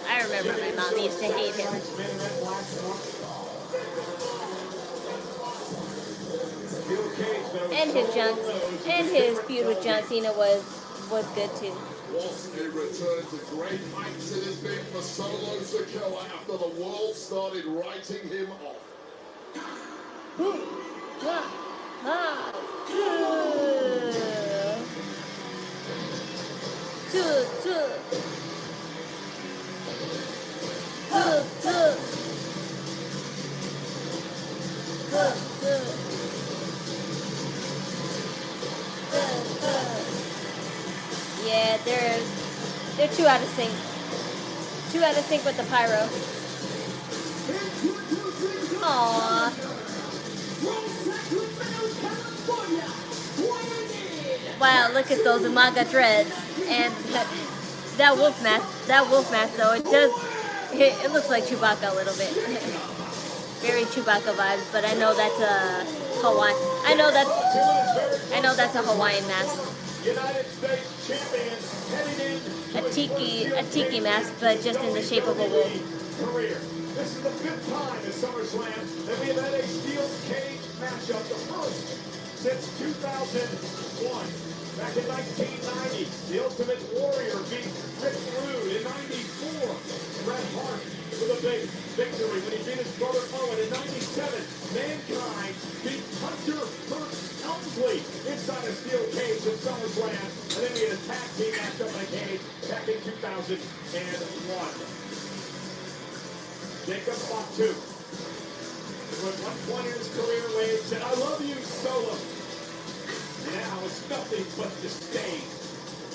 I remember my mom used to hate him. And his feud with John Cena was good too. Was a return to great heights it has been for Solo Sikoa after the world started writing him off. Yeah, they're too out of sync. Too out of sync with the pyro. Aww. Wow, look at those Umaga dreads and that wolf mask. That wolf mask, though, it looks like Chewbacca a little bit. Very Chewbacca vibes, but I know that's a Hawaiian. I know that's a Hawaiian mask. United States champions heading in a tiki mask, but just in the shape of a wolf. Career. This is the 5th time in SummerSlam that we have had a steel cage matchup, the first since 2001. Back in 1990, the Ultimate Warrior beat Rick Rude in 94. Bret Hart with a big victory when he beat his brother Owen in 97. Mankind beat Hunter Hearst Helmsley inside a steel cage at SummerSlam. And then we had a tag team matchup in a cage back in 2001. Jacob Fatu, at one point in his career, Wade said, "I love you, Solo." And now it's nothing but disdain.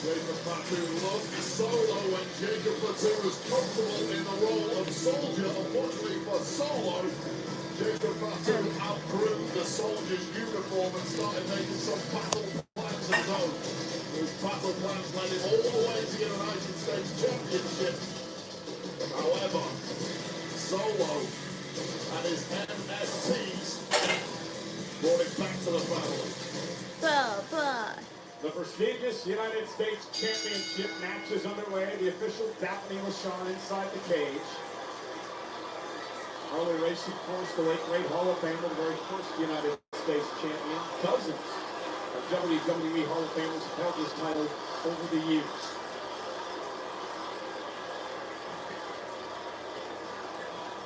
Jacob Fatu loved Solo when Jacob Fatu was comfortable in the role of soldier. Unfortunately for Solo, Jacob Fatu outgrew the soldier's uniform and started making some battle plans of his own. Those battle plans led him all the way to the United States Championship. However, Solo and his MSTs brought it back to the family. The prestigious United States Championship match is underway. The official Daphne LaShawn inside the cage. Harley Race, of course, the late great Hall of Famer, the very first United States champion. Dozens of WWE Hall of Famers have held this title over the years.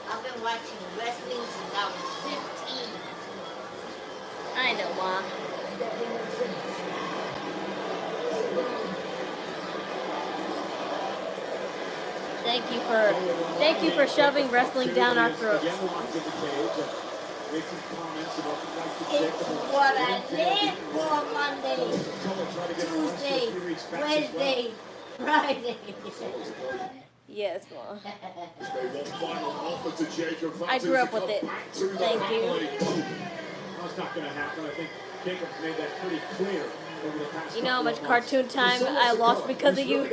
I've been watching wrestling since I was 15. I know, Ma. Thank you for shoving wrestling down our throats. It's what I live for Monday, Tuesday, Wednesday, Friday. Yes, Ma. I I grew up with it. Thank you. That's not going to happen. I think Jacob's made that pretty clear over the past You know how much couple of months. cartoon time I lost because of you?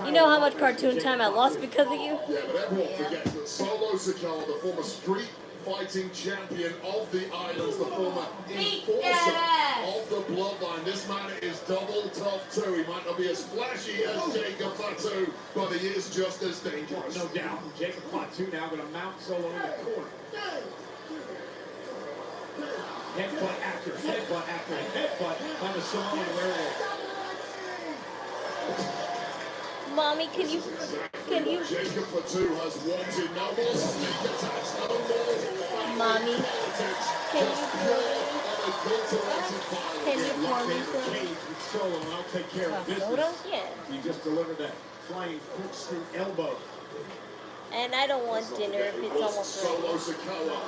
You know how much cartoon time I lost because of you? Yeah, but everyone forgets that Solo Sikoa, the former street fighting champion of the islands, the former enforcer of the bloodline. This man is double tough too. He might not be as flashy as Jacob Fatu, but he is just as dangerous. No doubt. Jacob Fatu now going to mount Solo in the corner. Headbutt after headbutt on the Samoan werewolf. Mommy, can you? Jacob Fatu has wanted no more sneak attacks, no more Mommy, can you pour me some? Solo, and I'll take care of business. Soda? Yeah. He just delivered that flying corkscrew elbow. And I don't want dinner if it's almost ready. Solo Sikoa.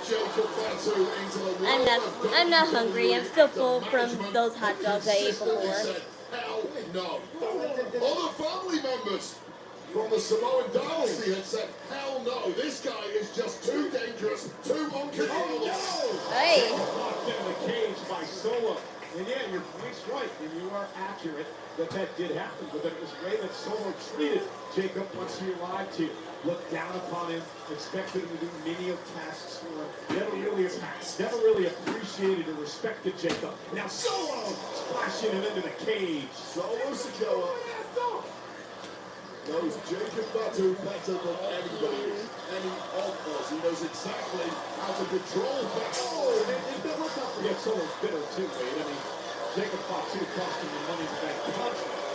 Jacob Fatu into the I'm not hungry. I'm still full from those hot dogs I ate before. Hell no. Other family members from the Samoan dynasty had said, hell no, this guy is just too dangerous, too uncontrollable. Hey. Locked in the cage by Solo. And yeah, your point's right, and you are accurate that did happen, but it was the way that Solo treated Jacob once he arrived here. Looked down upon him, expected him to do menial tasks for him. Never really appreciated or respected Jacob. Now Solo splashing him into the cage. Solo Sikoa knows Jacob Fatu better than anybody, any of us. He knows exactly how to control Fatu. And let's not forget Solo's bitter too, Wade. I mean, Jacob Fatu cost him the money back contract.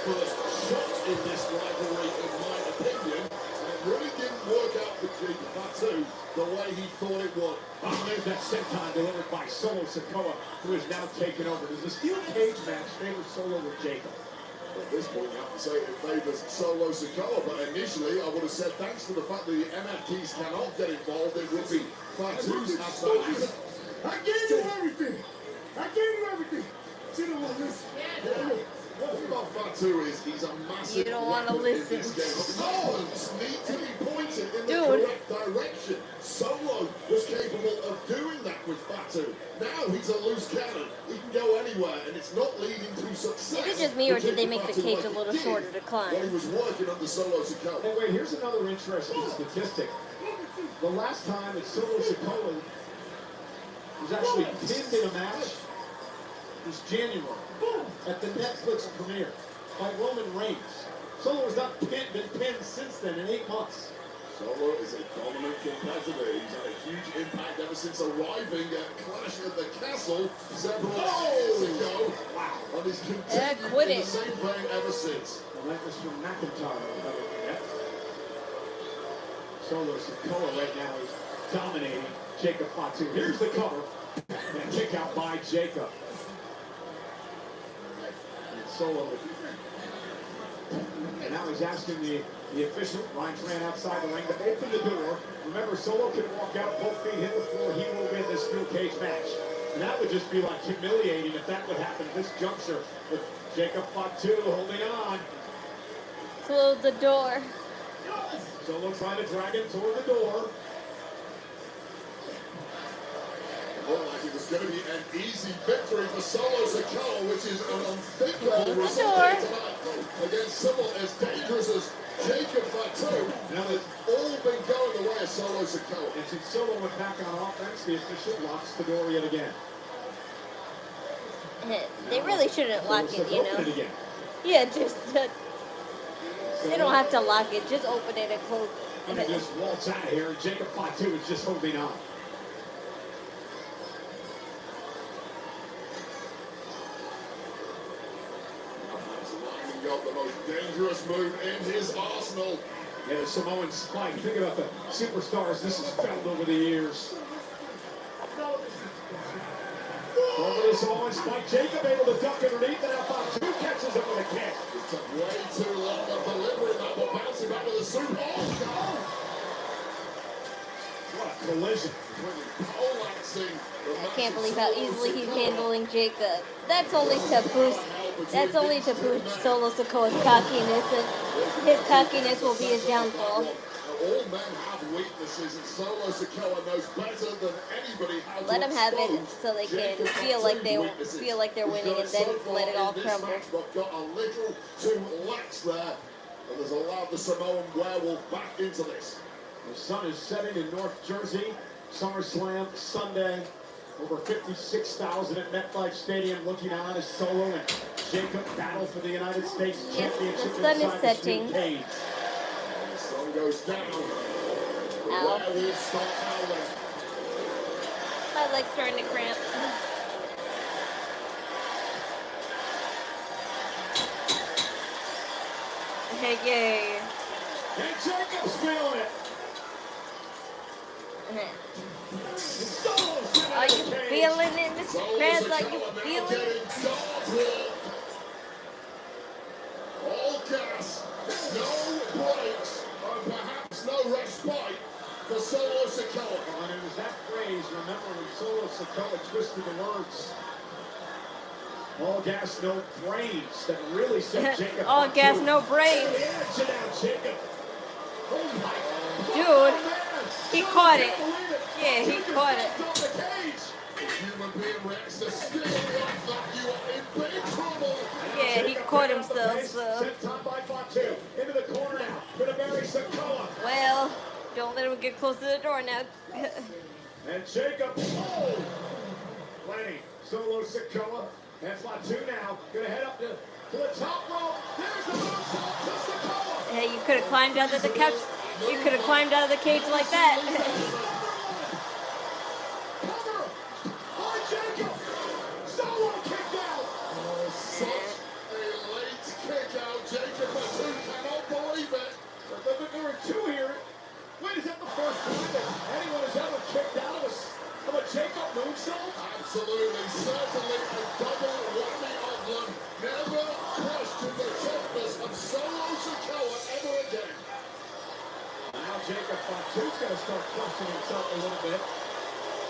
First shot in this rivalry, in my opinion, and it really didn't work out for Jacob Fatu the way he thought it would. Oh, there's that senton delivered by Solo Sikoa, who is now taken over. Does the steel cage match favor Solo with Jacob? At this point, you have to say it favors Solo Sikoa, but initially I would have said thanks to the fact that the MFTs cannot get involved, it would be Fatu's advantage. I gave you everything. I gave you everything. You don't want to listen. What about Fatu is he's a massive You don't want to listen. Buttons need to be pointed in the correct direction. Solo was capable of doing that with Fatu. Now he's a loose cannon. He can go anywhere, and it's not leading to success. Is it just me, or did they make the cage a little shorter to climb? When he was working under Solo Sikoa. Hey, wait, here's another interesting statistic. The last time that Solo Sikoa was actually pinned in a match was January at the Netflix premiere by Roman Reigns. Solo has not been pinned since then in 8 months. Solo is a dominant competitor. He's had a huge impact ever since arriving at Clash at the Castle several years ago. Wow. And he's continued in the same vein ever since. Well, that was from McIntyre. Solo Sikoa right now is dominating Jacob Fatu. Here's the cover. And a kick out by Jacob. And Solo. And now he's asking the official, Ryan Tran outside the ring, to open the door. Remember, Solo can walk out, both feet hit the floor. He will win this steel cage match. And that would just be like humiliating if that would happen at this juncture with Jacob Fatu holding on. Close the door. Solo trying to drag him toward the door. Looked like it was going to be an easy victory for Solo Sikoa, which is an unthinkable result tonight against someone as dangerous as Jacob Fatu. Now it's all been going the way of Solo Sikoa. And since Solo went back on offense, the official locks the door yet again. They really shouldn't lock it, you know. Open it again. Yeah, just they don't have to lock it. Just open it and close And it. they just waltz out of here, and Jacob Fatu is just holding on. Got the most dangerous move in his arsenal. Yeah, the Samoan spike. Think about the superstars this has felt over the years. Over the Samoan spike. Jacob able to duck underneath, and now Fatu catches him with a kick. It took way too long of delivering that, but bouncing back with a super. Oh, God. What a collision. I can't believe how easily he's handling Jacob. That's only to boost Solo Sikoa's cockiness, and his cockiness will be his downfall. All men have weaknesses, and Solo Sikoa knows better than anybody how to Let them have it expose so they can Jacob feel like Fatu's they're winning, and then let it all crumble. But got a little too lax there, and has allowed the Samoan werewolf back into this. The sun is setting in North Jersey. SummerSlam Sunday. Over 56,000 at MetLife Stadium looking on as Solo and Jacob battle for the United States Championship. The sun is inside the setting. steel cage. The sun goes down. The werewolves start howling. My leg's starting to cramp. Hey, yay. And Jacob's feeling it. Are you feeling it, Mr. Krabs? Are you feeling it? All gas, no brakes, and perhaps no respite for Solo Sikoa. And it was that phrase, remember when Solo Sikoa twisted the words. All gas, no brains, that really set Jacob. All gas, no brains. Jacob. Dude, he caught it. Yeah, he caught it. Yeah, he caught himself, so. Well, don't let him get close to the door now. And Jacob, plenty. Solo Sikoa and Fatu now. Gonna head up to the top rope. There's the moonsault to Sikoa. Hey, you could have climbed out of the couch. You could have climbed out of the cage like that. Two here. Wait, is that the first time that anyone has ever kicked out of a Jacob moonsault? Absolutely, certainly a double whammy of them. Never question the toughness of Solo Sikoa ever again. Now Jacob Fatu's going to start questioning himself a little bit.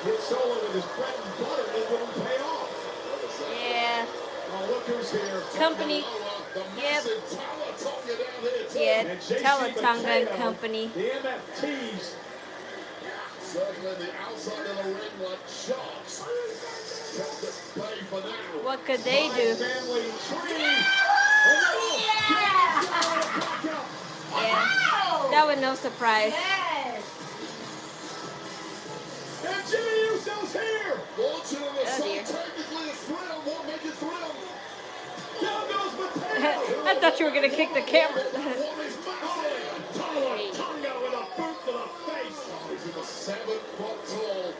Hit Solo with his bread and butter and it wouldn't pay off. Yeah. Oh, look who's here. Company. Yep. Yeah, Tama Tonga and Company. The MFTs. Certainly the outside of the ring like sharks. Kept at bay for now. What could they do? Yeah, that was no surprise. And Jimmy Uso's here. Launching on the Oh, sun, dear. technically a thrill, won't make it thrill. Down goes Mateo. I thought you were going to kick the camera. Tama Tonga with a boot to the face. He's in the 7 foot tall.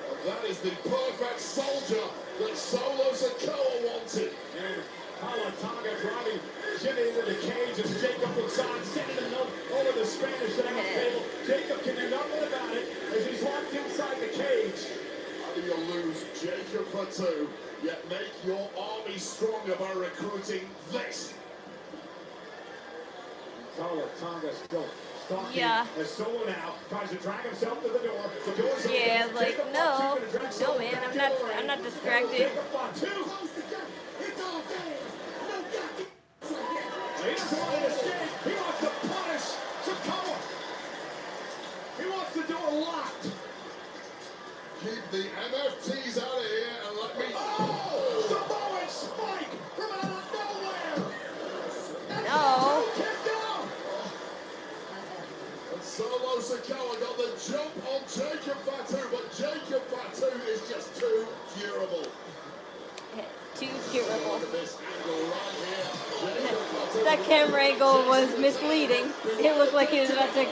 And that is the perfect soldier that Solo Sikoa wanted. And Tama Tonga driving Jimmy into the cage as Jacob looks on, sending a note over the Spanish announce table. Jacob can do nothing about it as he's locked inside the cage. How do you lose Jacob Fatu, yet make your army stronger by recruiting this? Tama Tonga still stalking. Yeah. As Solo now tries to drag himself to the door. The door's open. Yeah, like, Jacob no. Fatu's gonna drag No, Solo man, back I'm to not- the ring. I'm not distracted. Jacob Fatu. He doesn't want to escape. He wants to punish keep the MFTs out of here and let me. Oh! Samoan spike from out of nowhere! No. Kicked out! And Solo Sikoa got the jump on Jacob Fatu, but Jacob Fatu is just too durable. Too curable. Look at this angle right here. Jacob Fatu. That camera angle was misleading. It looked like he was about to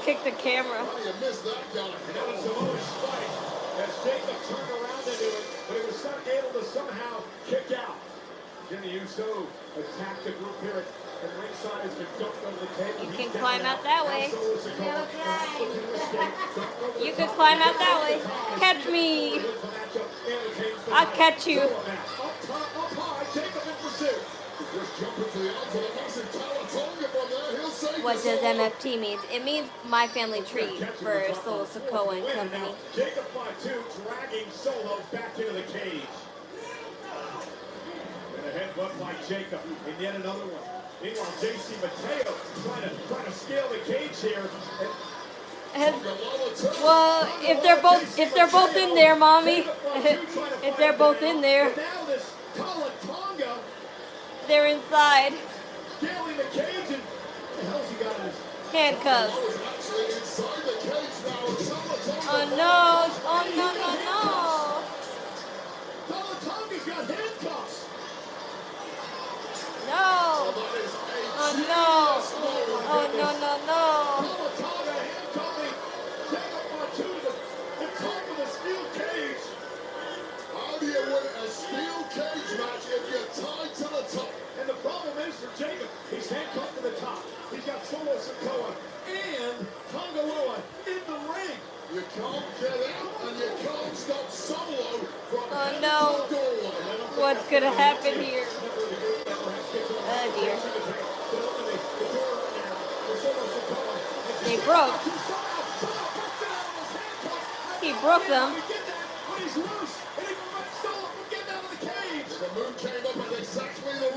kick the camera. Oh, you missed that guy. And that was Samoan spike as Jacob turned around into it, but he was able to somehow kick out. Jimmy Uso attacked the group here at ringside has been dumped over the table. You can climb out that way. You can climb out that way. Catch me. I'll catch you. What does MFT mean? It means my family tree for Solo Sikoa and company. Jacob Fatu dragging Solo back into the cage. And a headbutt by Jacob, and yet another one. Meanwhile, JC Mateo trying to scale the cage here. Well, if they're both in there, mommy. If they're both in there, Now this Tama Tonga they're inside. scaling the cage, and what the hell's he got in his Handcuffs. Oh no! Oh no! No! Tama Tonga's got handcuffs. No! Oh no! Oh no! No! Tama Tonga handcuffing Jacob Fatu to the top of the steel cage. How do you win a steel cage match if you're tied to the top? And the problem is for Jacob, he's handcuffed to the top. He's got Solo Sikoa and Tonga Loa in the ring. You can't get out and you can't stop Solo from Oh no! What's gonna happen here? Oh dear. They broke. He broke them.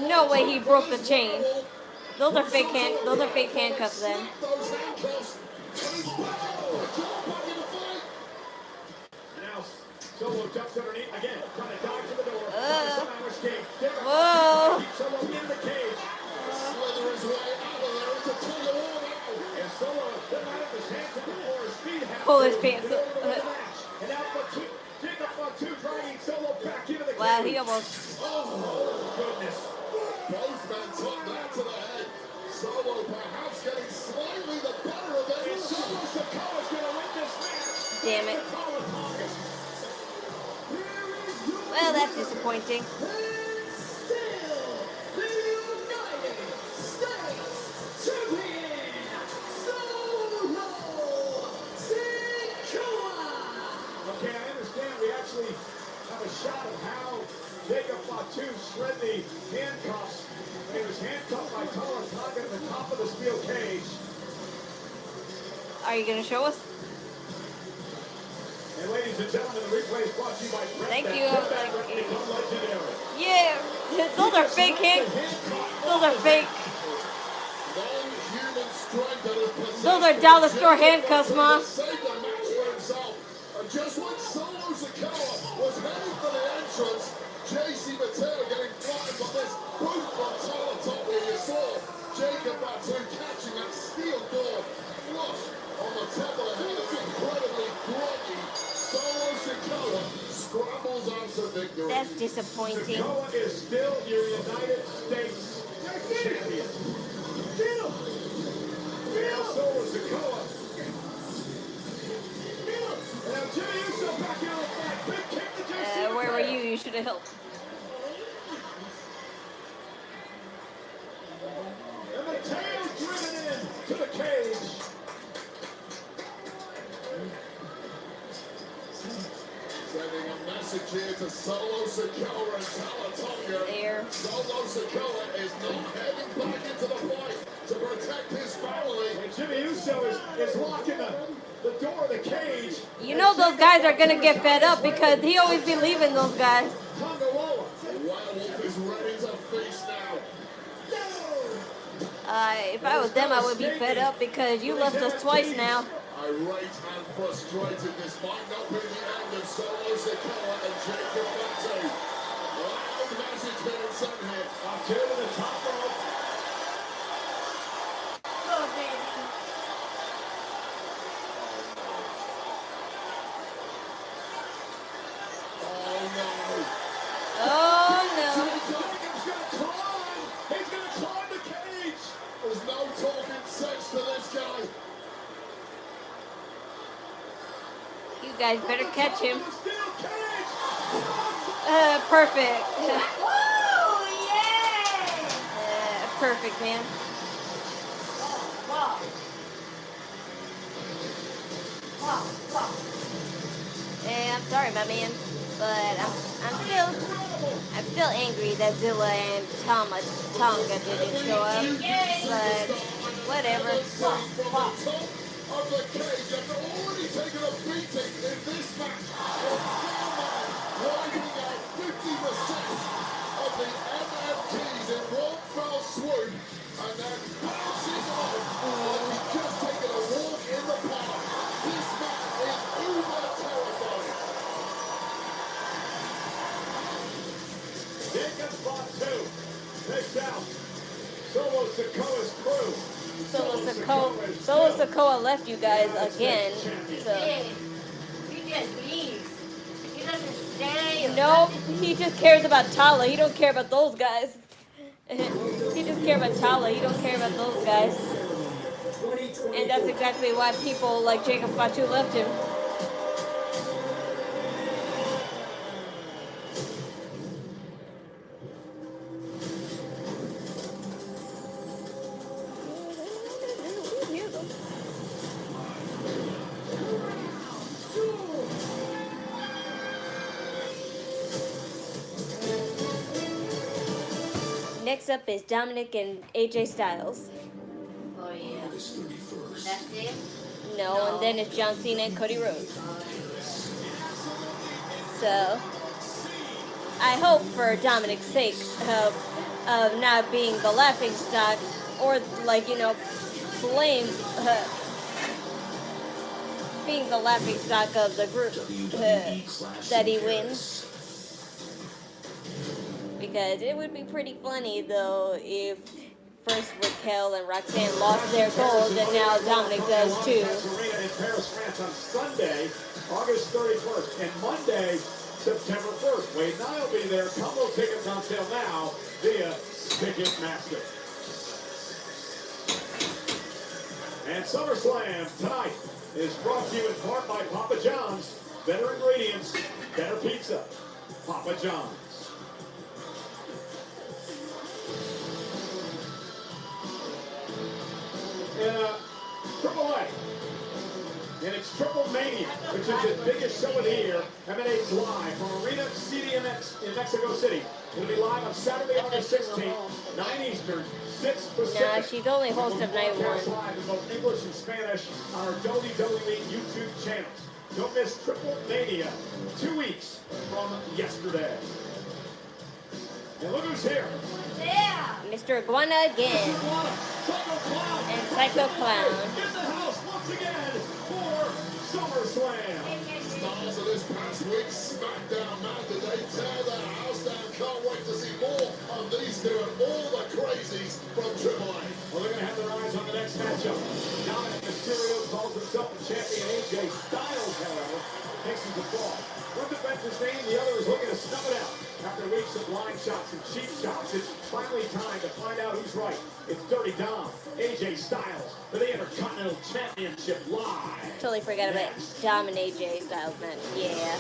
No way he broke the chain. Those are fake handcuffs then. Now Solo jumps underneath again, trying to dive for the door. Whoa! Solo in the cage. Slither his way out of there into Tonga Loa now. And Solo doesn't have his hands up before his feet have Pull his pants up. And now Fatu, Jacob Fatu dragging Solo back into the cage. Wow, he almost. Oh, goodness. Both men took that to the head. Solo perhaps getting slightly the better of it. And Solo Sikoa's going to win this match. Damn it. Well, that's disappointing. Okay, I understand we actually have a shot of how Jacob Fatu shred the handcuffs. He was handcuffed by Tama Tonga at the top of the steel cage. Are you gonna show us? And ladies and gentlemen, the replay is brought to you by Thank you. Become legendary. Yeah, those are fake Those are fake. Non-human strength that is possessed. Those are dollar store handcuffs, Ma. Saved the match for himself. And just when Solo Sikoa was heading for the entrance, JC Mateo getting flattened by this boot from Tama Tonga. You saw Jacob Fatu catching that steel door flush on the top of the head. It's incredibly groggy. Solo Sikoa scrambles out to victory. That's disappointing. Sikoa is still your United States champion. Now Solo Sikoa. Now Jimmy Uso back in on the back. Big kick to JC. Where were you? You should have helped. And Mateo driven in to the cage. Sending a message here to Solo Sikoa and Tama Tonga. There. Solo Sikoa is not heading back into the fight to protect his family. And Jimmy Uso is locking the door of the cage. You know those guys are gonna get fed up because he always be leaving those guys. Tonga Loa. The werewolf is ready to feast now. If I was them, I would be fed up because you left us twice now. Irate and frustrated, this might not be the end of Solo You guys better catch him. Perfect. Woo! Yeah! Perfect, man. Wow. Wow. Wow. I'm sorry, my man, but I'm still angry that Zilla and Tama Tonga didn't show up. But whatever. Of the cage after already taking a beating in this match. Wiping out 50% of the MFTs in one fell swoop and then bounces off like he's just taken a walk in the park. This man is uber terrifying. Jacob Fatu takes out Solo Sikoa's crew. Solo Sikoa left you guys again. So He just leaves. He doesn't stay. nope, he just cares about Tala. He don't care about those guys. He just cares about Tala. He don't care about those guys. And that's exactly why people like Jacob Fatu left him. Next up is Dominic and AJ Styles. Oh, yeah. August 31st. That's it? No, and then it's John Cena and Cody Rhodes. So, I hope for Dominic's sake of not being the laughing stock or, like, you know, blamed being the laughing stock of the group that he wins. Because it would be pretty funny, though, if first Raquel and Roxanne lost their gold, and now Dominic does too. Arena in Paris, France on Sunday, August 31st, and Monday, September 1st. Wade and I will be there. Combo tickets on sale now via Ticketmaster. And SummerSlam tonight is brought to you in part by Papa John's. Better ingredients, better pizza. Papa John's. In Triple A, and it's Triple Mania, which is the biggest show of the year, emanates live from Arena CDMX in Mexico City. It'll be live on Saturday, August 16th, 9 Eastern, 6 Pacific. Nah, she's only host of night one. Live in both English and Spanish on our WWE YouTube channels. Don't miss Triple Mania, 2 weeks from yesterday. And look who's here. Yeah. Mr. Iguana again. And Psycho Clown. In the house once again for SummerSlam. Stars of this past week's SmackDown match, they tear their house down. Can't wait to see more of these two and all the crazies from Triple A. Well, they're going to have their eyes on the next matchup. Dominik Mysterio calls himself the champion. AJ Styles, however, takes him to fall. One defends his name, the other is looking to snuff it out. After weeks of blind shots and cheap shots, it's finally time to find out who's right. It's Dirty Dom, AJ Styles, for the Intercontinental Championship live. Totally forgot about Dom and AJ Styles match. Yeah.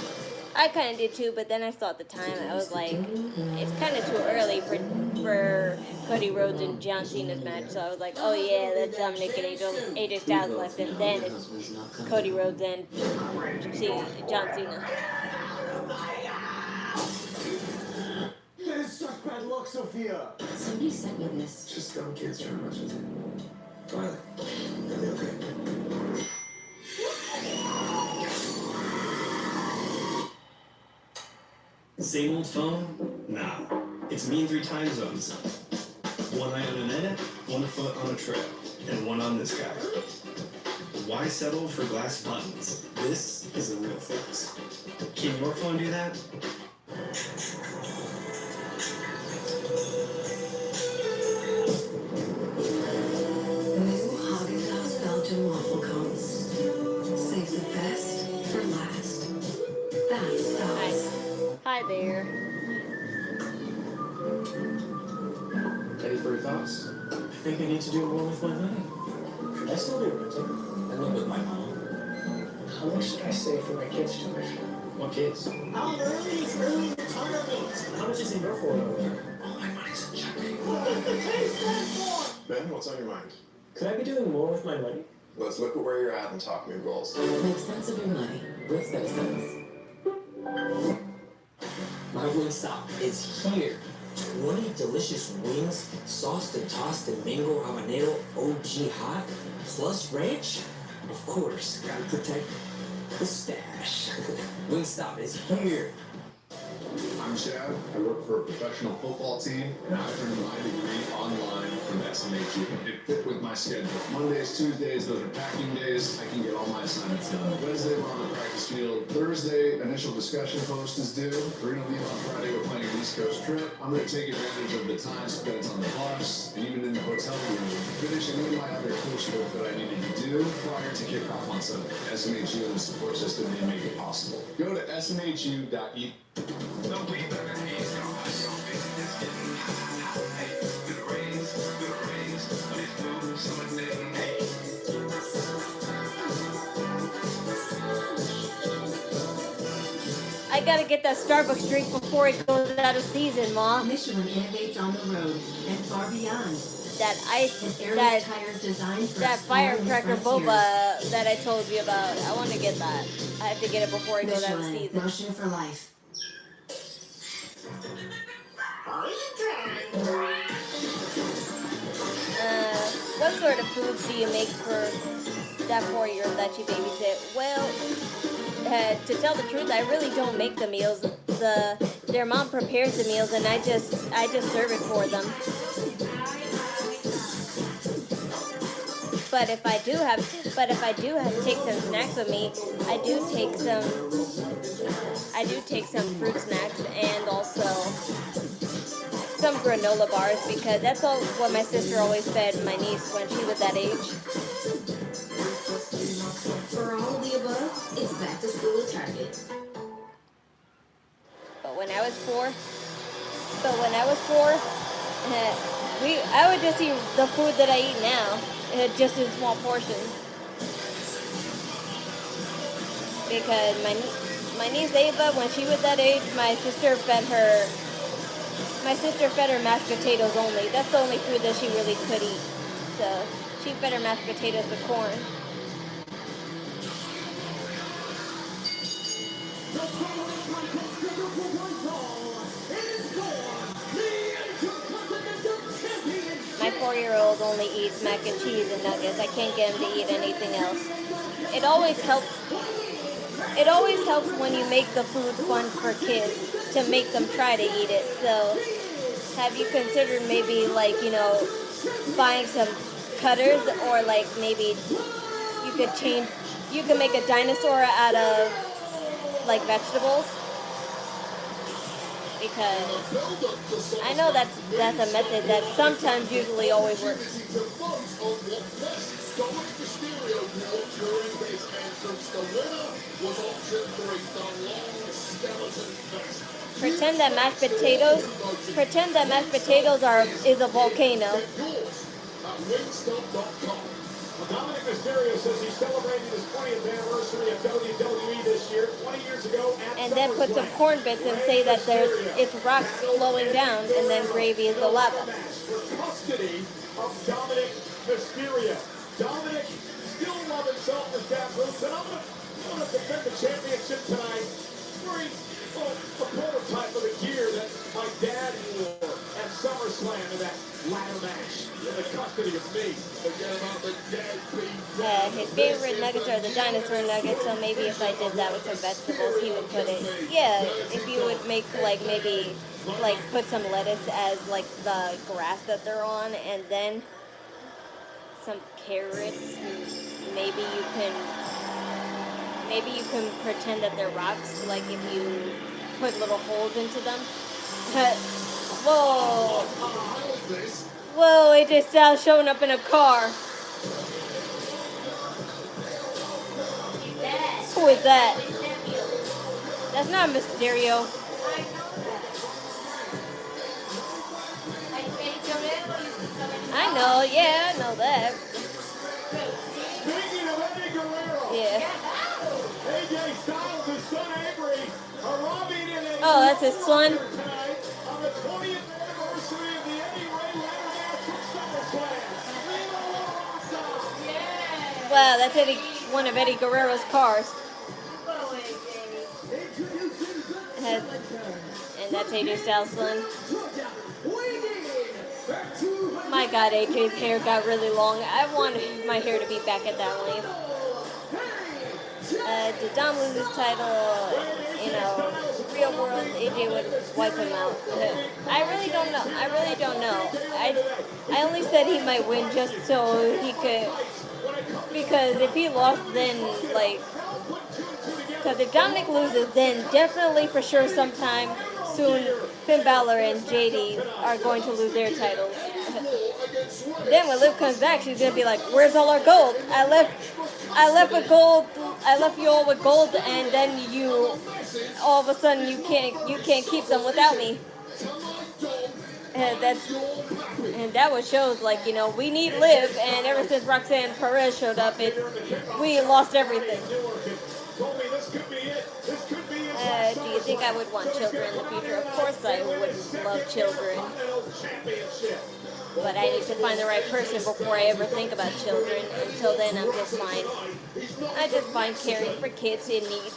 I kind of did too, but then I saw at the time, I was like, it's kind of too early for Cody Rhodes and John Cena's match. So I was like, oh yeah, that's Dominic and AJ Styles left, and then it's Cody Rhodes and John Cena. That is such bad luck, Sophia. Somebody sent me this. Just don't get too much of it. Violet, are they okay? Same old phone? Nah. It's me in 3 time zones. One eye on an edit, 1 foot on a trail, and 1 on this guy. Why settle for glass buttons? This is a real flex. Can your phone do that? New Haagen-Dazs Belgian waffle cones. Save the best for last. That's Dazs. Hi there. Ready for your thoughts? I think I need to do more with my money. Should I still be renting? I live with my mom. How much should I save for my kids' tuition? What kids? All early retirement. How much is in your 401k? All my money's in checking. Ben, what's on your mind? Could I be doing more with my money? Let's look at where you're at and talk new goals. Make sense of your money with citizens. My Wingstop is here. 20 delicious wings, sauced and tossed in mango habanero OG hot, plus ranch? Of course, gotta protect the stash. Wingstop is here. I'm Chad. I work for a professional football team, and I earned my degree online from SMHU. It fit with my schedule. Mondays, Tuesdays, those are packing days. I can get all my assignments done. Wednesday, we're on the practice field. Thursday, initial discussion post is due. We're going to leave on Friday. We're planning an East Coast trip. I'm going to take advantage of the time spent on the bus and even in the hotel room, finish any of my other coursework that I needed to do prior to kickoff on Sunday. SMHU and the support system, they make it possible. Go to smhu.edu. I gotta get that Starbucks drink before it goes out of season, Ma. Michelin innovates on the road and far beyond. That ice, that firecracker boba that I told you about. I want to get that. I have to get it before it goes out of season. Motion for life. What sort of foods do you make for that 4-year-old that you babysit? Well, to tell the truth, I really don't make the meals. Their mom prepares the meals, and I just serve it for them. But if I do have to take some snacks with me, I do take some fruit snacks and also some granola bars, because that's all what my sister always fed my niece when she was that age. For all of the above, it's back to school at Target. But when I was four, I would just eat the food that I eat now, just in small portions. Because my niece Ava, when she was that age, my sister fed her mashed potatoes only. That's the only food that she really could eat. So she fed her mashed potatoes with corn. My 4-year-old only eats mac and cheese and nuggets. I can't get him to eat anything else. It always helps when you make the food fun for kids to make them try to eat it. So have you considered maybe buying some cutters, or maybe you could make a dinosaur out of vegetables? Because I know that's a method that sometimes usually always works. Dominik Mysterio wore during his entrance. The winner was option 3, the long skeleton vest. Pretend that mashed potatoes is a volcano. Dominik Mysterio says he celebrated his 20th anniversary of WWE this year, 20 years ago at And then put some corn bits and say that it's rocks flowing down, and then gravy is the lava. For custody of Dominik Mysterio. Dominic still love himself as that Bruce, and I'm gonna defend the championship tonight wearing a prototype of the gear that my dad wore at SummerSlam in that ladder match in the custody of me. Forget about the dead beat. His favorite nuggets are the dinosaur nuggets, so maybe if I did that with some vegetables, he would put it. Yeah, if you would make maybe put some lettuce as the grass that they're on, and then some carrots. Maybe you can pretend that they're rocks, if you put little holes into them. Whoa! Whoa! It just showing up in a car. Who is that? That's not Mysterio. I know, yeah, I know that. Speaking of Eddie Guerrero. Yeah. Styles' son Avery arriving in a Oh, that's his son. tonight on the 20th anniversary of the Eddie Ray ladder match at SummerSlam. Wow, that's one of Eddie Guerrero's cars. And that's AJ Styles' son. My God, AJ's hair got really long. I want my hair to be back at that length. Did Dom lose his title? You know, real world, AJ would wipe him out. I really don't know. I only said he might win just so he could. Because if he lost, then like. Because if Dominic loses, then definitely for sure sometime soon Finn Balor and JD are going to lose their titles. Then when Liv comes back, she's gonna be like, "Where's all our gold? I left with gold. I left you all with gold, and then you, all of a sudden, you can't keep them without me." And that was shows like, you know, we need Liv, and ever since Roxanne Perez showed up, we lost everything. Do you think I would want children in the future? Of course I would love children. But I need to find the right person before I ever think about children. Until then, I'm just fine. I just find caring for kids in need.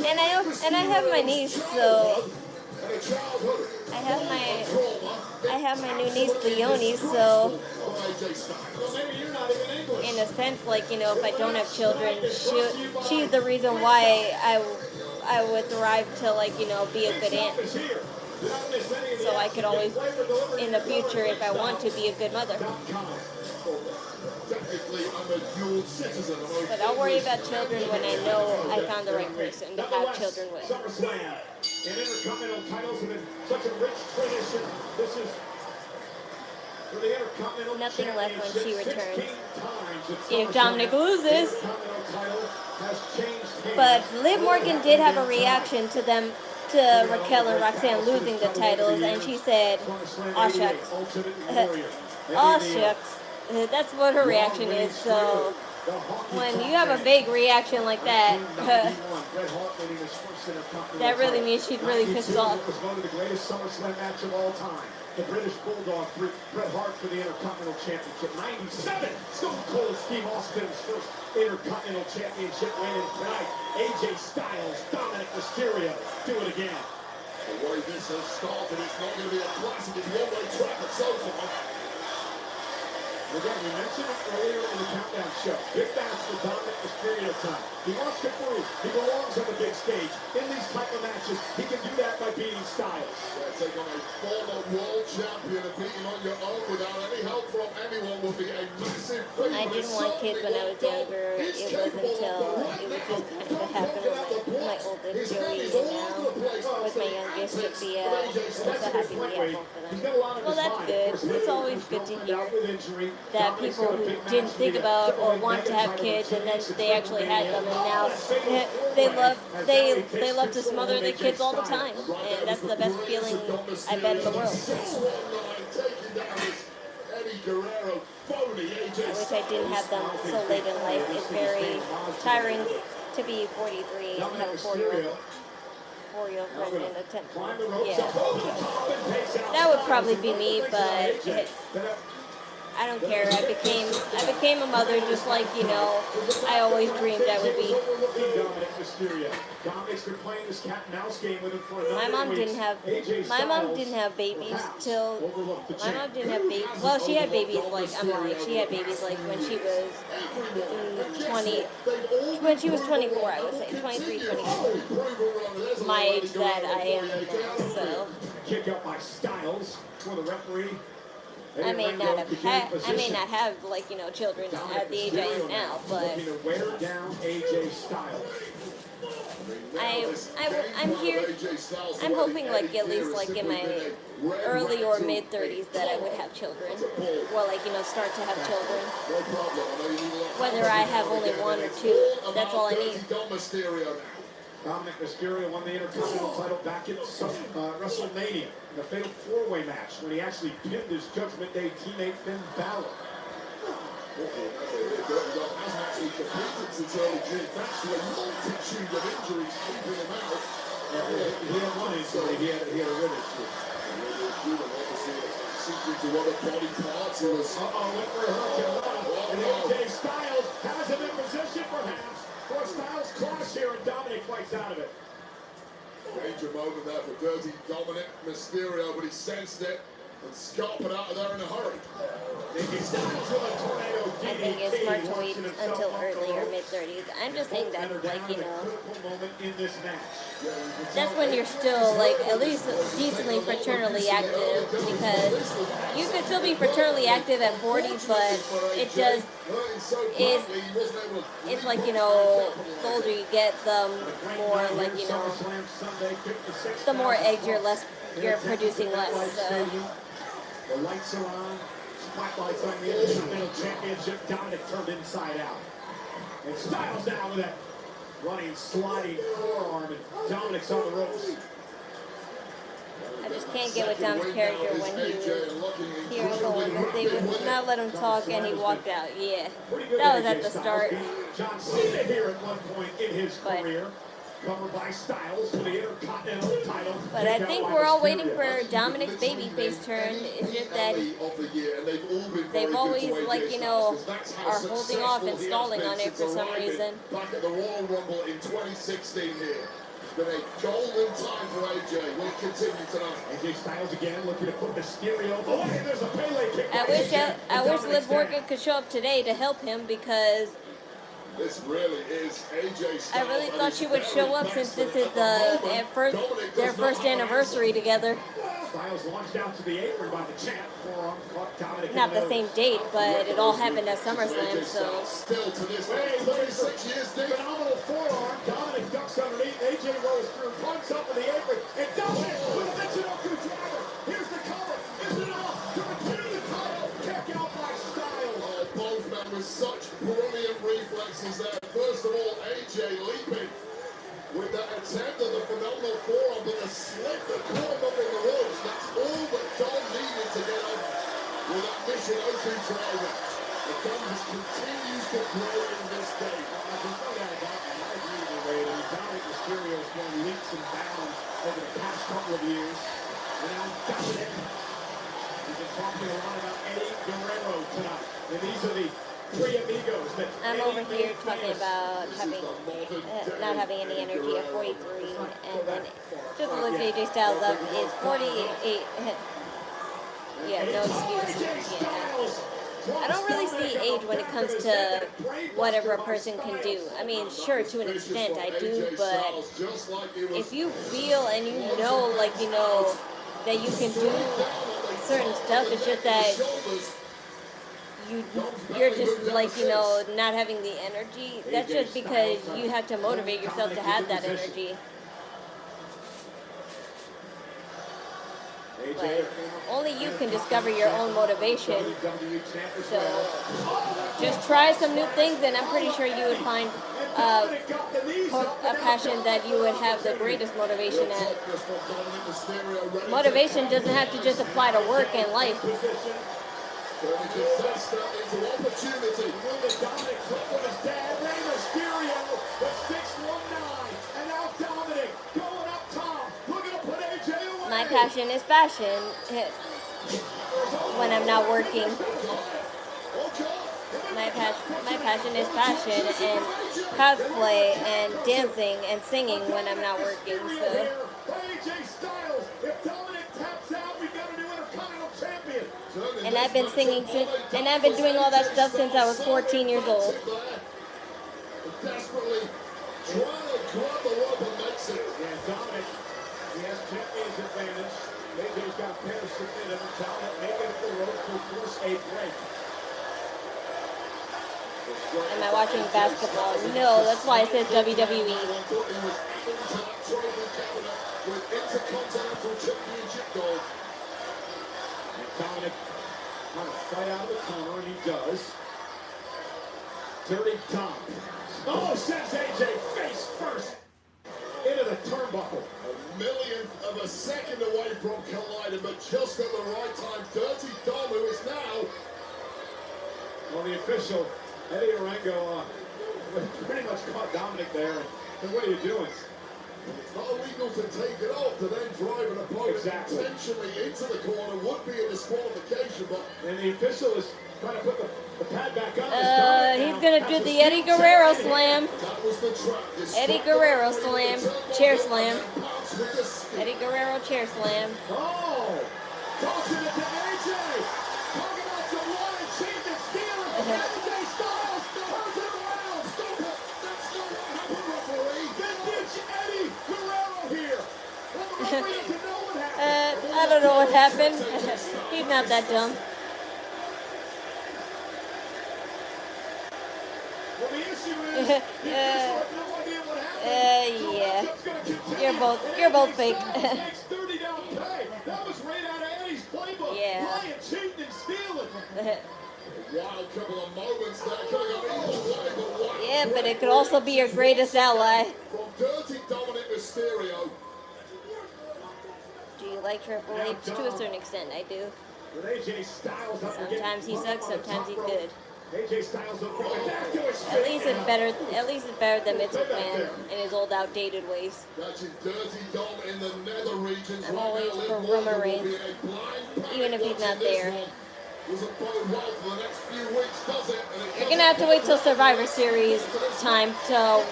And I have my niece, so I have my new niece Leonie, so in a sense, like, you know, if I don't have children, she's the reason why I would thrive to, like, you know, be a good aunt. So I could always, in the future, if I want to, be a good mother. But I'll worry about children when I know I found the right person to have children with. SummerSlam and Intercontinental titles have been such a rich tradition. This is for the Intercontinental Nothing left when she returns. If Dominic loses. But Liv Morgan did have a reaction to them, to Raquel and Roxanne losing the titles, and she said, "Aw shucks." Aw shucks. That's what her reaction is, so when you have a big reaction like that, that really means she's really pissed off. Was voted the greatest SummerSlam match of all time. The British Bulldog, Bret Hart for the Intercontinental Championship. 97, Stone Cold Steve Austin's first Intercontinental Championship win, and tonight, AJ Styles, Dominik Mysterio, do it again. The way this has started, it's not going to be a classic in one-way traffic so far. Again, we mentioned it earlier in the Countdown show. Big match for Dominik Mysterio time. He wants to prove he belongs on the big stage. In these type of matches, he can do that by beating Styles. Take on a former world champion and beating on your own without any help from anyone would be a massive thing. I didn't want kids when I was younger. It wasn't until it was just kind of happened with my oldest Joey, and now with my youngest Sophia. I'm so happy we have one for them. Well, that's good. It's always good to hear that people who didn't think about or want to have kids, and then they actually had them, and now they love to smother their kids all the time, and that's the best feeling I bet in the world. I wish I didn't have them so late in life. It's very tiring to be 43 and have a 4-year-old friend in a 10th. Yeah, that would probably be me, but I don't care. I became a mother just like, you know, I always dreamed I would be. My mom didn't have babies till well, she had babies like she had babies like when she was 24, I would say 23, 24. My age that I am now, so kick out by Styles for the referee. I may not have like, you know, children at the age I am now, but I'm here. I'm hoping like at least like in my early or mid 30s that I would have children, or like, you know, start to have children. Whether I have only one or two, that's all I need. Dominik Mysterio won the Intercontinental title back at WrestleMania in a fatal 4-way match when he actually pinned his Judgment Day teammate Finn Balor. hasn't actually competed since early June. Thanks to a multitude of injuries keeping him out. He had one injury. He had a rib issue. Secret to other body parts. He was. Went for a hook. And AJ Styles has him in position perhaps for a Styles clash here, and Dominic fights out of it. Danger moment there for dirty Dominik Mysterio, but he sensed it and scarped it out of there in a hurry. I think it's smart to wait until early or mid-30s. I'm just saying that, like, you know, that's when you're still, like, at least decently fraternally active, because you could still be fraternally active at 40, but it does, it's like, you know, the older you get, the more, like, you know, the more eggs you're producing less. The lights are on. Spotlights on the Intercontinental Championship. Dominic turned inside out. And Styles down with that running, sliding forearm, and Dominic's on the ropes. I just can't get with Dom's character when he was here going that they would not let him talk and he walked out. Yeah, that was at the start. John Cena here at one point in his career. Covered by Styles for the Intercontinental title. But I think we're all waiting for Dominic's babyface turn. It's just that they've always, like, you know, are holding off and stalling on it for some reason. Back at the Royal Rumble in 2016 here. It's been a golden time for AJ. Will it continue tonight? AJ Styles again looking to put Mysterio away. There's a Bayley kick. I wish Liv Morgan could show up today to help him, because this really is AJ Styles. I really thought she would show up since this is their first anniversary together. Styles launched out to the apron by the champ. Forearm caught Dominic. Not the same date, but it all happened at SummerSlam, so. Still to this day, 36 years deep. Phenomenal forearm. Dominic ducks underneath. AJ rolls through, punts up with the apron, and Dominic with a Michinoku driver. Here's the cover. Is it off? To retain the title. Kick out by Styles. Oh, both men with such brilliant reflexes there. First of all, AJ leaping with that attempt at the phenomenal forearm, but a slip that caught him up on the ropes. That's all that Dom needed to get up with that Michinoku driver. The Dom just continues to grow in this game. There's no doubt about it. I agree with you, Ray. Dominic Mysterio has gone leaps and bounds over the past couple of years. And now Dominic. We've been talking a lot about Eddie Guerrero tonight. And these are the three amigos that I'm over here talking about having not having any energy at 43, and then just to look AJ Styles up is 48. Yeah, no excuse. Yeah. I don't really see age when it comes to whatever a person can do. I mean, sure, to an extent I do, but if you feel and you know, like, you know, that you can do certain stuff, it's just that you're just, like, you know, not having the energy. That's just because you have to motivate yourself to have that energy. But only you can discover your own motivation. So just try some new things, and I'm pretty sure you would find a passion that you would have the greatest motivation at. Motivation doesn't have to just apply to work and life. Turning disaster into opportunity. Dominic took from his dad, Rey Mysterio, the 619, and now Dominic going up top, looking to put AJ away. My passion is fashion when I'm not working. My passion is fashion and cosplay and dancing and singing when I'm not working. So. AJ Styles, if Dominic taps out, we got a new Intercontinental champion. And I've been singing and I've been doing all that stuff since I was 14 years old. Desperately trying to grab the rope and makes it. Yeah, Dominic, he has champion's advantage. AJ's got Paris submit him. Dominic making it the rope to force a break. Am I watching basketball? No, that's why I said WWE. With Intercontinental Championship gold. And Dominic trying to fight out of the corner, and he does. Dirty Tom. Oh, sends AJ face first into the turnbuckle. A millionth of a second away from colliding, but just at the right time. Dirty Dom, who is now only a official, Eddie Orengo, pretty much caught Dominic there. And what are you doing? It's not illegal to take it off, to then drive an opponent intentionally into the corner would be a disqualification, but... And the official is trying to put the pad back on. He's gonna do the Eddie Guerrero slam. That was the trap. Eddie Guerrero slam. Chair slam. Eddie Guerrero chair slam. Oh! Tossing it to AJ! Talking about some Wyatt Sicks stealing from AJ Styles! Turns it around! Stop it! That's not what happened, referee! Vintage Eddie Guerrero here! Well, the referee doesn't know what happened! I don't know what happened. He's not that dumb. Well, the issue is, the official had no idea what happened. Yeah. You're both fake. Takes 30 down pay. That was right out of Eddie's playbook. Yeah. Wyatt cheating and stealing. Wild couple of moments there, coming up either way, but Wyatt... Yeah, but it could also be your greatest ally. From Dirty Dominik Mysterio. Do you like Triple H? To a certain extent, I do. With AJ Styles up Sometimes he sucks, sometimes he's good. AJ Styles up back to his At least it's better. At least it's better than Vince McMahon in his old, outdated ways. Catching Dirty Dom in the nether regions. I'm always for Roman Reigns, even if he's not there. Doesn't bode well for the next few weeks, does it? You're gonna have to wait till Survivor Series time to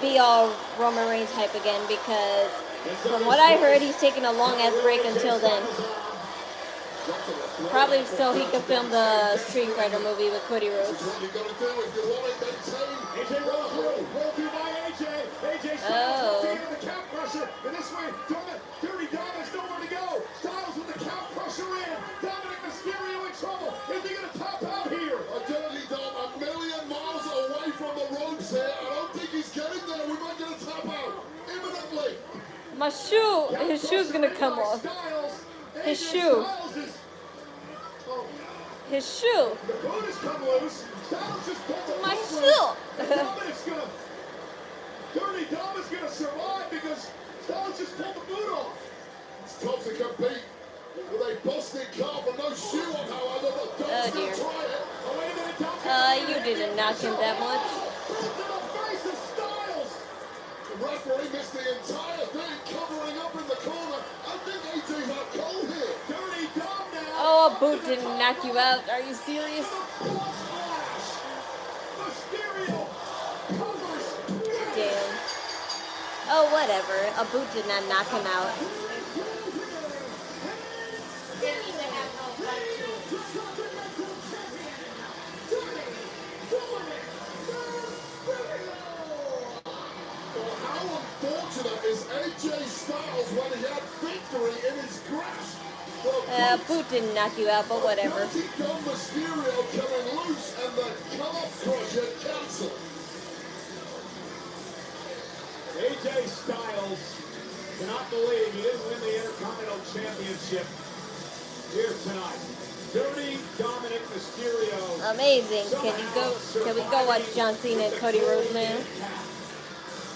be all Roman Reigns hype again, because from what I heard, he's taking a long ass break until then. Probably so he can film the Street Fighter movie with Cody Rhodes. Oh. The count crusher, and this way, Dirty Dom has nowhere to go. Styles with the count crusher in. Dominik Mysterio in trouble. Is he going to top out here? A Dirty Dom a million miles away from the ropes here. I don't think he's getting there. We might get a tap out imminently. My shoe, his shoe's gonna come off. His shoe. His shoe. The boot has come loose. Styles just pulled the My boot shoe. loose. Dominic's gonna... Dirty Dom is going to survive because Styles just pulled the boot off. It's tough to compete with a busted car for no shoe on, however, but Dom's going to try it. Oh, wait a minute, Dom. You didn't knock him that much. Boot to the face of Styles. The referee missed the entire thing, covering up in the corner. I think AJ's out cold here. Dirty Dom now. Oh, a boot didn't knock you out. Are you serious? Mysterio covers. Damn. Oh, whatever. A boot did not knock him out. Didn't even have no blood to it. Well, how unfortunate is AJ Styles when he had victory in his grasp? Boot didn't knock you out, but whatever. Dirty Dom Mysterio coming loose and the calf crusher cancelled. AJ Styles cannot believe he didn't win the Intercontinental Championship here tonight. Dirty Dominik Mysterio. Amazing. Can we go watch John Cena and Cody Rhodes, man?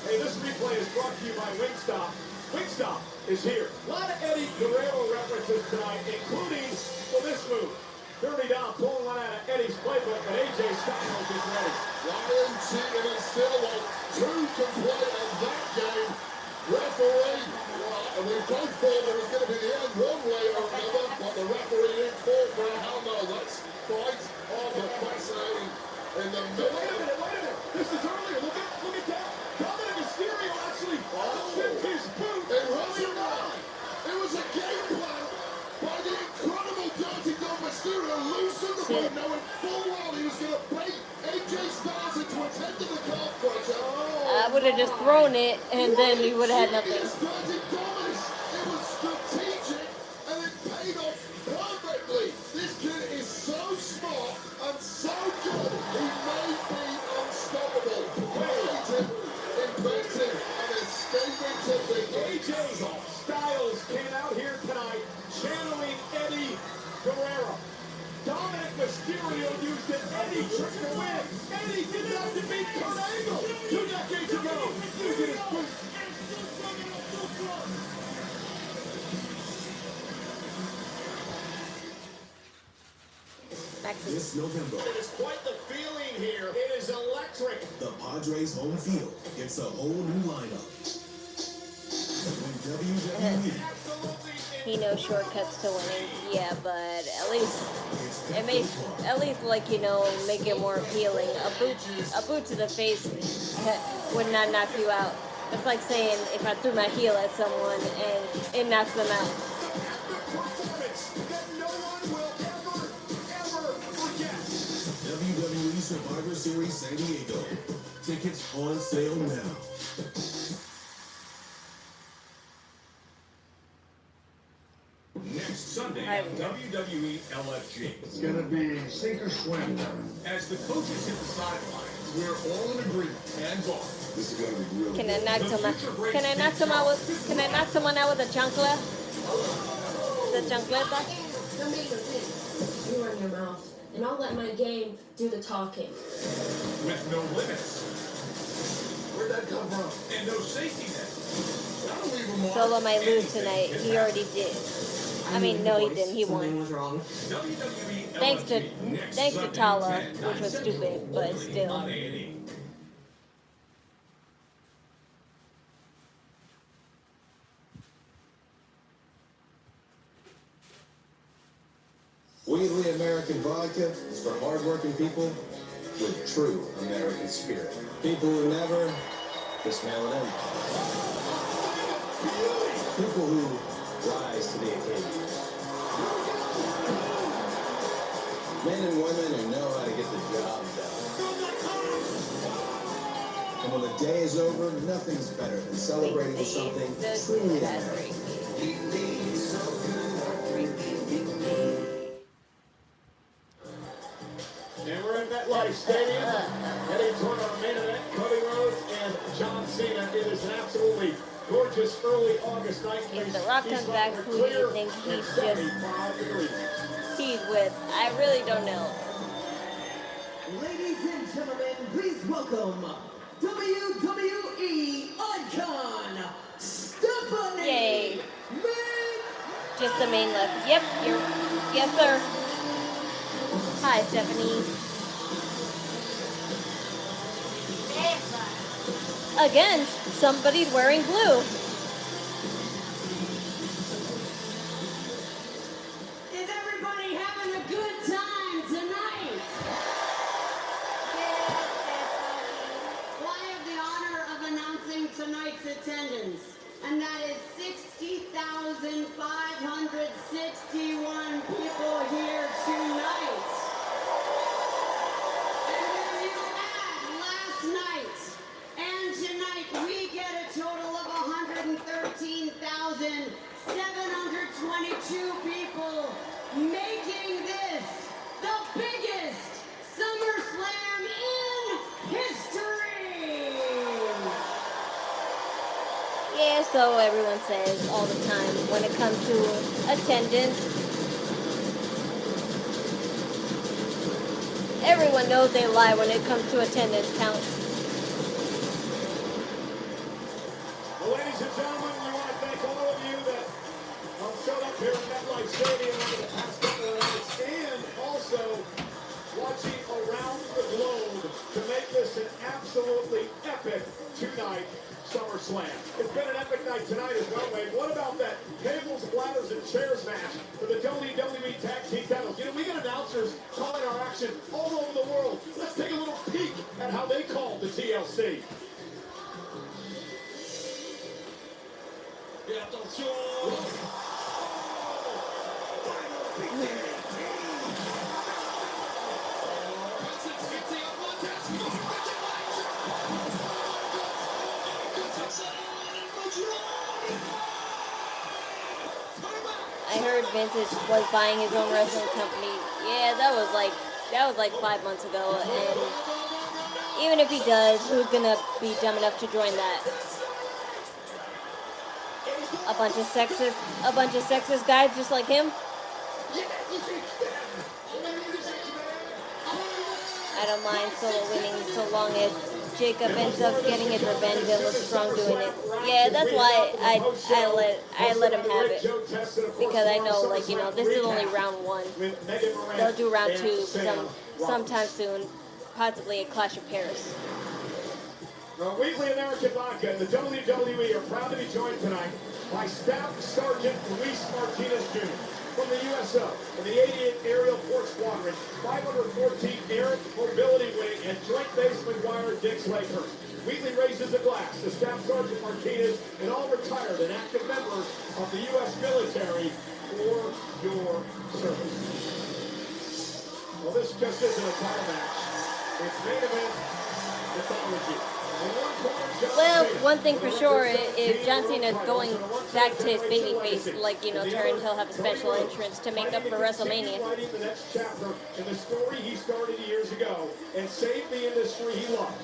Hey, this replay is brought to you by Wingstop. Wingstop is here. A lot of Eddie Guerrero references tonight, including this move. Dirty Dom pulling one out of Eddie's playbook, but AJ Styles is ready. Ryan cheating and still on. Two can play in that game. Referee, and we both thought it was going to be the end one way or another, but the referee didn't fall for it. Hell no, let's fight on the fascinating in the middle. Wait a minute. This is earlier. Look at that. Dominik Mysterio actually sent his boot. It wasn't that. It was a game plan by the incredible Dirty Dom Mysterio, loosened the boot, knowing full well he was going to bait AJ Styles into attempting the calf crusher. I would have just thrown it, and then you would have had nothing. It was strategic, and it paid off perfectly. This kid is so smart and so good, he may be unstoppable. Creative, inventive, and escaping to the AJ Styles came out here tonight channeling Eddie Guerrero. Dominik Mysterio used an Eddie trick to win. Eddie did not defeat Kurt Angle 2 decades ago. Using his boot. This November, It is quite the feeling here. It is electric. the Padres home field gets a whole new lineup. When WWE He knows shortcuts to winning. Yeah, but at least it makes like, you know, make it more appealing. A boot to the face would not knock you out. It's like saying if I threw my heel at someone and it knocks them out. WWE Survivor Series San Diego. Tickets on sale now. Next Sunday on WWE LFG. It's gonna be sink or swim. As the coaches hit the sidelines, we're all in agreement. Hands off. This is gonna be really Can I knock someone? Can I knock someone with? Can I knock someone out with a chancla? The chancleta? Don't make them think. You run your mouth, and I'll let my game do the talking. With no limits. Where'd that come from? And no safety net. That'll leave a mark. Solo might lose tonight. He already did. I mean, no, he didn't. He won. was wrong. Thanks to Tala, which was stupid, but still. Wheatley American Vodka is for hardworking people with true American spirit. People who never just mail it in. People who rise to the occasion. Men and women who know how to get the job done. And when the day is over, nothing's better than celebrating with something truly American. And we're in MetLife Stadium, heading toward our main event, Cody Rhodes and John Cena. It is an absolutely gorgeous early August night. If The Rock comes back, who do you think he's with? I really don't know. Ladies and gentlemen, please welcome WWE icon Stephanie. Yay. Just the main left. Yep, yes, sir. Hi, Stephanie. Again, somebody's wearing blue. Is everybody having a good time tonight? Well, I have the honor of announcing tonight's attendance, and that is 60,561 people here tonight. And if you add last night and tonight, we get a total of 113,722 people, making this the biggest SummerSlam in history. Yeah, so everyone says all the time when it comes to attendance. Everyone knows they lie when it comes to attendance count. Well, ladies and gentlemen, we want to thank all of you that showed up here at MetLife Stadium over the past couple of nights, and also watching around the globe to make this an absolutely epic two-night SummerSlam. It's been an epic night tonight as well, Wade. What about that tables, ladders, and chairs match for the WWE Tag Team titles? You know, we got announcers calling our action all over the world. Let's take a little peek at how they called the TLC. Et attention! I heard Vince was buying his own wrestling company. Yeah, that was like 5 months ago, and even if he does, who's gonna be dumb enough to join that? A bunch of sexist guys just like him? I don't mind Solo winning so long as Jacob ends up getting his revenge and looks strong doing it. Yeah, that's why I let him have it, because I know, like, you know, this is only round 1. They'll do round 2 sometime soon, possibly a Clash of Paris. The Weekly American Vodka and the WWE are proud to be joined tonight by Staff Sergeant Luis Martinez Jr. from the USO and the 88th Aerial Force Squadron, 514th Air Mobility Wing, and Joint Base McGuire Dix Lakehurst. Wheatley raises a glass to Staff Sergeant Martinez and all retired and active members of the U.S. military for your service. Well, this just isn't a title match. It's main event mythology. Well, one thing for sure, if John Cena is going back to his babyface, like, you know, turn, he'll have a special entrance to make up for WrestleMania. The next chapter in the story he started years ago and saved the industry he loved.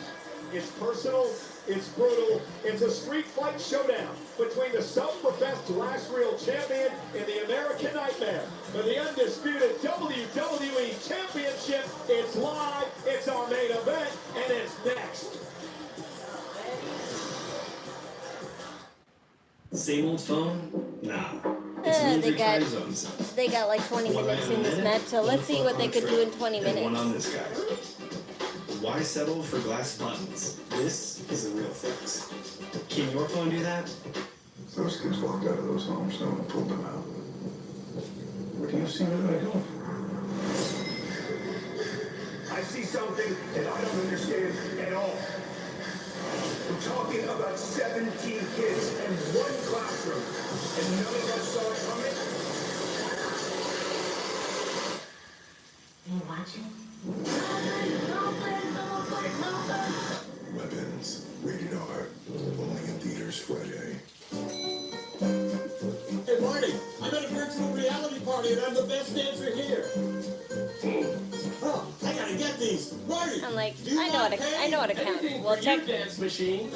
It's personal, it's brutal, it's a street fight showdown between the self-professed last real champion and the American Nightmare. For the undisputed WWE Championship, it's live, it's our main event, and it's next. Same old phone? Nah. It's in 3 time zones. They got like 20 minutes in this match, so let's see what they could do in 20 minutes. And one on this guy. Why settle for glass buttons? This is a real fix. Can your phone do that? Those kids walked out of those homes, no one pulled them out. What do you see that I don't? I see something that I don't understand at all. We're talking about 17 kids in one classroom, and none of us saw it coming. Are you watching? Weapons, rated R, only in theaters Friday. Hey, Marty, I'm at a virtual reality party and I'm the best dancer here. Oh, I gotta get these. Marty! I'm like, I know how to count. Well, technically, it's really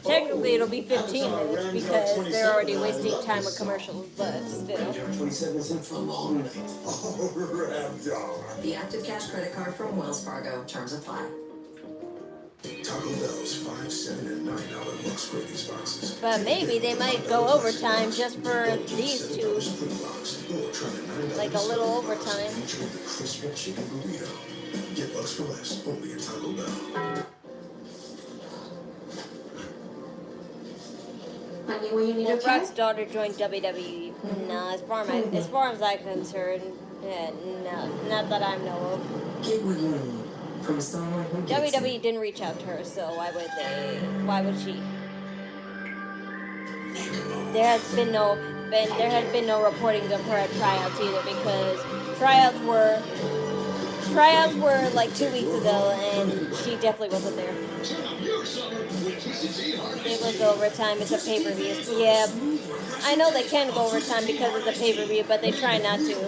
technically it'll be 15 minutes because they're already wasting time with commercials, but still. 27 is in for a long night. The active cash credit card from Wells Fargo. Terms apply. Taco Bell's $5, $7, and $9 Lux Grady's boxes. But maybe they might go overtime just for these two. Like a little overtime. Featuring the crispy chicken burrito. Get Lux for less, only at Taco Bell. Well, Brock's daughter joined WWE. No, as far as I'm concerned, no, not that I know of. Get what you need from someone who gets WWE didn't reach out to her, so why would they? Why would she? There has been no reportings of her at tryouts either, because tryouts were like 2 weeks ago, and she definitely wasn't there. It was overtime. It's a pay-per-view. Yeah, I know they can go overtime because it's a pay-per-view, but they try not to.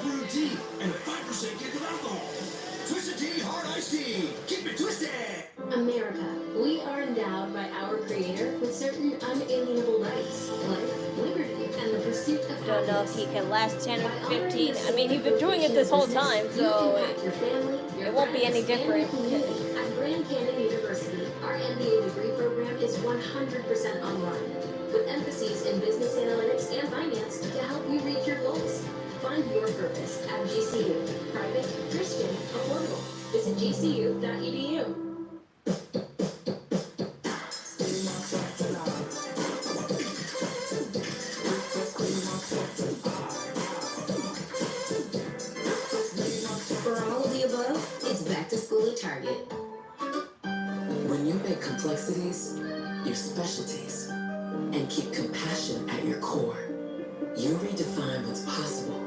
America, we are endowed by our Creator with certain unalienable rights, life, liberty, and the pursuit of Don't know if he can last 10 or 15. I mean, he's been doing it this whole time, so it won't be any different. At Grand Canyon University, our MBA degree program is 100% online, with emphases in business analytics and finance to help you reach your goals. Find your purpose at GCU. Private, Christian, affordable. Visit gcu.edu. For all of the above, it's back to school at Target. When you make complexities your specialties and keep compassion at your core, you redefine what's possible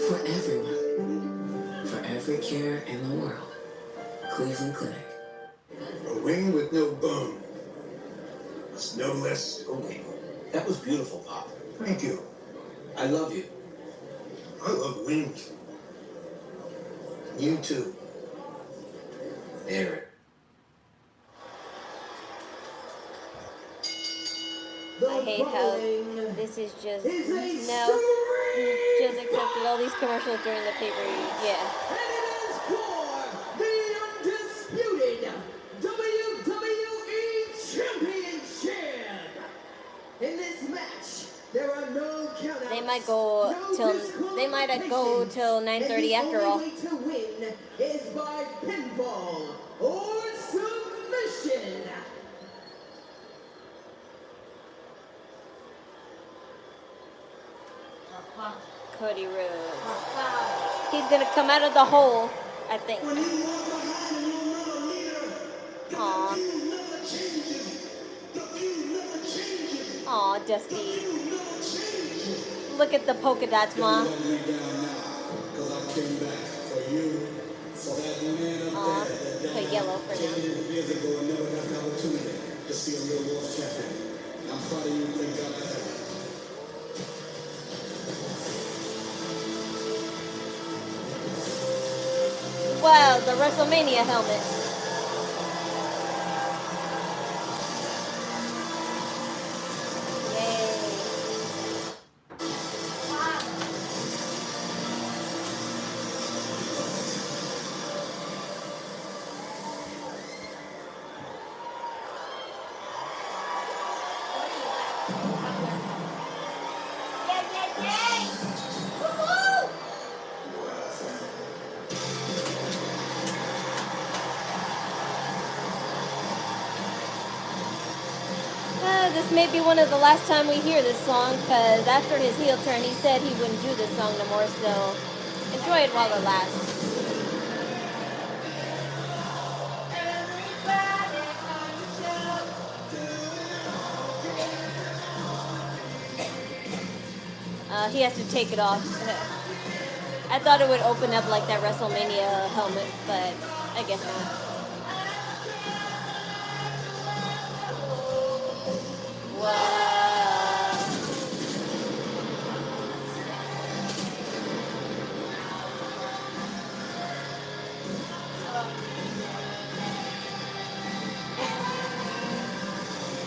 for everyone, for every care in the world. Cleveland Clinic. A ring with no bone. It's no less a ring. That was beautiful, Pop. Thank you. I love you. I love wings. You too. Eric. I hate how this is just just accepted all these commercials during the pay-per-view. Yeah. might go till 9:30 after all. The only way to win is by pinfall or submission. Cody Rhodes. He's gonna come out of the hole, I think. Aw. Aw, Dusty. Look at the polka dots, Ma. Aw, put yellow for now. Wow, the WrestleMania helmet. This may be one of the last time we hear this song, because after his heel turn, he said he wouldn't do this song no more, so enjoy it while it lasts. He has to take it off. I thought it would open up like that WrestleMania helmet, but I guess not.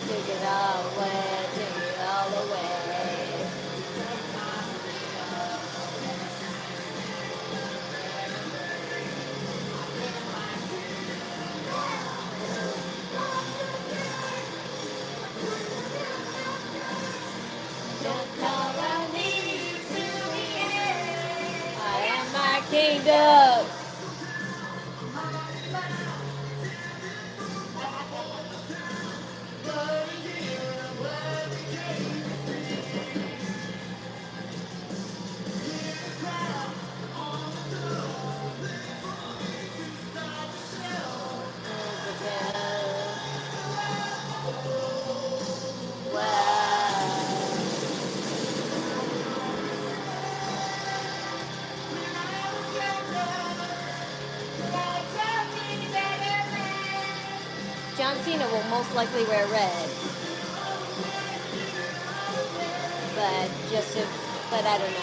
Take it all away, take it all away. Kingdom. John Cena will most likely wear red, but I don't know.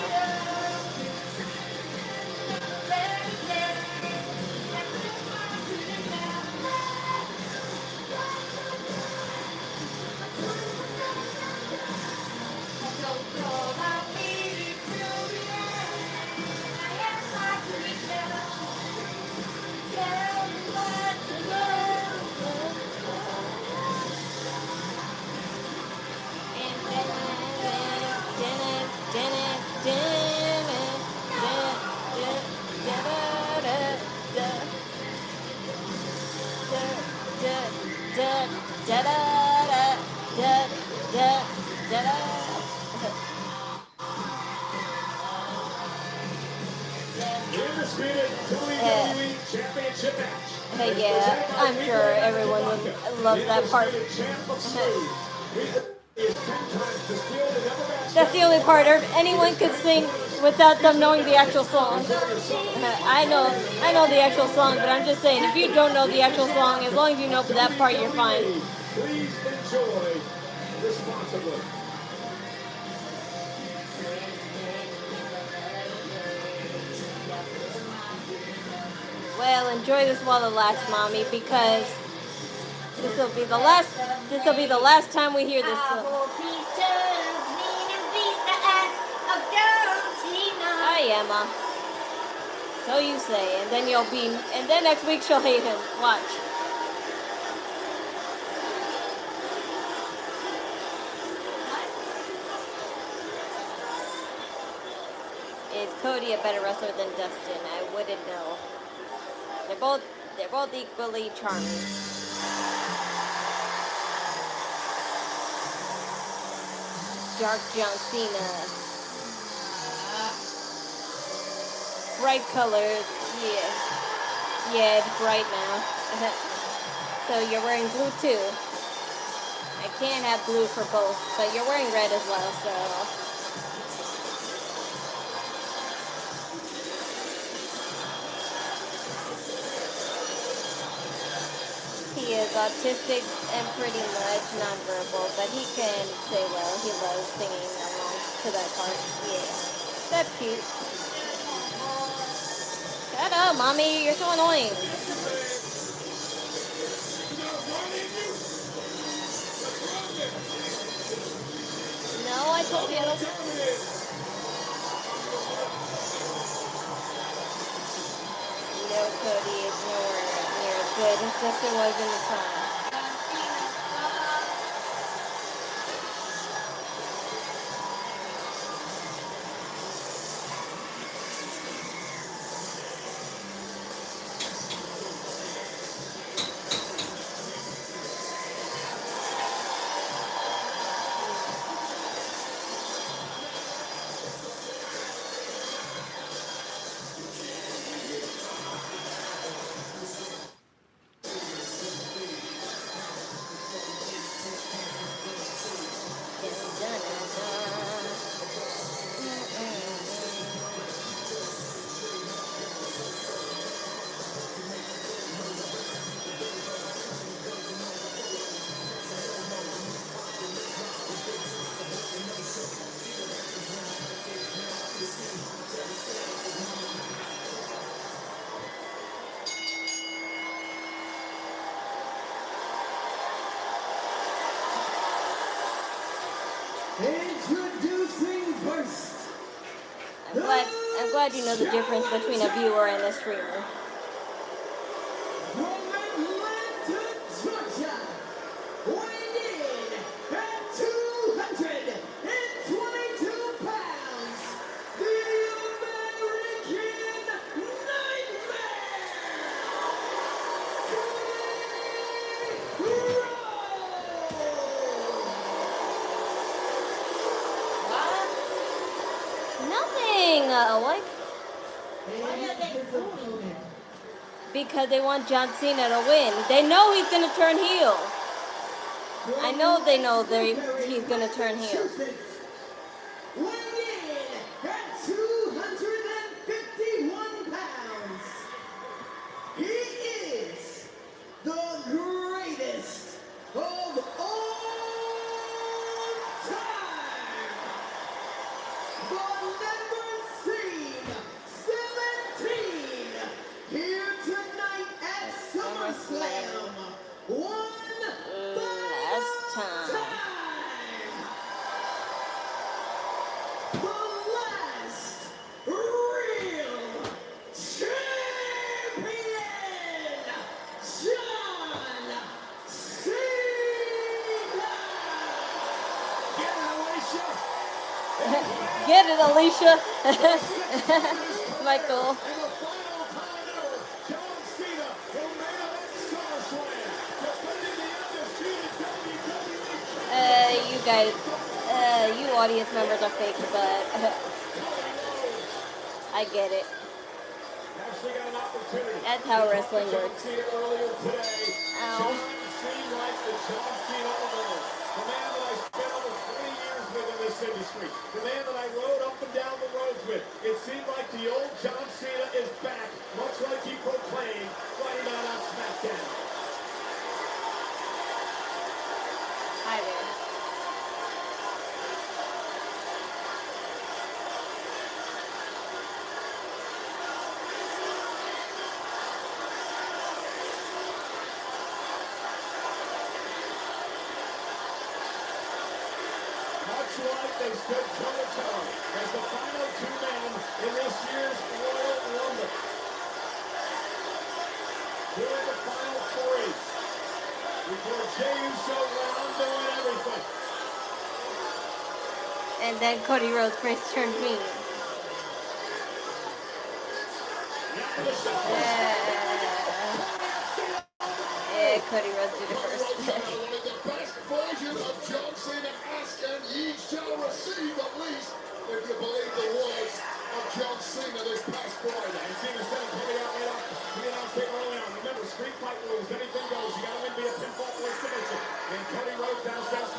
Yeah, I'm sure everyone would love that part. That's the only part anyone could sing without them knowing the actual song. I know the actual song, but I'm just saying, if you don't know the actual song, as long as you know that part, you're fine. Please enjoy responsibly. Well, enjoy this while it lasts, Mommy, because this will be the last time we hear this song. Hi, Emma. So you say, and then next week she'll hate him. Watch. Cody a better wrestler than Dustin? I wouldn't know. They're both equally charming. Dark John Cena. Bright colors. Yeah, it's bright now. So you're wearing blue too. I can't have blue for both, but you're wearing red as well, so. He is autistic and pretty much nonverbal, but he can say well. He loves singing along to that part. Yeah, that's cute. Shut up, mommy. You're so annoying. No, I told you. No, Cody is nowhere near as good as Justin was in the song. Introducing first. I'm glad you know the difference between a viewer and a streamer. From Atlanta, Georgia, weighing in at 222 pounds, the American Nightmare, Cody Nothing. What? Because they want John Cena to win. They know he's gonna turn heel. I know they know he's gonna turn heel. weighing in at 251 pounds, he is the greatest of all time. The never seen 17 here tonight at SummerSlam. One Last time. the last real champion, John Cena. Get it, Alicia. Michael. You guys, you audience members are fake, but I get it. That's how wrestling works. Ow. Industry. The man that I rode up and down the roads with. It seemed like the old John Cena is back, much like he proclaimed right out on SmackDown. Hi there. They stood toe-to-toe as the final two men in this year's Royal Rumble. Here are the final three. Before Jey Uso went on doing everything. And then Cody Rhodes first turned mean. Yeah, Cody Rhodes did it first. Wanted the best version of John Cena. Ask and ye shall receive, at least, if you believe the words of John Cena this past Friday. And Cena said it coming out straight early on. Remember, street fight rules, anything goes. You gotta win via pinfall or submission. And Cody Rhodes down south.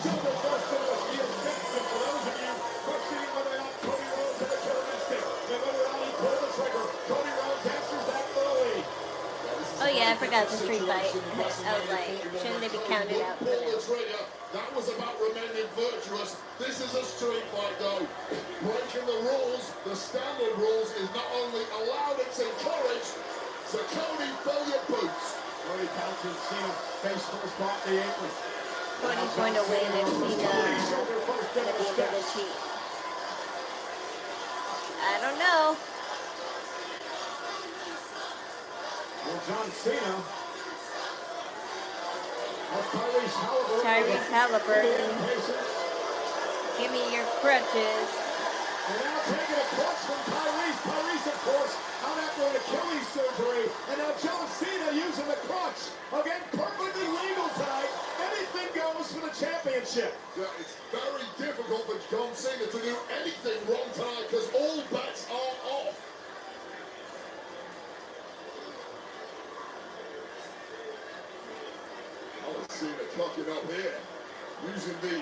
Shoulder first to the Iyo Sky. And for those of you questioning whether or not Cody Rhodes had a killer instinct, and whether or not he pulled the trigger, Cody Rhodes answers that early. Oh yeah, I forgot the street fight. I was like, shouldn't they be counted out? Pull the trigger. That was about remaining virtuous. This is a street fight, though. Breaking the rules, the standard rules, is not only allowed, it's encouraged. So Cody, fill your boots. Cody pounces Cena face first off the apron. Cody's going to win if Cena's going to be able to cheat. I don't know. Well, John Cena. Tyrese Halliburton. Give me your crutches. And now taking a crutch from Tyrese. Tyrese, of course, out after an Achilles surgery. And now John Cena using the crutch. Again, perfectly legal tonight. Anything goes for the championship. Yeah, it's very difficult for John Cena to do anything wrong tonight because all bets are off. Cena clocking up here, using the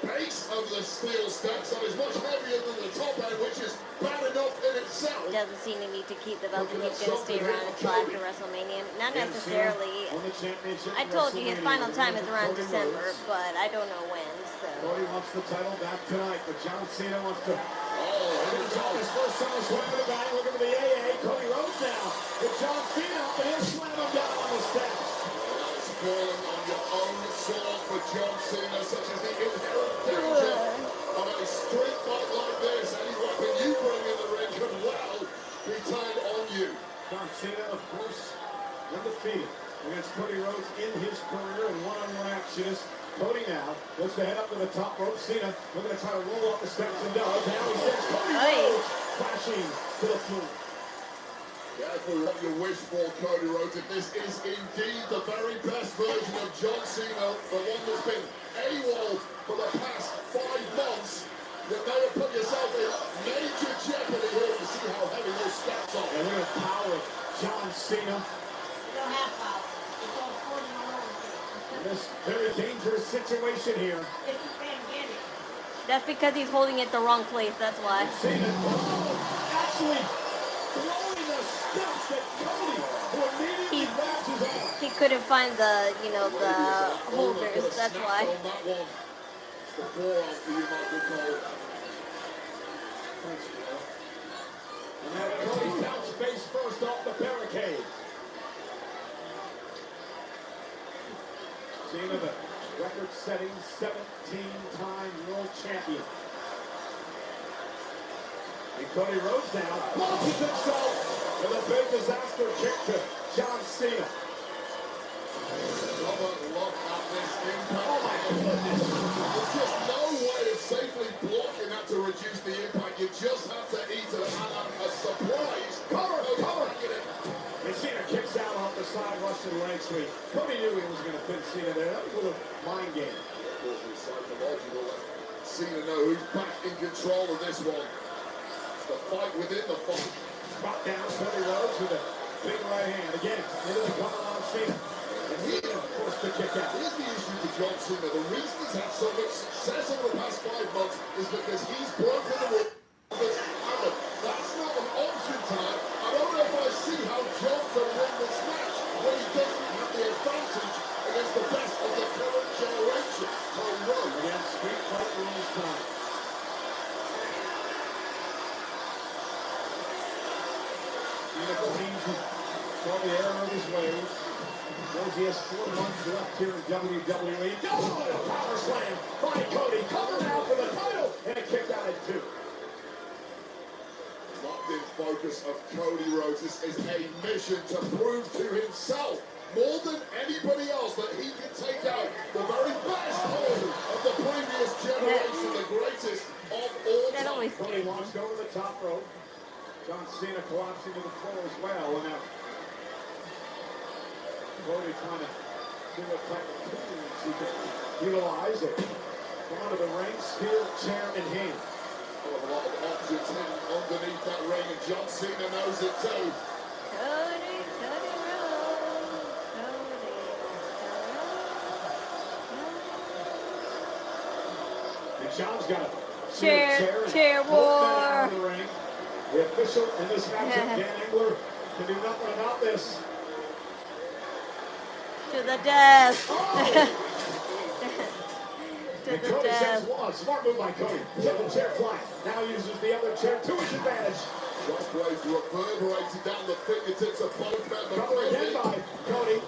base of the steel steps that is much heavier than the top end, which is bad enough in itself. Doesn't seem to need to keep the belt, and he's going to stay around until after WrestleMania. Not necessarily. I told you his final time is around December, but I don't know when. So. Cody wants the title back tonight, but John Cena wants to. Here's on his first SummerSlam for the guy looking for the AA. Cody Rhodes now with John Cena up, and he'll slam him down on the steps. Falling on your own sword for John Cena, such as the inherent danger of a street fight like this. Any weapon you bring in the ring could well be turned on you. John Cena, of course, undefeated against Cody Rhodes in his career in one-on-one action. Cody now looks to head up to the top rope. Cena looking to try to roll up the steps and does. Now he sends Cody Rhodes crashing to the floor. Careful what you wish for, Cody Rhodes. If this is indeed the very best version of John Cena, the one that's been AWOL for the past 5 months, you may have put yourself in major jeopardy here to see how heavy those steps are. And look at the power of John Cena. You don't have power. It's all 40 alone. In this very dangerous situation here. If you can't get it. That's because he's holding it the wrong place, that's why. Cena, actually throwing the steps that Cody immediately matches on. He couldn't find the, the holders, that's why. On that one. It's the forearm for you, Michael Cole. Thanks, Will. And now Cody bounced face first off the barricade. Cena, the record-setting 17-time world champion. And Cody Rhodes now launches himself with a big disaster kick to John Cena. Look at this impact. Oh my goodness. There's just no way of safely blocking that to reduce the impact. You just have to eat it. And a surprise. Cover. And Cena kicks out off the side, Russian leg sweep. Cody knew he was going to pin Cena there. That was a little mind game. Psychological. Cena know who's back in control of this one. The fight within the fight. Drop down Cody Rhodes with a big right hand. Again, into the cover on Cena. And Cena forced to kick out. Here's the issue for John Cena. The reason he's had so much success over the past 5 months is because he's broken the rules. That's not an option tonight. I don't know if I see how John can win this match when he doesn't have the advantage against the best of the current generation. Cody Rhodes. Against street fight rules time. Cena believes he saw the error of his ways. Knows he has 4 months left here in WWE. Oh, a power slam by Cody. Cover now for the title. And a kick out at 2. Locked in focus of Cody Rhodes. This is a mission to prove to himself more than anybody else that he can take out the very best of the previous generation, the greatest of all time. Cody launched over the top rope. John Cena collapsing to the floor as well. And now Cody trying to see what type of tools he can utilize it. Come out of the ring, steel chair in hand. A lot of options hidden underneath that ring, and John Cena knows it too. Cody Rhodes. And John's got a Chair war. The ring. The official in this matchup, Dan Engler, can do nothing about this. To the death. And Cody says one. Smart move by Cody. Set the chair flat. Now uses the other chair to his advantage. Shockwaves reverberating down the fingertips of both men. Cover again by Cody.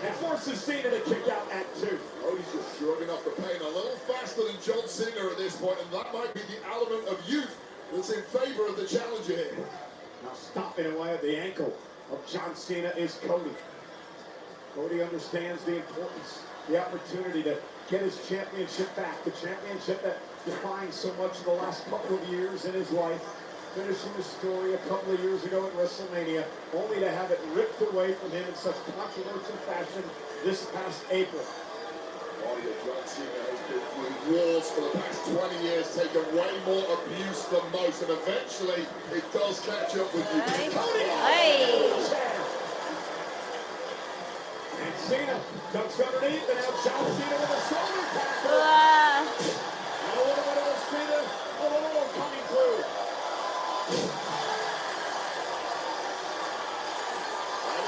And forces Cena to kick out at 2. Cody's just shrugging off the pain a little faster than John Cena at this point, and that might be the element of youth that's in favor of the challenger here. Now stopping away at the ankle of John Cena is Cody. Cody understands the importance, the opportunity to get his championship back. The championship that defined so much in the last couple of years in his life. Finishing the story a couple of years ago at WrestleMania, only to have it ripped away from him in such controversial fashion this past April. John Cena has been through wars for the past 20 years, taken way more abuse than most, and eventually it does catch up with you. Cody! And Cena ducks underneath, and now John Cena with a shoulder tackle. And a little bit of Cena, a little more coming through. And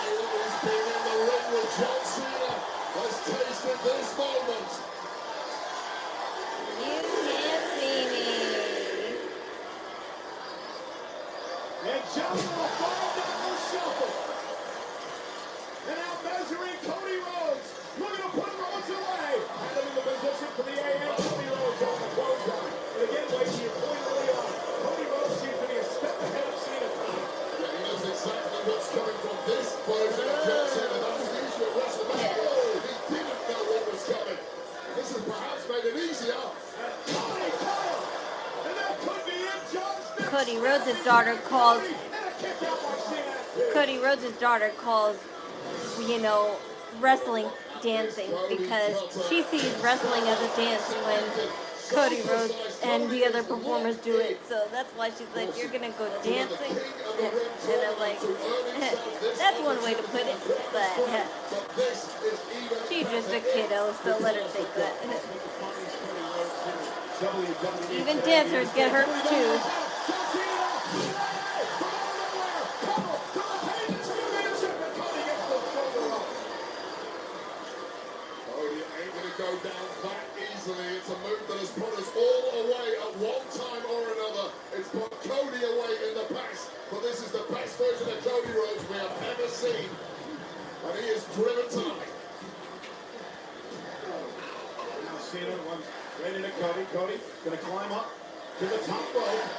he's been in the ring with John Cena, has tasted this moment. You can't see me. And John will fall down the shuffle. And now measuring Cody Rhodes. Looking to put Rhodes away. And him in the position for the AA. Cody Rhodes on the clothesline. And again, wait to your point early on. Cody Rhodes seems to be a step ahead of Cena tonight. Yeah, he knows exactly what's coming from this version of John Cena. That was the issue at WrestleMania. He didn't know what was coming. This has perhaps made it easier. And that could be it. John's Cody Rhodes' daughter calls. Cody Rhodes' daughter calls, you know, wrestling dancing because she sees wrestling as a dance when Cody Rhodes and the other performers do it. So that's why she's like, "You're gonna go dancing," and I'm like, "That's one way to put it." But she's just a kiddo, so let her take that. Even dancers get hurt too. Go down that easily. It's a move that has put us all away at one time or another. It's put Cody away in the past, but this is the best version of Cody Rhodes we have ever seen, and he is driven tonight. Now Cena runs right into Cody. Cody gonna climb up to the top rope.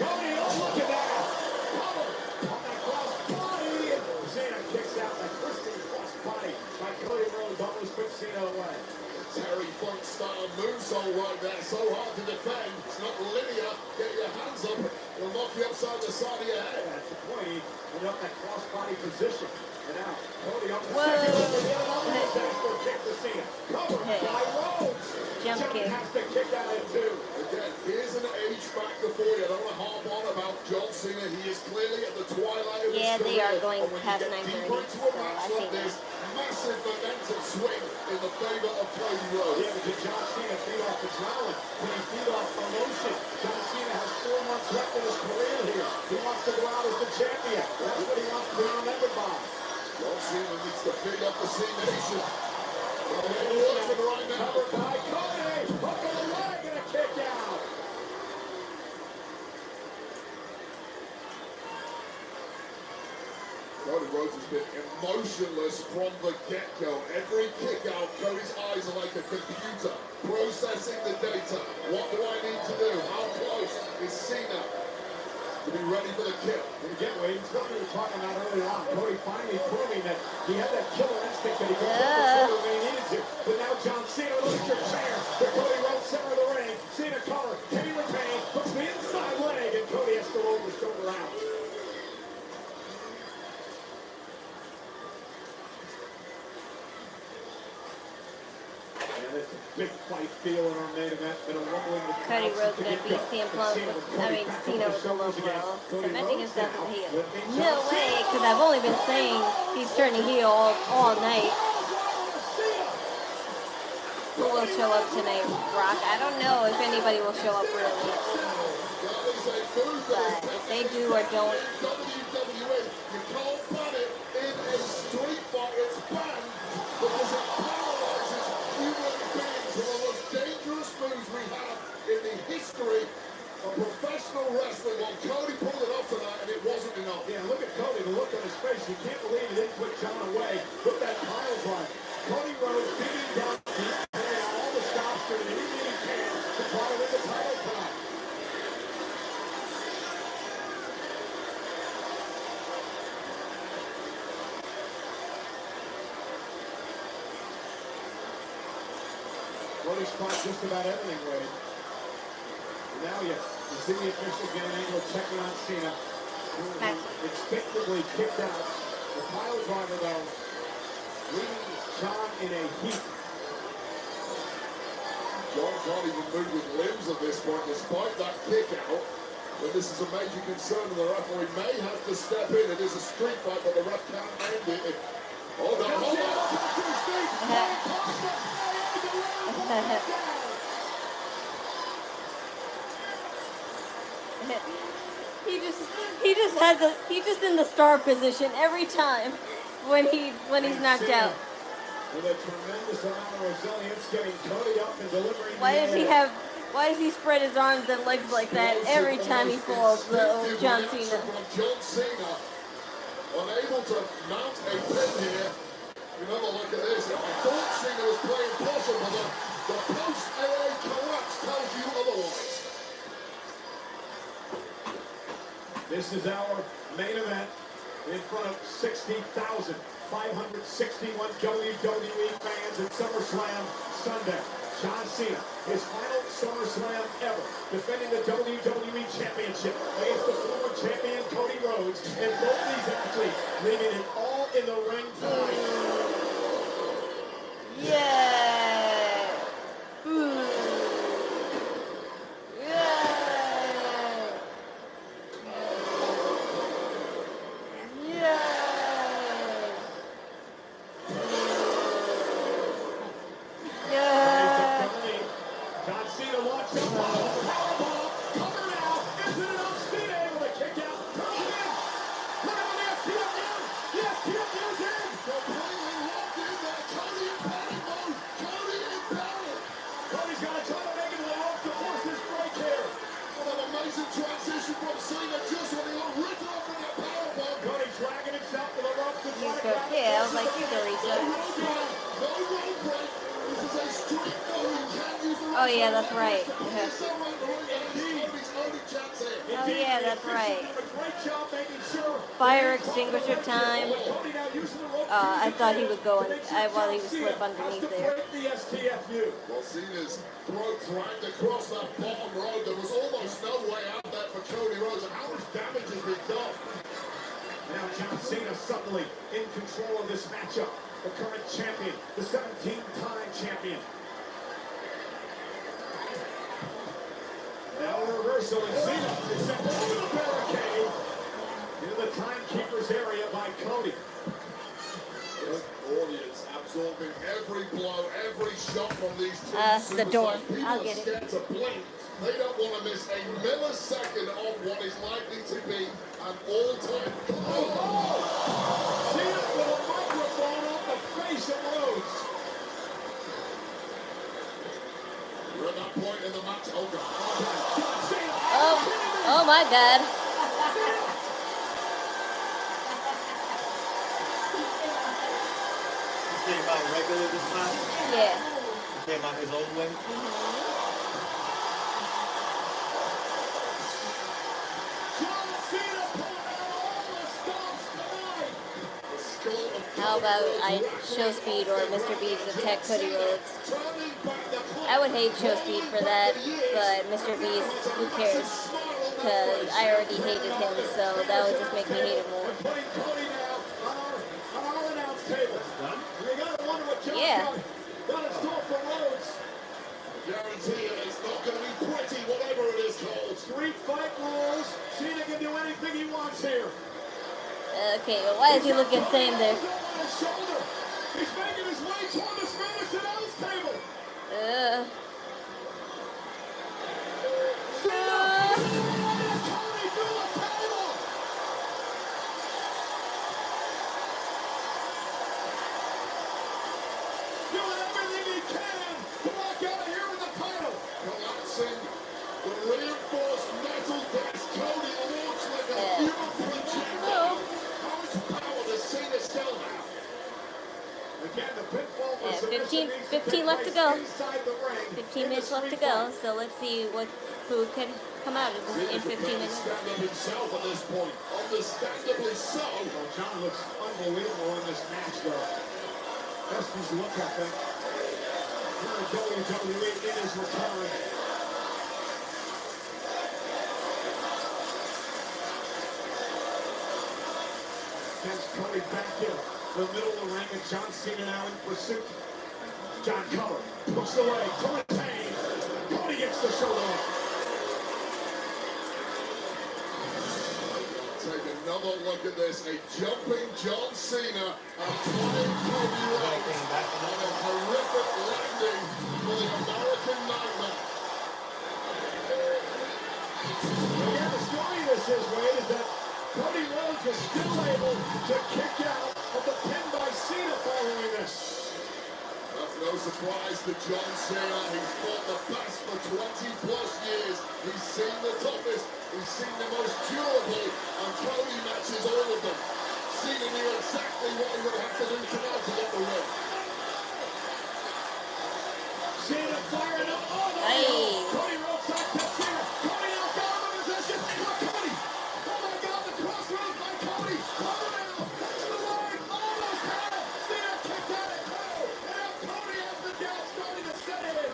Cody, oh look at that! Cover on that cross body. Cena kicks out that twisting cross body by Cody Rhodes, almost puts Cena away. Terry Funk style moonsault right there, so hard to defend. It's not linear. Get your hands up. It'll knock you upside the side of your head. That's the point. He ended up in that cross body position. And now Cody up the second over the other one. Dashboard kick to Cena. Covered by Rhodes. Jump kick. Has to kick out at 2. Again, here's an age factor for you. I don't want to harp on about John Cena. He is clearly at the twilight of his career. Yeah, they are going And when past you get 9:30, deeper into a so match I like think this, massive momentum swing in the favor of Cody Rhodes. Yeah, because John Cena feed off adrenaline. Can he feed off emotion? John Cena has 4 months left in his career here. He wants to go out as the champion. That's what he wants to be remembered by. John Cena needs to feed up the Cena Nation. Right now. Covered by Cody. Hook of the leg and a kick out. Cody Rhodes has been emotionless from the get-go. Every kick out, Cody's eyes are like a computer, processing the data. What do I need to do? How close is Cena to be ready for the kill? And again, Wade, it's what we were talking about earlier on. Cody finally proving that he had that killer instinct that he could pull the trigger when he needed to. But now John Cena, look at your chair. The Cody Rhodes center of the ring. Cena cover. Can he retain? Puts me inside. big fight feel in our main event. Been a rumbling with Cody crowds Rhodes to gonna get beat going. CM But Punk. Cena with Cena with the low shoulders again. blow. Cody Cementing Rhodes himself now as a heel. with Big No John way, Cena. because I've only been saying he's turning heel all night. Who will show up tonight? Brock? I don't know if anybody will show up really. But if they do or don't, WWE, you can't ban it in a street fight. It's banned because it paralyzes human beings. One of the most dangerous moves we have in the history of professional wrestling. Well, Cody pulled it off tonight, and it wasn't enough. Yeah, look at Cody, the look on his face. You can't believe he didn't put John away with that pile drive. Cody Rhodes digging down deep, carrying out all the stops, doing anything he can to try to win the title tonight. Cody's tried just about everything, Wade. Now you see the official get an angle checking on Cena. Instinctively kicked out. The pile driver, though, leaving John in a heap. John can't even move his limbs at this point, despite that kick out. But this is a major concern, and the referee may have to step in. It is a street fight, but the ref can't end it. Hold on, hold on. he's just in the star position every time when he's knocked out. With a tremendous amount of resilience, getting Cody up and delivering. Why does he spread his arms and legs like that every time he falls, John Cena? John Cena, unable to mount a pin here. Remember, look at this. I thought Cena was playing possum, but the post-AA collapse tells you otherwise. This is our main event in front of 60,561 WWE fans at SummerSlam Sunday. John Cena, his final SummerSlam ever, defending the WWE Championship against the former champion Cody Rhodes, and both these athletes leaving it all in the ring tonight. Yeah. Ooh. John Cena launched up. Powerbomb. Cover now. Isn't enough. Cena able to kick out. Turn it in. Put on the STF down. The STF is in. Completely locked in there. Cody in panic mode. Cody in panic. Cody's got to try to make it to the rope to force this break here. What an amazing transition from Cena just when he got written off in that powerbomb. Cody dragging himself to the rope to try to grab it. Yeah, I was like, you can reach it. No rope break. This is a street fight. You can't use the Oh yeah, that's right. Oh yeah, that's right. Great job making sure. Fire extinguisher time. I thought he would go while he would slip underneath there. Well, Cena's throat dragged across that bottom road. There was almost no way out there for Cody Rhodes. And how much damage has been done? Now John Cena suddenly in control of this matchup. The current champion, the 17-time champion. Now a reversal, and Cena is sent over the barricade into the timekeeper's area by Cody. The audience absorbing every blow, every shot from these two. The door. People I'll are get scared it. to blink. They don't want to miss a millisecond of what is likely to be an all-time. Cena with a microphone off the face of Rhodes. We're at that point in the match. Oh, God. Oh my God. He came out regular this time? Yeah. He came out his old way? How about Show Speed or Mr. Beast attack Cody Rhodes? I would hate Show Speed for that, but Mr. Beast, who cares? Because I already hated him, so that would just make me hate him more. Yeah. Okay, why is he looking insane there? He's making his way toward the Spanish announce table. Collapsing the reinforced metal desk, Cody walks like a human projectile. How much power does Cena still have? Again, the pinfall was 15 left to go. 15 minutes left to go. So let's see who can come out in 15 minutes. Stand up himself at this point. Understandably so. Well, John looks unbelievable in this match, though. Best he's looked, I think. WWE in his return. Against Cody back here, the middle of the ring, and John Cena now in pursuit. John cover, push away, to retain. Cody gets the shoulder up. Take another look at this. A jumping John Cena and flying Cody Rhodes on a horrific landing for the American Nightmare. Again, the story of this is, Wade, is that Cody Rhodes was still able to kick out of the pin by Cena following this. That's no surprise to John Cena. He's fought the best for 20 plus years. He's seen the toughest. He's seen the most durable. And Cody matches all of them. Cena knew exactly what he would have to do tonight to get the win. Cena firing up. Oh, Cody Rhodes back to Cena. Cody now got him in position. Cody. Oh my God, the crossroads by Cody. Cover now. To the line. Almost had it. Cena kicked out at Cody. And now Cody has the down starting to set in.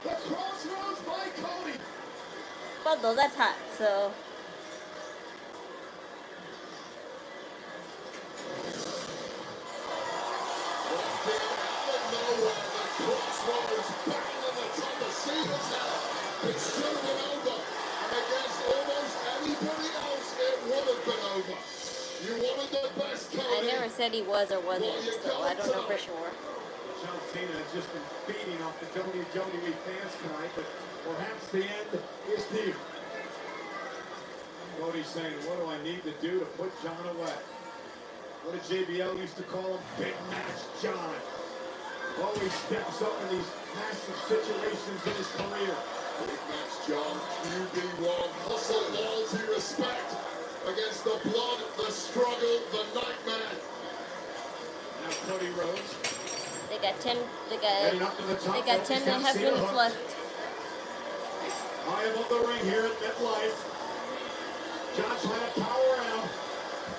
The crossroads by Cody. Well, though, that's hot, so. Crossroads bang on the top of Cena's head. It's still been over. And against almost anybody else, it would have been over. You wanted the best Cody. I never said he was or wasn't, so I don't know for sure. John Cena has just been feeding off the WWE fans tonight, but perhaps the end is near. Cody's saying, what do I need to do to put John away? What did JBL used to call him? Big Match John. Always steps up in these massive situations in his career. Big Match John, QB1, hustle, loyalty, respect against the blood, the struggle, the nightmare. Now Cody Rhodes. They got 10 and a half minutes left. High above the ring here at MetLife. John trying to power out.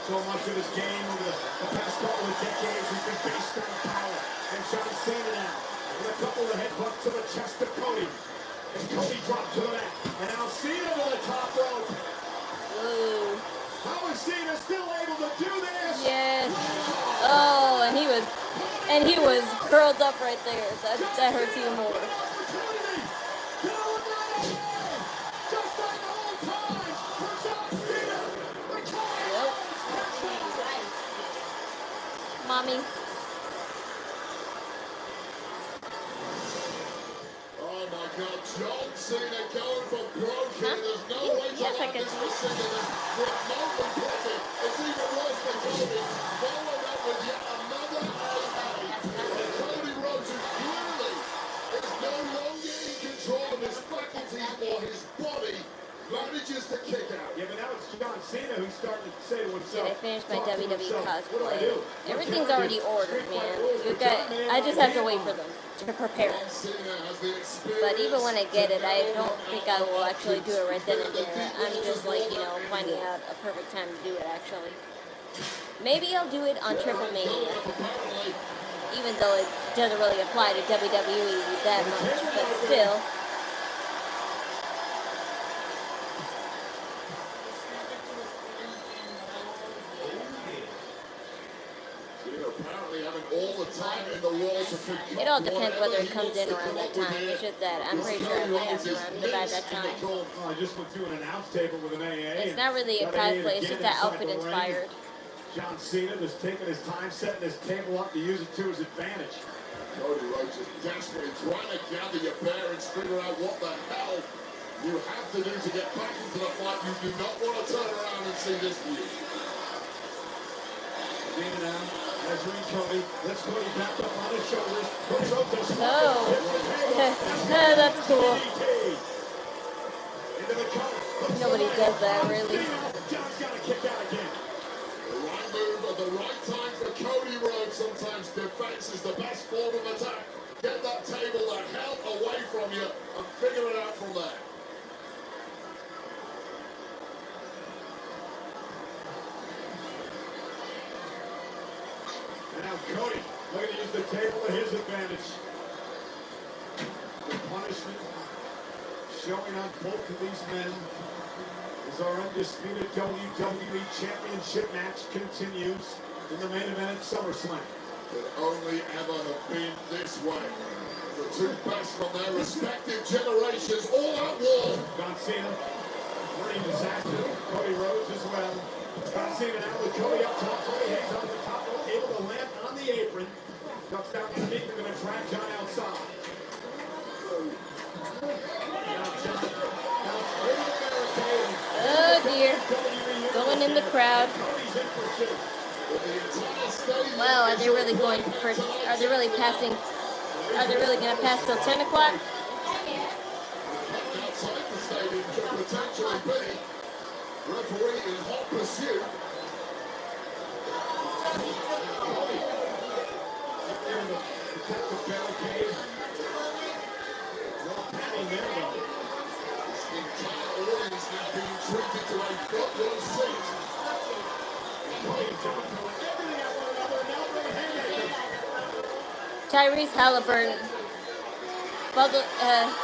So much of his game over the past couple of decades has been based on power. And John Cena now with a couple of headbutts to the chest of Cody. And Cody dropped to the mat. And now Cena to the top rope. Whoa. How is Cena still able to do this? Yes. Oh, and he was curled up right there. That hurts even more. Mommy. Oh my God, John Cena going for broken. There's no way to Yes, I let can this see. for Cena. Remotely pretty. It's even worse than Cody. Followed up with yet another AA. And Cody Rhodes, who clearly is no longer in control of his faculties or his body, manages to kick out. Yeah, but now it's John Cena who's starting to say to himself. Did I finish my WWE What do I cosplay? do? Everything's already ordered, man. I just have to wait for them to prepare it. But even when I get it, I don't think I will actually do it right then and there. I'm just like, finding out a perfect time to do it, actually. Maybe I'll do it on Triple Mania. Even though it doesn't really apply to WWE that much, but still. Apparently having all the time in the world to concoct It all depends whether it whatever comes in he wants around to that come up time. with It's just that I'm pretty sure it has around about that time. Oh, I just went through an announce table with an AA. It's not really a cosplay, it's just that outfit inspired. John Cena just taking his time, setting his table up to use it to his advantage. Cody Rhodes is desperately trying to gather your bearings, figure out what the hell you have to do to get back into the fight. You do not want to turn around and see this view. Cena now, measuring Cody. Let's Cody back up on his shoulders. Cody Rhodes has That's cool. Into the cover. Nobody does that, really. John's got to kick out again. The right move at the right time for Cody Rhodes. Sometimes defense is the best form of attack. Get that table, that hell away from you and figure it out from there. And now Cody looking to use the table to his advantage. The punishment showing on both of these men as our undisputed WWE Championship match continues in the main event at SummerSlam. Could only ever have been this way. The two best from their respective generations, all at war. John Cena, running disaster. Cody Rhodes as well. John Cena now with Cody up top. Cody hangs on the top rope, able to land on the apron. Ducks down underneath, they're going to drag John outside. Oh dear. Going in the crowd. Wow, are they really going for, are they really passing, are they really going to pass till 10 o'clock? Outside the stadium could potentially be. Referee in hot pursuit. This entire audience has been treated to a football seat. Tyrese Halliburton.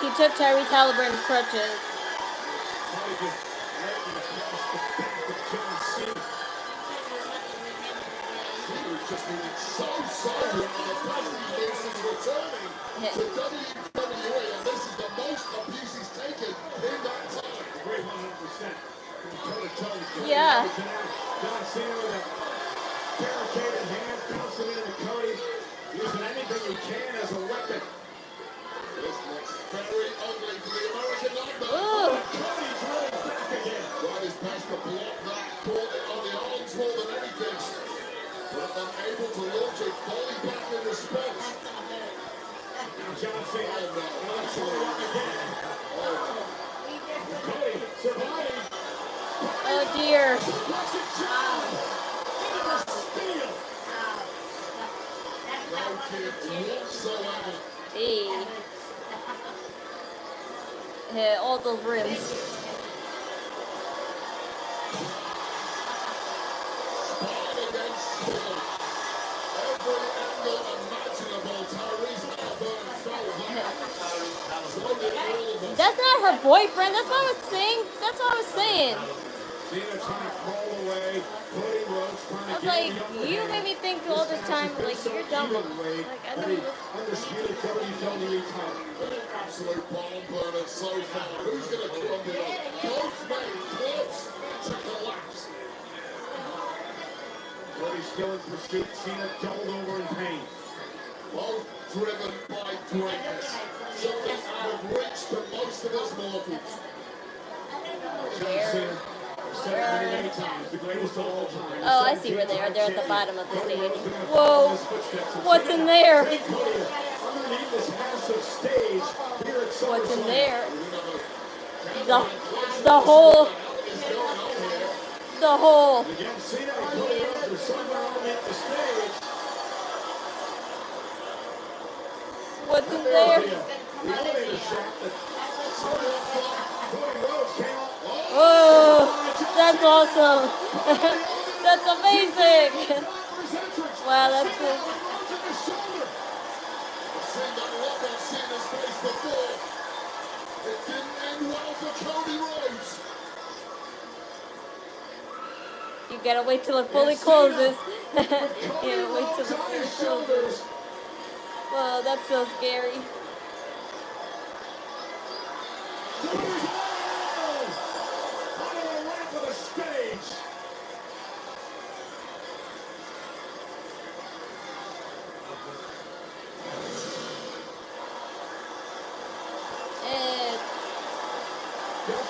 He took Tyrese Halliburton's crutches. Just been so silent on the past few years since returning to WWE, and this is the most abuse he's taken in that time. Great 100%. Yeah. John Cena with a barricaded hand, bouncing into Cody, using anything he can as a weapon. This looks very ugly for the American Nightmare. Cody's rolling back again. Tried his best to block that, caught it on the arms more than anything. But unable to launch it fully back in response. Now John Cena again. Cody surviving. Oh dear. No kids whatsoever. Hey. Yeah, all those rims. Spine against spine. Every angle imaginable. Tyrese Halliburton fell hard. So did all of us. That's not her boyfriend. That's what I was saying. That's what I was saying. Cena trying to crawl away. Cody Rhodes trying to I was get like, the upper you hand. made me think all this time, like, you're dumb. Like, I know you. Undisputed WWE title. An absolute bomb burner so far. Who's going to crumble up? Both men close to collapse. Cody still in pursuit. Cena doubled over in pain. Both driven by greatness. Something out of reach to most of us mortals. John Cena, said it many, many times, the greatest of all time. Oh, I see where they are. They're at the bottom of the stage. Whoa. What's in there? Underneath this massive stage here at SummerSlam. What's in there? The hole. The hole. Again, Cena and Cody Rhodes are somewhere underneath the stage. What's in there? The elevator shaft that Cody Rhodes came up. Oh, that's awesome. That's amazing. Wow, that's cool. I've seen that look on Cena's face before. It didn't end well for Cody Rhodes. You gotta wait till it fully closes. You gotta wait till it fully closes. Whoa, that's so scary.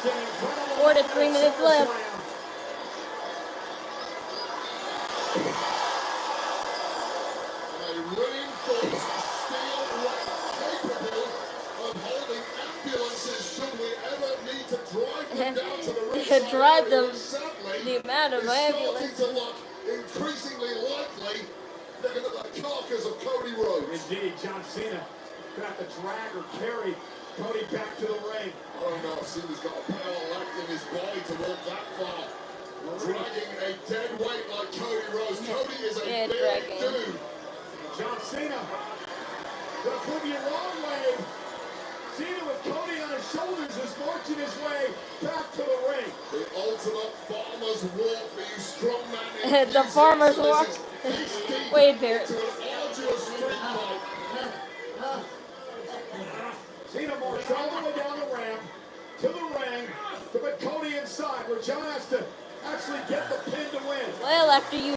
an incredible 4 to 3 minutes left. A reinforced steel rack capable of holding ambulances should we ever need to drive them down to the ringside Drive them. area. Sadly, The amount of it's starting ambulances. to look increasingly likely they're going to the carcass of Cody Rhodes. Indeed, John Cena got to drag or carry Cody back to the ring. I don't know if Cena's got a power left in his body to walk that far. Dragging a dead weight like Cody Rhodes. Cody is a big dude. John Cena gonna prove you wrong, Wade. Cena with Cody on his shoulders is marching his way back to the ring. The ultimate farmer's walk for you strongman. The farmer's walk. Wade Barrett. To an arduous street fight. Cena marched all the way down the ramp to the ring to put Cody inside, where John has to actually get the pin to win. Well, after you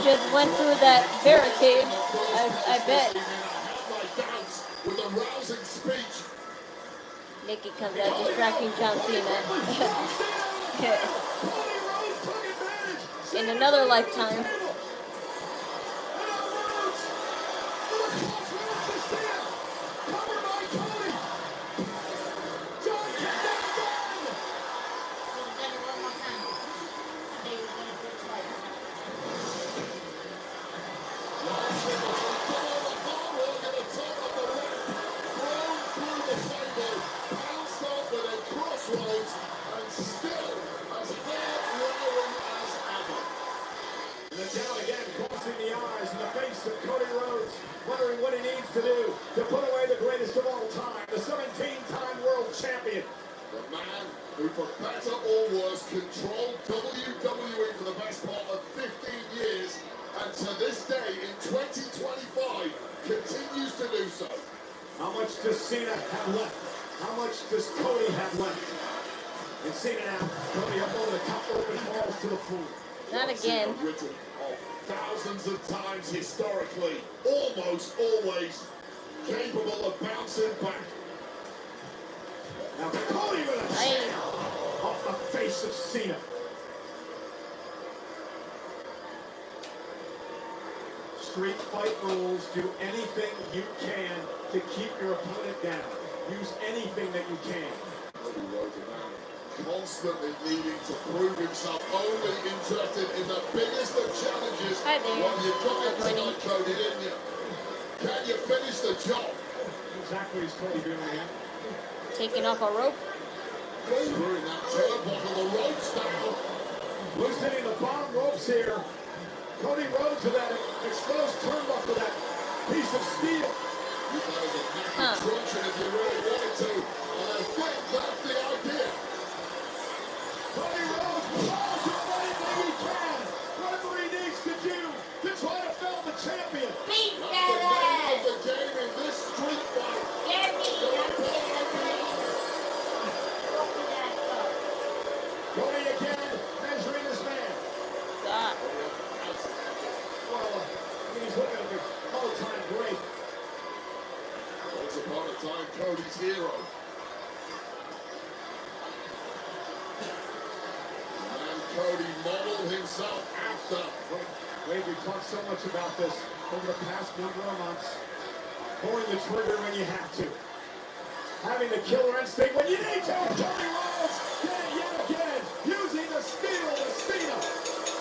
just went through that barricade, I bet. With a rousing speech. Nikki comes out distracting John Cena. In another lifetime. Down again, crossing the eyes in the face of Cody Rhodes, wondering what he needs to do to put away the greatest of all time, the 17-time world champion. The man who, for better or worse, controlled WWE for the best part of 15 years, and to this day, in 2025, continues to do so. How much does Cena have left? How much does Cody have left? And Cena now, Cody up over the top rope and falls to the floor. Not again. Written of thousands of times historically, almost always capable of bouncing back. Now Cody with a shot off the face of Cena. Street fight rules, do anything you can to keep your opponent down. Use anything that you can. Cody Rhodes, a man constantly needing to prove himself, only interested in the biggest of challenges. Hi there. Well, you got it tonight, Cody, didn't you? Can you finish the job? Exactly as Cody doing here. Taking off a rope. Screwing that turnbuckle, the rope style. Loosening the bottom ropes here. Cody Rhodes with that exposed turnbuckle, that piece of steel. You guys are making truncheon if you really wanted to. And I think that's the idea. Cody Rhodes will do anything he can, whatever he needs to do to try to fell the champion. Beat That's that the name ass! of the game in this street fight. Get me! Cody again, measuring his man. God. Well, he's looking at the all-time great. Once upon a time, Cody's hero. And Cody modeled himself after. Wade, we talked so much about this over the past number of months. Pulling the trigger when you have to. Having the killer instinct when you need to. Cody Rhodes did it yet again. Using the steel to Cena.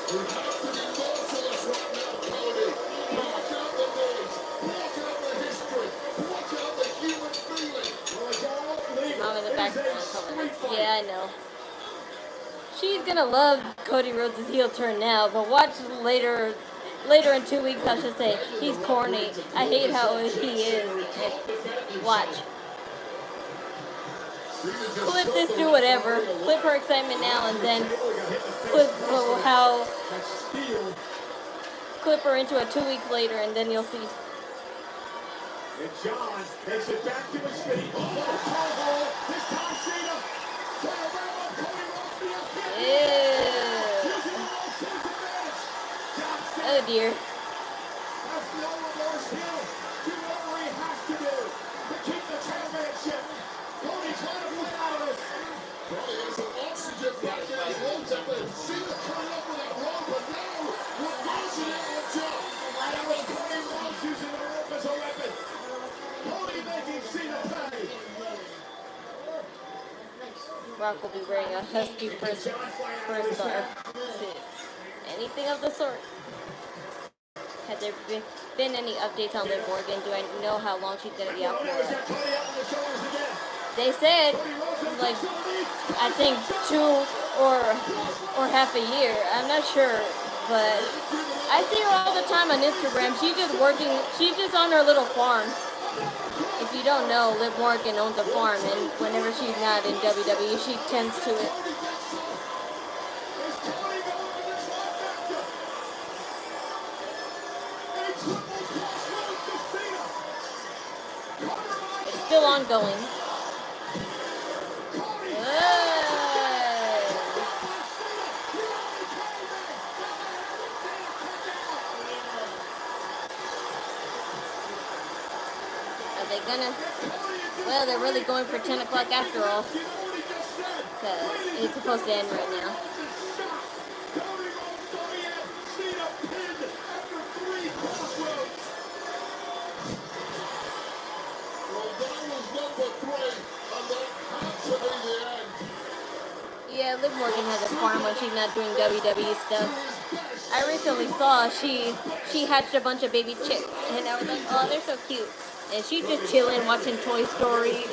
You have to be merciless right now, Cody. Watch out the noise. Watch out the history. Watch out the human feeling. Well, it's all legal. I'm in the It back. is a street fight. Yeah, I know. She's gonna love Cody Rhodes' heel turn now, but watch later in 2 weeks, I should say, he's corny. I hate how he is. Watch. Clip this, do whatever. Clip her excitement now and then clip how... Clip her into it 2 weeks later and then you'll see. And John takes it back to his feet. Oh, this time Cena trying to wrap up Cody Rhodes via Oh dear. has no remorse here. Do whatever he has to do to keep the championship. Cody trying to play Rock will be wearing a husky first scarf. Anything of the sort. Has there been any updates on Liv Morgan? Do I know how long she's going to be out for? They said, like, I think 2 or half a year. I'm not sure, but I see her all the time on Instagram. She's just on her little farm. If you don't know, Liv Morgan owns a farm, and whenever she's not in WWE, she tends to it. It's still ongoing. Well, they're really going for 10 o'clock after all, because it's supposed to end right now. Yeah, Liv Morgan has a farm when she's not doing WWE stuff. I recently saw she hatched a bunch of baby chicks, and I was like, oh, they're so cute. And she's just chilling, watching Toy Story,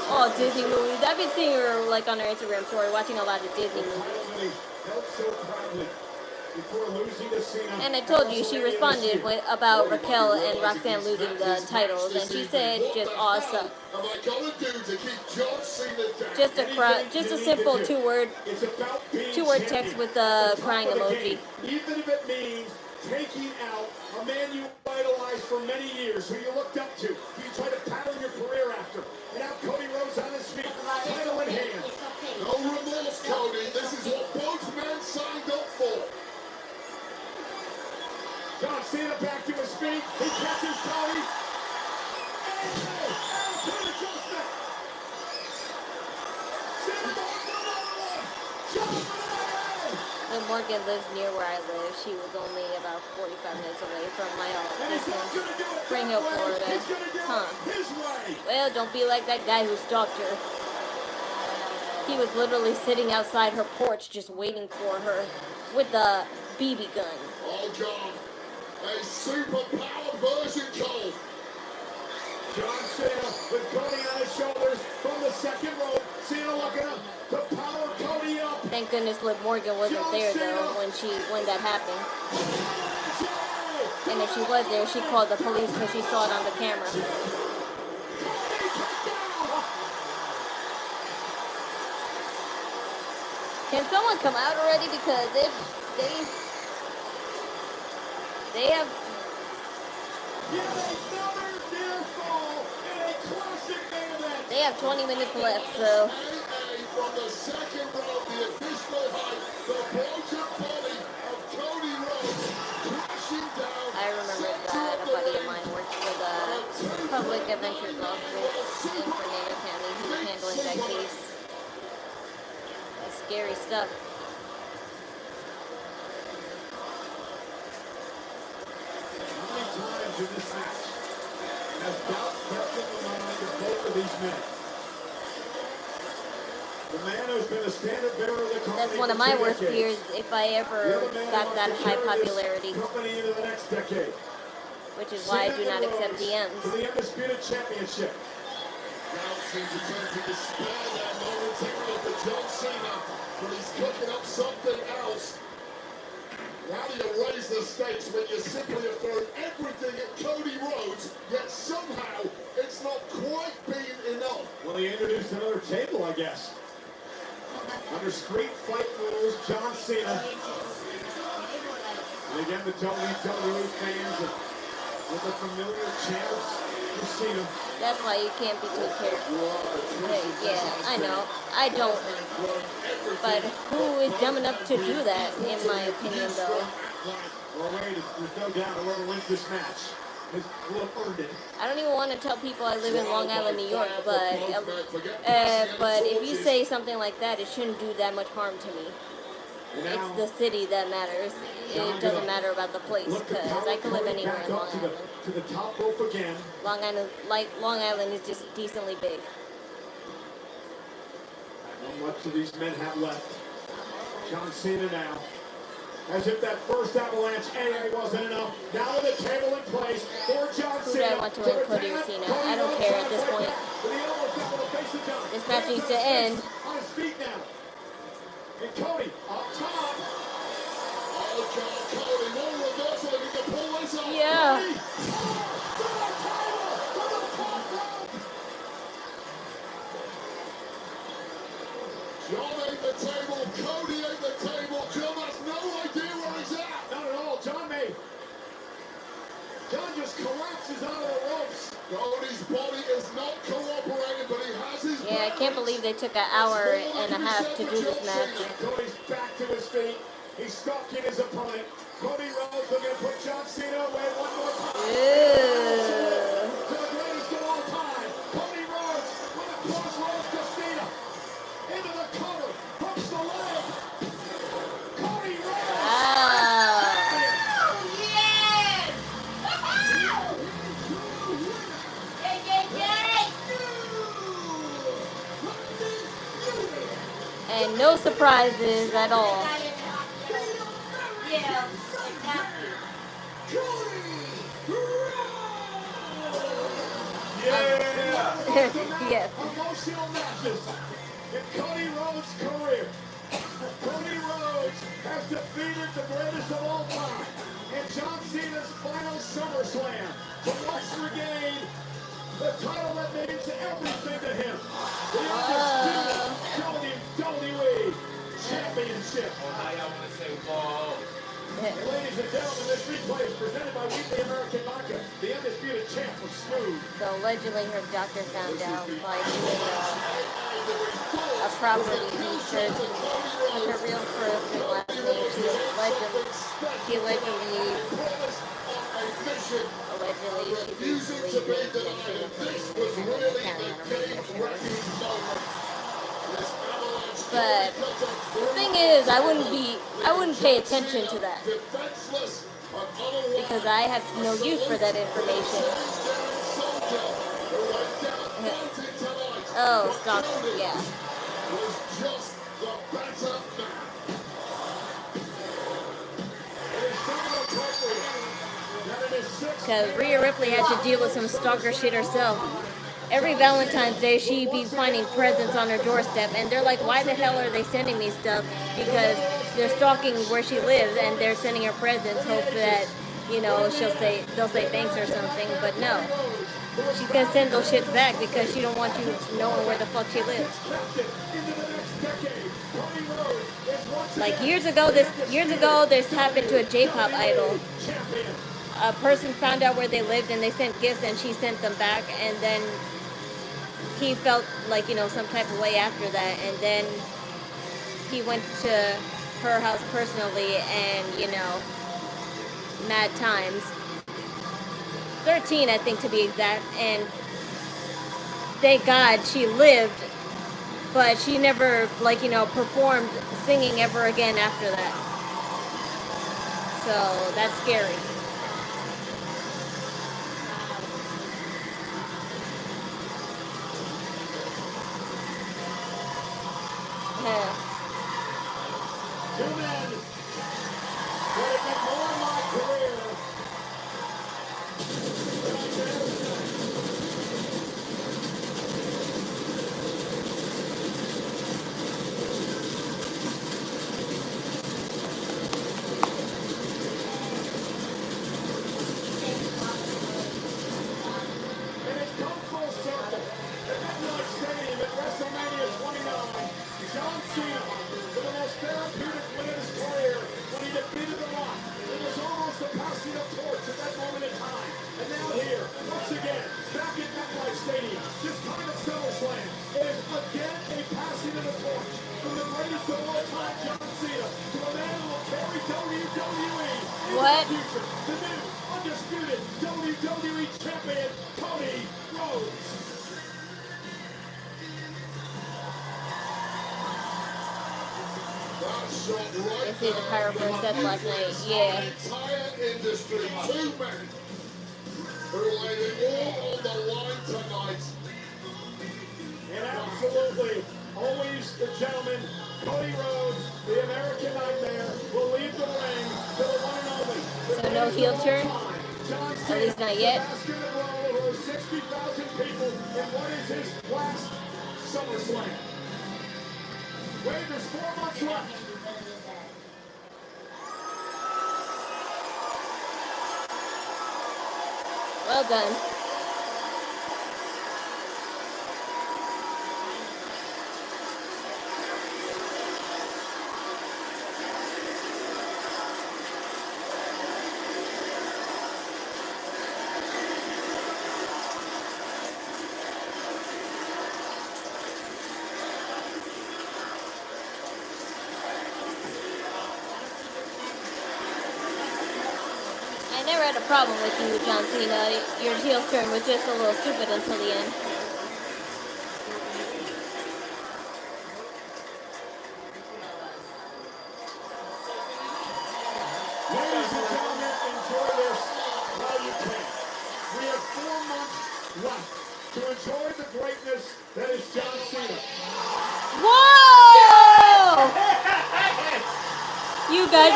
all Disney movies. I've been seeing her like on her Instagram story, watching a lot of Disney movies. And I told you, she responded about Raquel and Roxanne losing the titles, and she said, just awesome. Just a simple two-word text with a crying emoji. Even if it means taking out a man you idolized for many years, who you looked up to, who you tried to pattern your career after, and now Cody Rhodes on his feet, title in hand. No remorse, Cody. This is what both men signed up for. John Cena back to his feet. He catches Cody. When Morgan lives near where I live, she was only about 45 minutes away from my distance, Spring Hill, Florida. Huh. Well, don't be like that guy who stalked her. He was literally sitting outside her porch just waiting for her with a BB gun. Oh, John. A super-powered version, Cole. John Cena with Cody on his shoulders from the second rope. Cena looking up to power Cody up. Thank goodness Liv Morgan wasn't there though when that happened. And if she was there, she called the police because she saw it on the camera. Can someone come out already, because they have. They have 20 minutes left, so. From the second row, the official height, the broken body of Cody Rhodes crashing down. I remember that a buddy of mine worked for the Public Adventure Golf Group in Fernando County. He was handling that case. That's scary stuff. How many times in this match has doubt kept in the mind of both of these men? The man who's been a standard bearer of the company. That's one of my worst fears if I ever got that high popularity. Company into the next decade. Which is why I do not accept DMs. For the Undisputed Championship. Now seems attempting to spare that momentarily for John Cena, but he's cooking up something else. How do you raise the stakes when you simply have thrown everything at Cody Rhodes, yet somehow it's not quite been enough? Well, he introduced another table, I guess. Under street fight rules, John Cena. And again, the WWE fans with the familiar chants for Cena. That's why you can't be too careful. Hey, yeah, I know. I don't. But who is dumb enough to do that, in my opinion, though? Well, wait, there's no doubt whoever wins this match will have earned it. I don't even want to tell people I live in Long Island, New York, but if you say something like that, it shouldn't do that much harm to me. It's the city that matters. It doesn't matter about the place, because I could live anywhere in Long Island. To the top rope again. Long Island is just decently big. How much do these men have left? John Cena now. As if that first avalanche AA wasn't enough. Now with the table in place for John Who do Cena. I want to win, Cody or Cena? I don't care at this point. This match needs to end. On his feet now. And Cody up top. Cody, more reversal if he can pull this off. Yeah. John ate the table, Cody ate the table. John has no idea where he's at. Not at all. John just collapses out of the ropes. Cody's body is not cooperating, but he has his Yeah, I can't believe they took an hour and a half to do this match. Cody's back to his feet. He's stalking his opponent. Cody Rhodes looking to put John Cena away one more time. Ew. To the greatest of all time. Cody Rhodes with a crossroads to Cena. Into the cover. Hooks the leg. Cody Rhodes. Wow. And no surprises at all. Yeah, Yes. Emotional matches in Cody Rhodes' career. Cody Rhodes has defeated the greatest of all time in John Cena's final SummerSlam to once regain the title that means everything to him. The undisputed WWE Championship. And ladies and gentlemen, this replay is presented by Weekly American Vodka. The undisputed champ was smooth. So allegedly her doctor found out by doing a property research with her real first and last name. She allegedly she basically but the thing is, I wouldn't pay attention to that because I have no use for that information. Oh, stop! Yeah. Because Rhea Ripley had to deal with some stalker shit herself. Every Valentine's Day, she'd be finding presents on her doorstep, and they're like, why the hell are they sending me stuff? Because they're stalking where she lives, and they're sending her presents, hope that, you know, they'll say thanks or something, but no. She's gonna send those shits back because she don't want you knowing where the fuck she lives. Like years ago, this happened to a J-pop idol. A person found out where they lived, and they sent gifts, and she sent them back, and then he felt like, you know, some type of way after that, and then he went to her house personally, and, you know, mad times. 13, I think, to be exact, and thank God she lived, but she never, like, you know, performed singing ever again after that. So, that's scary. Yeah. Two men would have been more in my career than I dare say. And it's come full circle. At Midnight Stadium at WrestleMania 29, John Cena, with the most therapeutic win of his career when he defeated The Rock. It was almost a passing of torch at that moment in time. And now here, once again, back at MetLife Stadium, this time at SummerSlam, it is again a passing of the torch from the greatest of all time, John Cena, to a man who will carry WWE into the future. The new, undisputed WWE Champion, Cody Rhodes. They see the pyro for a set last night. Yeah. Entire industry, two men who laid it all on the line tonight. And absolutely, a always the gentleman, Cody Rhodes, the American Nightmare, will lead the ring to the one and only. So no heel turn? At least not yet. Over 60,000 people in what is his last SummerSlam. Wait, there's 4 months left. Well done. I never had a problem with you, John Cena. Your heel turn was just a little stupid until the end. Ladies and gentlemen, enjoy this while you can. We have 4 months left to enjoy the greatness that is John Cena. Whoa! You guys,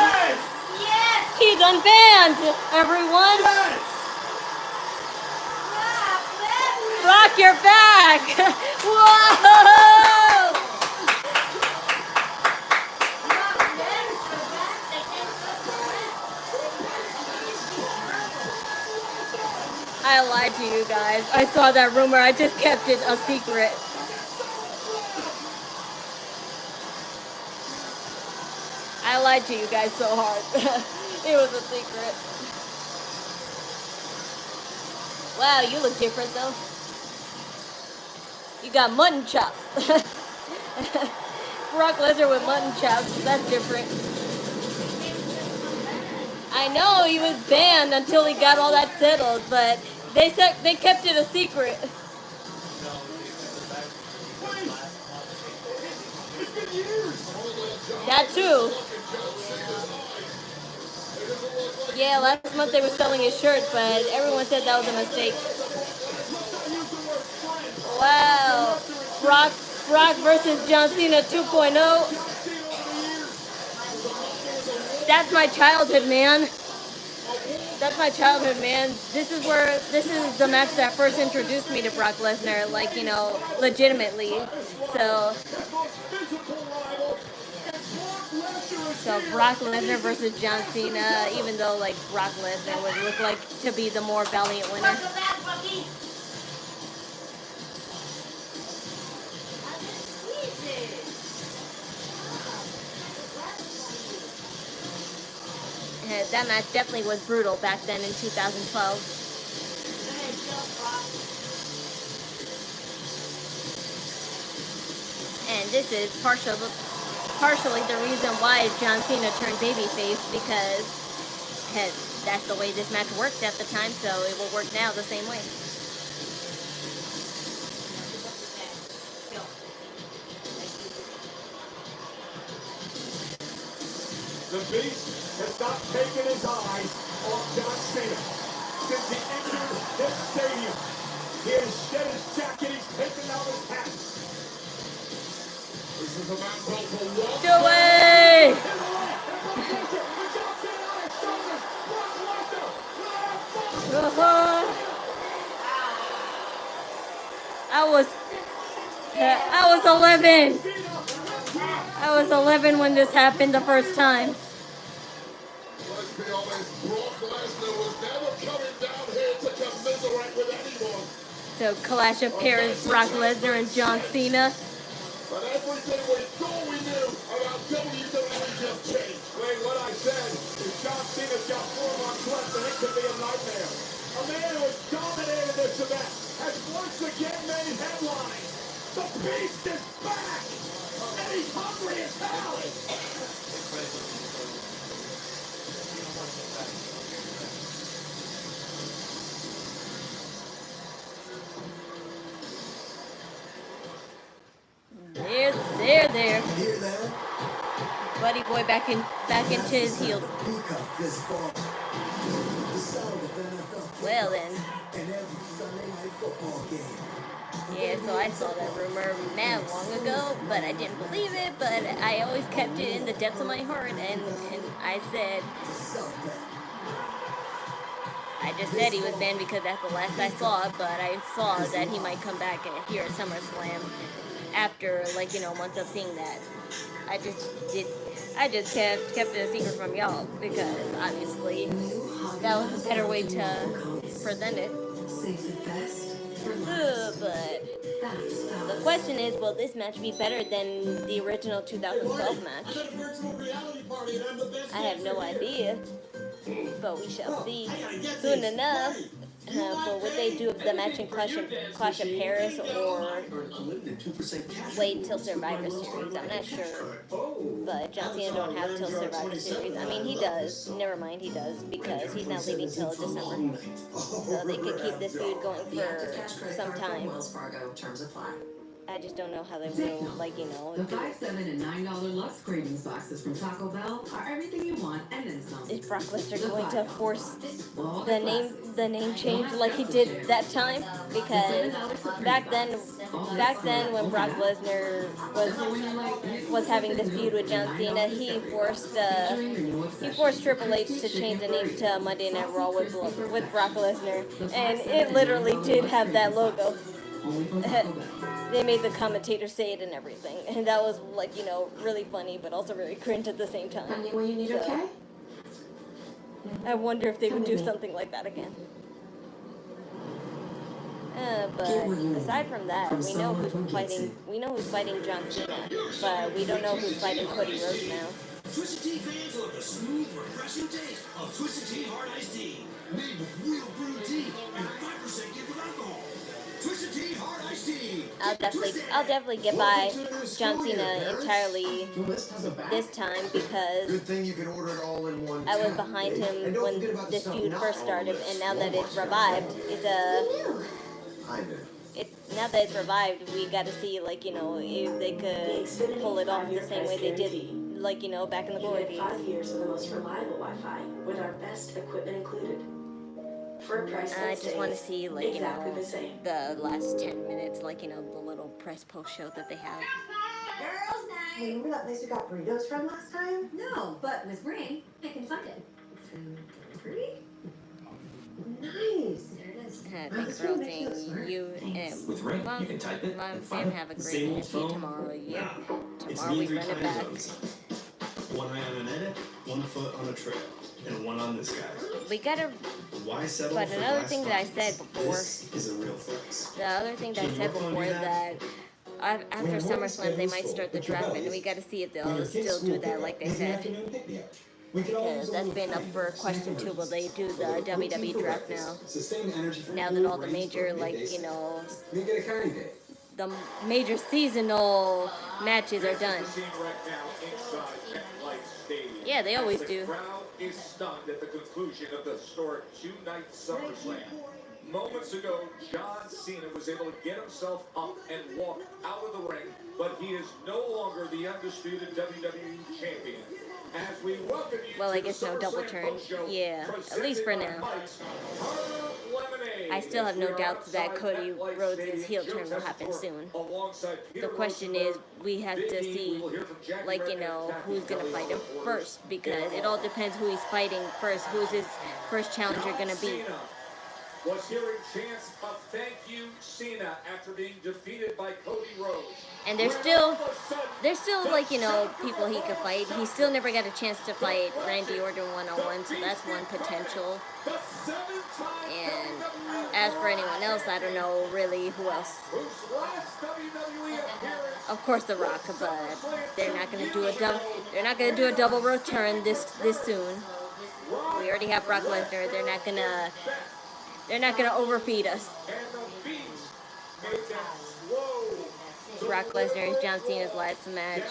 Yes! he's unbanned, everyone. Rock your back. Whoa! I lied to you guys. I saw that rumor. I just kept it a secret. I lied to you guys so hard. It was a secret. Wow, you look different though. You got mutton chops. Brock Lesnar with mutton chops. That's different. I know he was banned until he got all that settled, but they kept it a secret. That too. Yeah, last month they were selling his shirt, but everyone said that was a mistake. Wow. Brock versus John Cena 2.0. That's my childhood, man. That's my childhood, man. This is the match that first introduced me to Brock Lesnar, like, you know, legitimately. So Brock Lesnar versus John Cena, even though, like, Brock Lesnar would look like to be the more valiant winner. That match definitely was brutal back then in 2012. And this is partially the reason why John Cena turned babyface, because that's the way this match worked at the time, so it will work now the same way. The Beast has not taken his eyes off John Cena. Since he entered this stadium, he has shed his jacket, he's taken out his hat. This is a man built for one. Do it! I was 11. I was 11 when this happened the first time. Let's be honest, Brock Lesnar was never coming down here to commiserate with anyone. So Clash of Paris, Brock Lesnar and John Cena. But everything we thought we knew about WWE just changed. Wait, what I said is John Cena's got 4 months left and it could be a nightmare. A man who has dominated this event has once again made headlines. The Beast is back! And he's hungry as hell! There. Buddy boy back into his heel. Well then. Yeah, so I saw that rumor mad long ago, but I didn't believe it, but I always kept it in the depths of my heart, and I said, I just said he was banned because that's the last I saw, but I saw that he might come back here at SummerSlam after, like, you know, months of seeing that. I just kept it a secret from y'all, because obviously that was a better way to present it. But the question is, will this match be better than the original 2012 match? I have no idea, but we shall see soon enough. But would they do the match in Clash of Paris or wait till Survivor Series? I'm not sure. But John Cena don't have till Survivor Series. I mean, he does. Never mind, he does, because he's not leaving till December. So they could keep this feud going for some time. I just don't know how they will, like, you know. The $5, $7, and $9 Lux Cravings boxes from Taco Bell are everything you want and then some. Is Brock Lesnar going to force the name change like he did that time? Because back then when Brock Lesnar was having this feud with John Cena, he forced Triple H to change the name to Monday Night Raw with Brock Lesnar, and it literally did have that logo. They made the commentator say it and everything, and that was, like, you know, really funny, but also very cringe at the same time. When you need, okay? I wonder if they would do something like that again. But aside from that, we know who's fighting. We know who's fighting John Cena, but we don't know who's fighting Cody Rhodes now. Twisted Tea fans love the smooth, refreshing taste of Twisted Tea Hard Iced Tea, made with real brewed tea and 5% gift of alcohol. Twisted Tea Hard Iced Tea. I'll definitely get by John Cena entirely this time, because I was behind him when this feud first started, and now that it's revived, now that it's revived, we got to see, like, you know, if they could pull it off the same way they did, like, you know, back in the glory days. 5 years of the most reliable Wi-Fi with our best equipment included. For a price I just want to see, like, you know, the the last 10 minutes, like, you know, the little press post show that they have. Girls' night! Hey, remember that place we got burritos from last time? No, but with Ring, I can find it. Free? Nice! Thanks for hosting you and With Ring, you can type it and find have a it. great Same day old phone? tomorrow. Yeah. It's Tomorrow we me 3 run it time back. zones. 1 eye on an edit, 1 foot on a trail, and 1 on this guy. We gotta. Why settle But for another glass thing that I buttons? said before. This is a real flex. The other thing that I said before is that after SummerSlam they might start the draft, and we got to see if they'll still do that like they said. Because that's been up for question too. Will they do the WWE draft now? Now that all the major, like, you know, the major seasonal matches are done. Yeah, they always do. The crowd is stunned at the conclusion of the historic 2-night SummerSlam. Moments ago, John Cena was able to get himself up and walk out of the ring, but he is no longer the undisputed WWE champion. As we welcome you Well, I guess no double turn. Yeah, at least for now. I still have no doubts that Cody Rhodes' heel turn will happen soon. The question is, we have to see, like, you know, who's going to fight him first, because it all depends who he's fighting first. Who's his first challenger going to be? Was hearing chants of thank you, Cena, after being defeated by Cody Rhodes. And there's still, like, you know, people he could fight. He still never got a chance to fight Randy Orton one-on-one, so that's one potential. And as for anyone else, I don't know really who else. Of course, The Rock, but they're not gonna do a double. They're not gonna do a double return this soon. We already have Brock Lesnar. They're not gonna overfeed us. Brock Lesnar is John Cena's last match.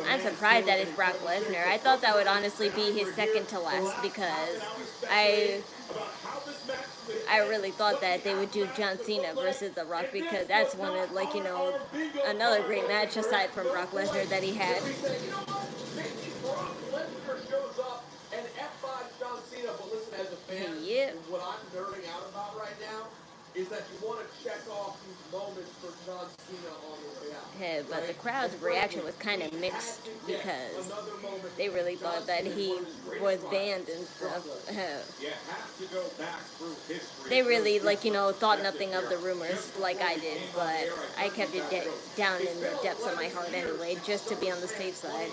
I'm surprised that it's Brock Lesnar. I thought that would honestly be his second to last, because I really thought that they would do John Cena versus The Rock, because that's one of, like, you know, another great match aside from Brock Lesnar that he had. John Cena, but listen, as a fan, Yep. what I'm nerding out about right now is that you want to check off these moments for John Cena on the way out. Yeah, but the crowd's reaction was kind of mixed because they really thought that he was banned and stuff. You have to go back through history. They really, like, you know, thought nothing of the rumors like I did, but I kept it down in the depths of my heart anyway, just to be on the safe side.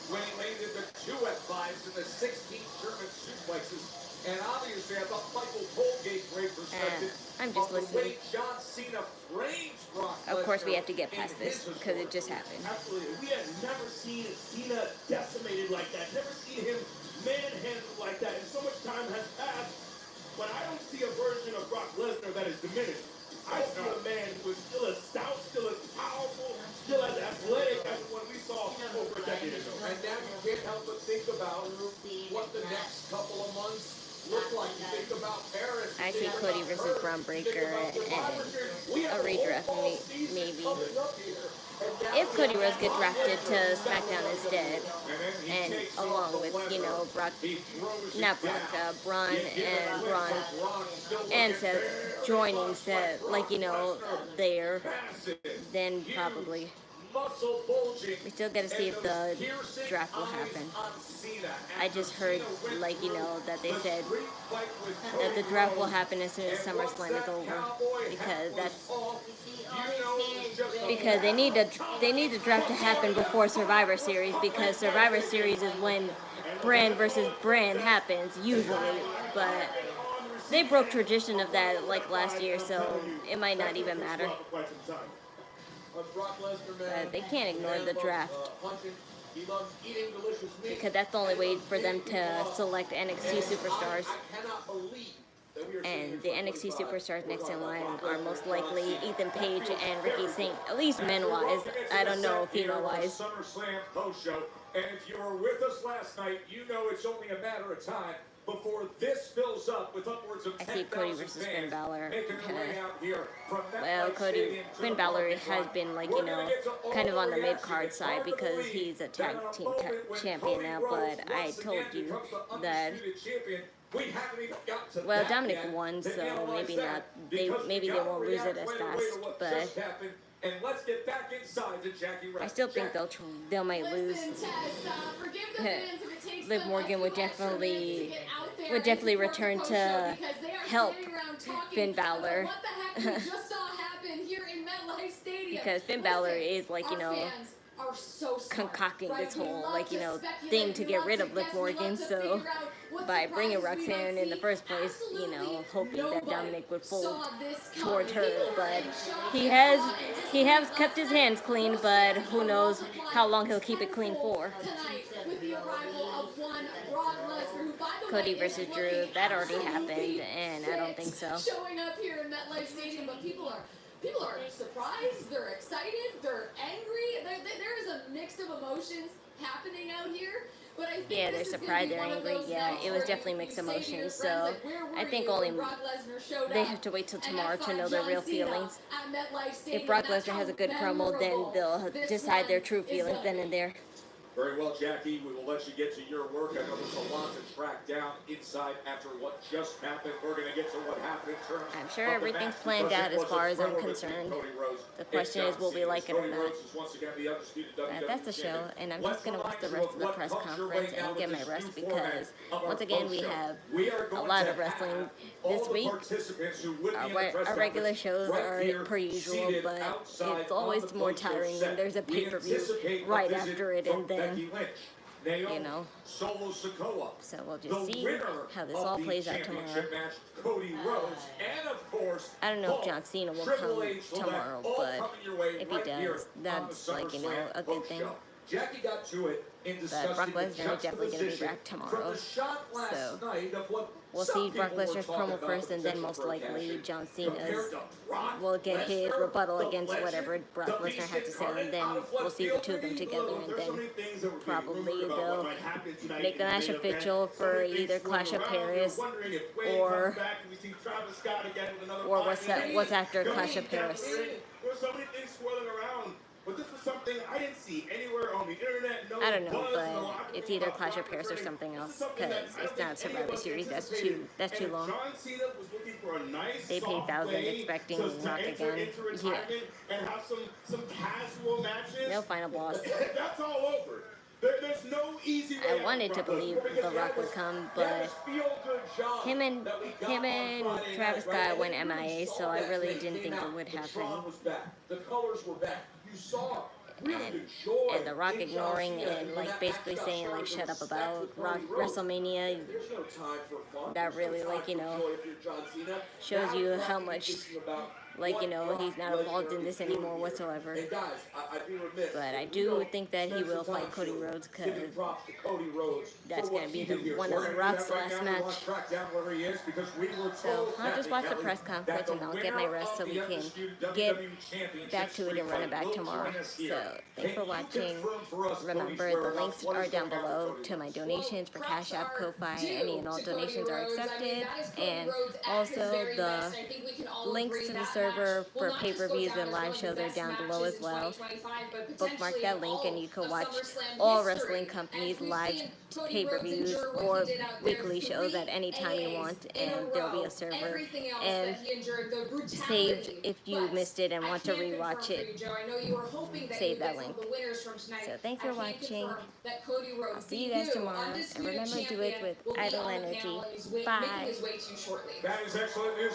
When he landed the duet vibes in the 16 German suplexes. And obviously, I thought Michael Cole gave great perspective. I'm just listening. John Cena frames Brock Lesnar. Of course, we have to get past this because it just happened. Absolutely. We had never seen Cena decimated like that. Never seen him manhandled like that. And so much time has passed. But I don't see a version of Brock Lesnar that is diminished. I see a man who is still as stout, still as powerful, still as athletic as when we saw over a decade ago. And now you can't help but think about what the next couple of months look like. You think about Paris. I see Cody versus Braun Breaker and a redraft, maybe. If Cody Rhodes gets drafted to SmackDown instead, and along with, you know, Braun and Seth joining Seth, like, you know, there, then probably. We still gotta see if the draft will happen. I just heard, like, you know, that they said that the draft will happen as soon as SummerSlam is over, because they need the draft to happen before Survivor Series, because Survivor Series is when brand versus brand happens usually, but they broke tradition of that like last year, so it might not even matter. But they can't ignore the draft, because that's the only way for them to select NXT superstars. And the NXT superstars next in line are most likely Ethan Page and Ricky Saint, at least men-wise. I don't know female-wise. SummerSlam post-show, and if you were with us last night, you know it's only a matter of time before this fills up with upwards of 10,000 I see Cody versus Finn Balor. Well, Finn Balor has been, like, you know, kind of on the mid-card side because he's a tag team champion now, but I told you that, well, Dominic won, so maybe not. Maybe they won't lose it as fast, but I still think they might lose. Liv Morgan would definitely return to help Finn Balor. Because Finn Balor is, like, you know, concocting this whole, like, you know, thing to get rid of Liv Morgan, so by bringing Roxanne in the first place, you know, hoping that Dominic would fold towards her, but he has kept his hands clean, but who knows how long he'll keep it clean for. Cody versus Drew, that already happened, and I don't think so. Showing up here in MetLife Stadium, but people are surprised, they're excited, they're angry. There is a mix of emotions happening out here. But I think they're surprised, they're angry. Yeah, it was definitely mixed emotions. So I think only they have to wait till tomorrow to know their real feelings. If Brock Lesnar has a good promo, then they'll decide their true feelings then and there. Very well, Jackie. We will let you get to your work. I know there's a lot to track down inside after what just happened. We're going to get to what happened in terms I'm sure everything's planned out as far as I'm concerned. The question is, will we like it or not? That's the show, and I'm just going to watch the rest of the press conference and get my rest because, once again, we have a lot of wrestling this week. Our regular shows are per usual, but it's always more tiring when there's a pay-per-view right after it, and then, you know, Solo Sikoa. So we'll just see how this all plays out tomorrow. Cody Rhodes, and of course, I don't know if John Cena will come tomorrow, but if he does, that's, like, you know, a good thing. Jackie got to it in but Brock Lesnar is definitely going to be back tomorrow. So we'll see Brock Lesnar's promo first, and then most likely John Cena's will get his rebuttal against whatever Brock Lesnar had to say, and then we'll see the two of them together, and then probably they'll make a match official for either Clash of Paris or what's after Clash of Paris. There's so many things swirling around, but this was something I didn't see anywhere on the internet. No I don't know, buzz, no but it's either Clash of Paris or something else, because it's not Survivor Series. That's too long. John Cena was looking for a nice, They paid soft thousands way expecting to Rock enter again. into retirement and have some casual matches. No final boss. That's all over. There's no easy way I wanted to believe The Rock would come, but him and Travis Scott went MIA, so I really didn't think it would happen. The colors were back. You saw And The Rock ignoring and like basically saying like shut up about WrestleMania. That really like, you know, shows you how much like, you know, he's not involved in this anymore whatsoever. But I do think that he will fight Cody Rhodes, because that's going to be one of The Rock's last match. So I'll just watch the press conference and I'll get my rest so we can get back to it and run it back tomorrow. So thanks for watching. Remember, the links are down below to my donations for Cash App, Ko-Fi. Any and all donations are accepted. And also the links to the server for pay-per-views and live shows are down below as well. Bookmark that link and you can watch all wrestling companies' live pay-per-views or weekly shows at any time you want, and there'll be a server and saved if you missed it and want to rewatch it. Save that link. So thanks for watching. I'll see you guys tomorrow, and remember, do it with idle energy. Bye. That is excellent news.